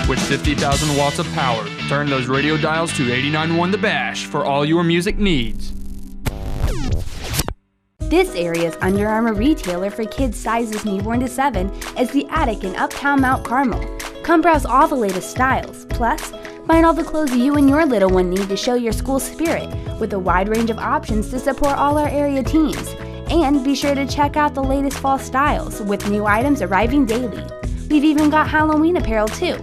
With 50,000 watts of power, turn those radio dials to 89.1 The Bash for all your music needs. This area's Under Armour retailer for kids sizes newborn to 7 is the Attic in Uptown Mount Carmel. Come browse all the latest styles, plus find all the clothes you and your little one need to show your school spirit, with a wide range of options to support all our area teams. And be sure to check out the latest fall styles, with new items arriving daily. We've even got Halloween apparel too.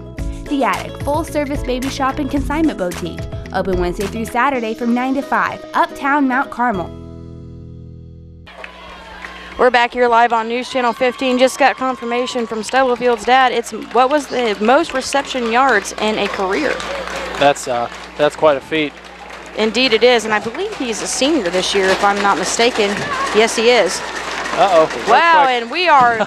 The Attic, full-service baby shop and consignment boutique. Open Wednesday through Saturday from 9 to 5, Uptown Mount Carmel. We're back here live on News Channel 15. Just got confirmation from Stubblefield's dad. It's what was the most reception yards in a career. That's quite a feat. Indeed it is, and I believe he's a senior this year, if I'm not mistaken. Yes, he is. Uh-oh. Wow, and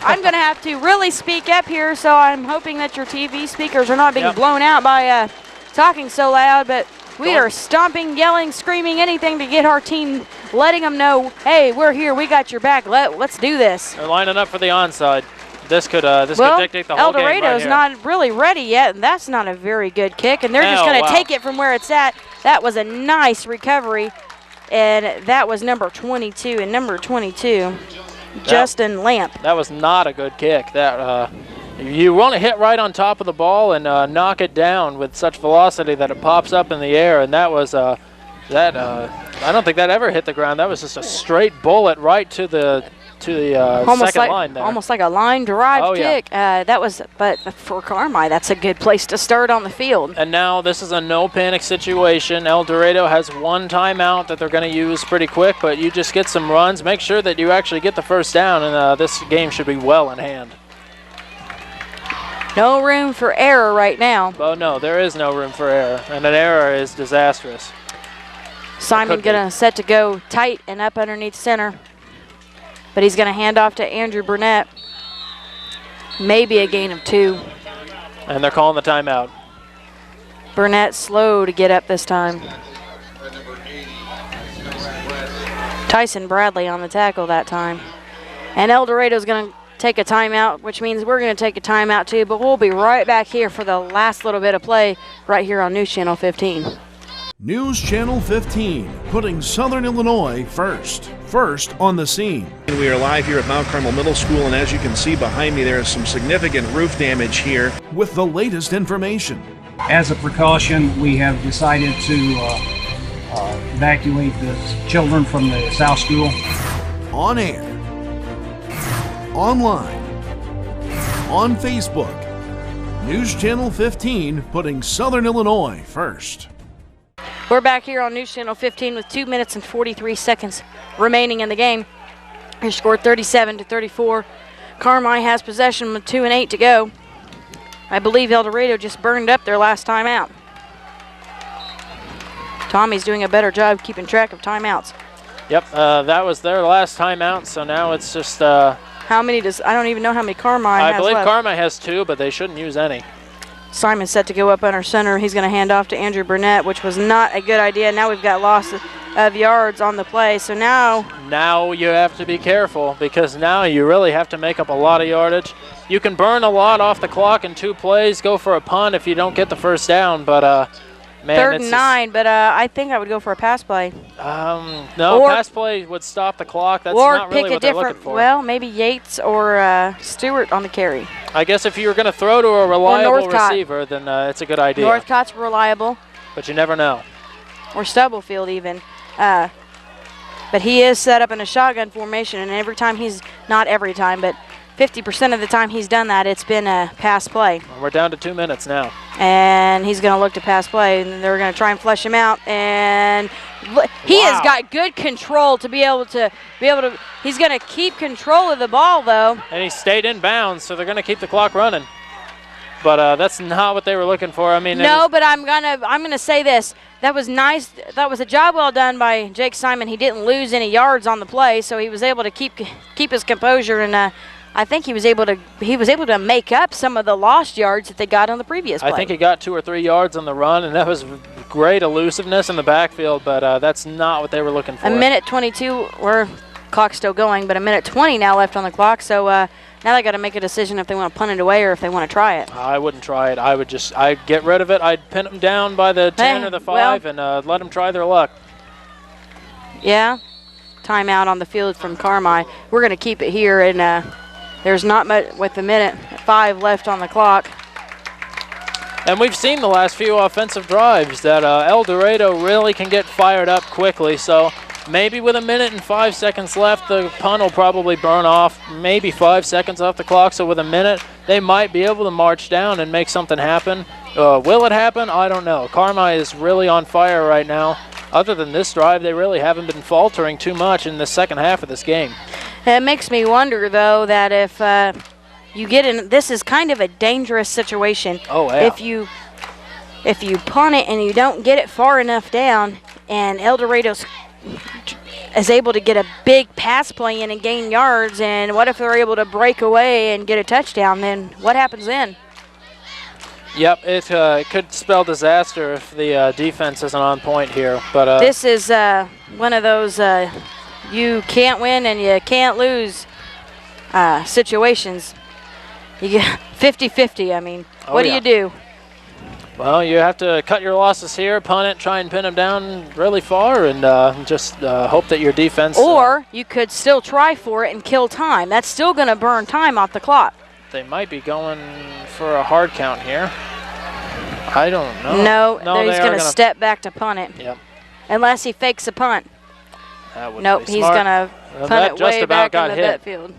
I'm going to have to really speak up here, so I'm hoping that your TV speakers are not being blown out by talking so loud, but we are stomping, yelling, screaming, anything to get our team letting them know, hey, we're here, we got your back, let's do this. They're lining up for the onside. This could dictate the whole game right Eldorado's here. not really ready yet, and that's not a very good kick, and they're just going to take it from where it's at. That was a nice recovery, and that was number 22, and number 22, Justin Lamp. That was not a good kick. That you want to hit right on top of the ball and knock it down with such velocity that it pops up in the air, and that was I don't think that ever hit the ground. That was just a straight bullet right to the second line there. Almost like a line-derived kick. But for Carmi, that's a good place to start on the field. And now this is a no-panic situation. Eldorado has one timeout that they're going to use pretty quick, but you just get some runs. Make sure that you actually get the first down, and this game should be well in hand. No room for error right now. Oh, no, there is no room for error, and an error is disastrous. Simon going to set to go tight and up underneath center. But he's going to hand off to Andrew Burnett. Maybe a gain of 2. And they're calling the timeout. Burnett slow to get up this time. Tyson Bradley on the tackle that time. And Eldorado's going to take a timeout, which means we're going to take a timeout too, but we'll be right back here for the last little bit of play right here on News Channel 15. News Channel 15, putting Southern Illinois first. First on the scene. We are live here at Mount Carmel Middle School, and as you can see behind me, there is some significant roof damage here. With the latest information. As a precaution, we have decided to evacuate the children from the South School. On air, online, on Facebook. News Channel 15, putting Southern Illinois first. We're back here on News Channel 15 with 2 minutes and 43 seconds remaining in the game. Your score 37-34. Carmi has possession with 2 and 8 to go. I believe Eldorado just burned up their last timeout. Tommy's doing a better job keeping track of timeouts. Yep, that was their last timeout, so now it's just... how many does... I don't even know how many Carmi has I believe left. Carmi has 2, but they shouldn't use any. Simon set to go up under center. He's going to hand off to Andrew Burnett, which was not a good idea. Now we've got loss of yards on the play. So now you have to be careful, because now you really have to make up a lot of yardage. You can burn a lot off the clock in 2 plays, go for a punt if you don't get the first down, but man, 3rd and 9, but I think I would go for a pass play. No, pass play would stop the clock. That's not really what they're looking for. Well, maybe Yates or Stewart on the carry. I guess if you're going to throw to a reliable receiver, then it's a good idea. Northcott's reliable. But you never know. Or Stubblefield even. But he is set up in a shotgun formation, and every time not every time, but 50% of the time he's done that, it's been a pass play. We're down to 2 minutes now. And he's going to look to pass play, and they're going to try and flush him out. And he has got good control to be able to. He's going to keep control of the ball, though. And he stayed in bounds, so they're going to keep the clock running. But that's not what they were looking for. I mean, no, but I'm gonna say this. That was nice. That was a job well done by Jake Simon. He didn't lose any yards on the play, so he was able to keep his composure, and I think he was able to make up some of the lost yards that they got on the previous play. I think he got 2 or 3 yards on the run, and that was great elusiveness in the backfield, but that's not what they were looking for. A minute 22, clock's still going, but a minute 20 now left on the clock, so now they got to make a decision if they want to punt it away or if they want to try it. I wouldn't try it. I'd get rid of it. I'd pin them down by the 10 or the 5 and let them try their luck. Yeah, timeout on the field from Carmi. We're going to keep it here, and there's not much with the minute 5 left on the clock. And we've seen the last few offensive drives that Eldorado really can get fired up quickly. So maybe with a minute and 5 seconds left, the punt will probably burn off maybe 5 seconds off the clock. So with a minute, they might be able to march down and make something happen. Will it happen? I don't know. Carmi is really on fire right now. Other than this drive, they really haven't been faltering too much in the second half of this game. It makes me wonder, though, that if you get in, this is kind of a dangerous situation. Oh, yeah. If you punt it and you don't get it far enough down, and Eldorado is able to get a big pass play in and gain yards, and what if they're able to break away and get a touchdown? Then what happens then? Yep, it could spell disaster if the defense isn't on point here. But this is one of those you can't win and you can't lose situations. You get 50-50. I mean, what do you do? Well, you have to cut your losses here, punt it, try and pin them down really far, and just hope that your defense. Or you could still try for it and kill time. That's still going to burn time off the clock. They might be going for a hard count here. I don't know. No, he's going to step back to punt it. Yep. Unless he fakes a punt. That would nope, be he's smart. going to punt it way back in the bet field.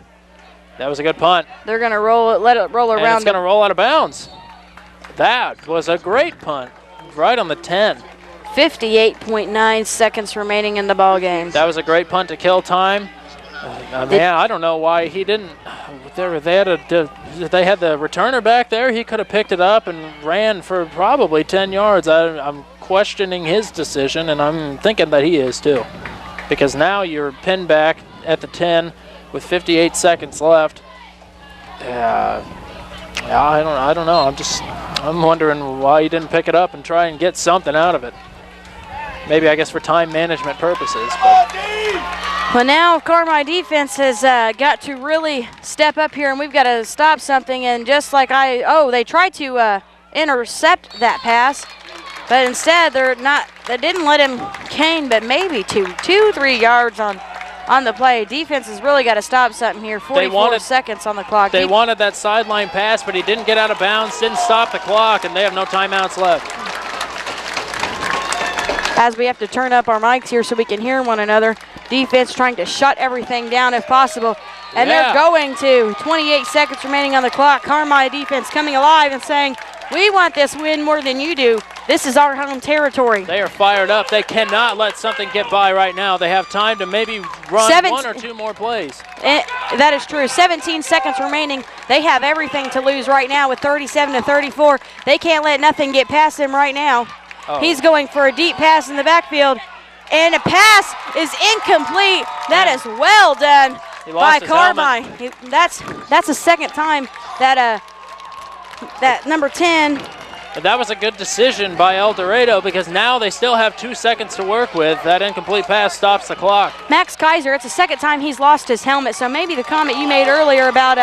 That was a good punt. They're going to roll it, let it roll around. And it's going to roll out of bounds. That was a great punt, right on the 10. 58.9 seconds remaining in the ball game. That was a great punt to kill time. Man, I don't know why he didn't. They had the returner back there. He could have picked it up and ran for probably 10 yards. I'm questioning his decision, and I'm thinking that he is too, because now you're pinned back at the 10 with 58 seconds left. Yeah, I don't know. I'm wondering why he didn't pick it up and try and get something out of it. Maybe, I guess, for time management purposes. But now Carmel defense has got to really step up here, and we've got to stop something. And just like they tried to intercept that pass, but instead they didn't let him gain but maybe 2-3 yards on the play. Defense has really got to stop something here. 44 seconds on the clock. They wanted that sideline pass, but he didn't get out of bounds, didn't stop the clock, and they have no timeouts left. As we have to turn up our mics here so we can hear one another. Defense trying to shut everything down if possible. And they're going to. 28 seconds remaining on the clock. Carmel defense coming alive and saying, we want this win more than you do. This is our home territory. They are fired up. They cannot let something get by right now. They have time to maybe run 1 or 2 more plays. That is true. 17 seconds remaining. They have everything to lose right now with 37-34. They can't let nothing get past them right now. Oh. He's going for a deep pass in the backfield, and a pass is incomplete. That is well done by Carmel. That's the second time that number 10. But that was a good decision by Eldorado, because now they still have 2 seconds to work with. That incomplete pass stops the clock. Max Kaiser, it's the second time he's lost his helmet, so maybe the comment you made earlier about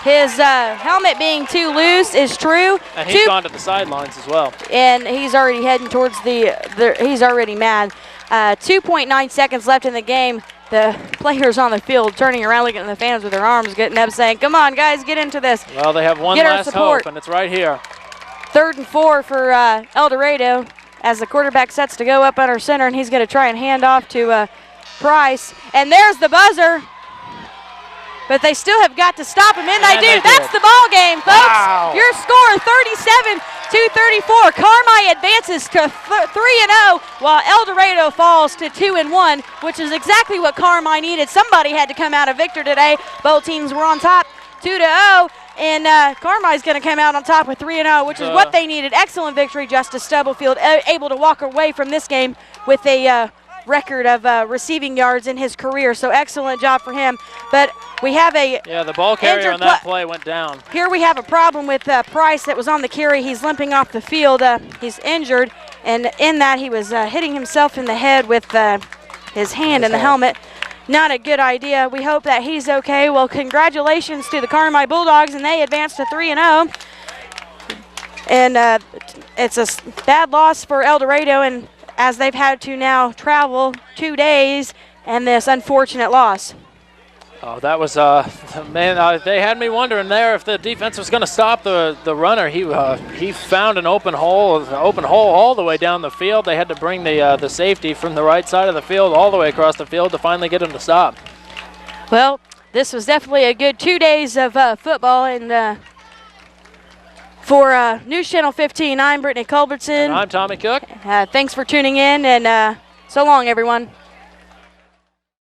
his helmet being too loose is true. And he's gone to the sidelines as well. And he's already heading towards he's already mad. 2.9 seconds left in the game. The players on the field turning around, looking at the fans with their arms getting up, saying, come on, guys, get into this. Well, they have one last hope, and it's right here. 3rd and 4 for Eldorado as the quarterback sets to go up under center, and he's going to try and hand off to Price. And there's the buzzer. But they still have got to stop him, and they do. That's the ball game, folks. Wow. Your score, 37-34. Carmel advances to 3-0, while Eldorado falls to 2-1, which is exactly what Carmel needed. Somebody had to come out a victor today. Both teams were on top, 2-0, and Carmel's going to come out on top with 3-0, which is what they needed. Excellent victory, Justice Stubblefield, able to walk away from this game with a record of receiving yards in his career, so excellent job for him. But we have the ball carrier on that play went down. Here we have a problem with Price that was on the carry. He's limping off the field. He's injured, and in that he was hitting himself in the head with his hand in the helmet. Not a good idea. We hope that he's okay. Well, congratulations to the Carmel Bulldogs, and they advanced to 3-0. And it's a bad loss for Eldorado, and as they've had to now travel 2 days and this unfortunate loss. Oh, that was, man, they had me wondering there if the defense was going to stop the runner. He found an open hole all the way down the field. They had to bring the safety from the right side of the field all the way across the field to finally get him to stop. Well, this was definitely a good 2 days of football, and for News Channel 15, I'm Brittany Culbertson. And I'm Tommy Cook. Thanks for tuning in, and so long, everyone.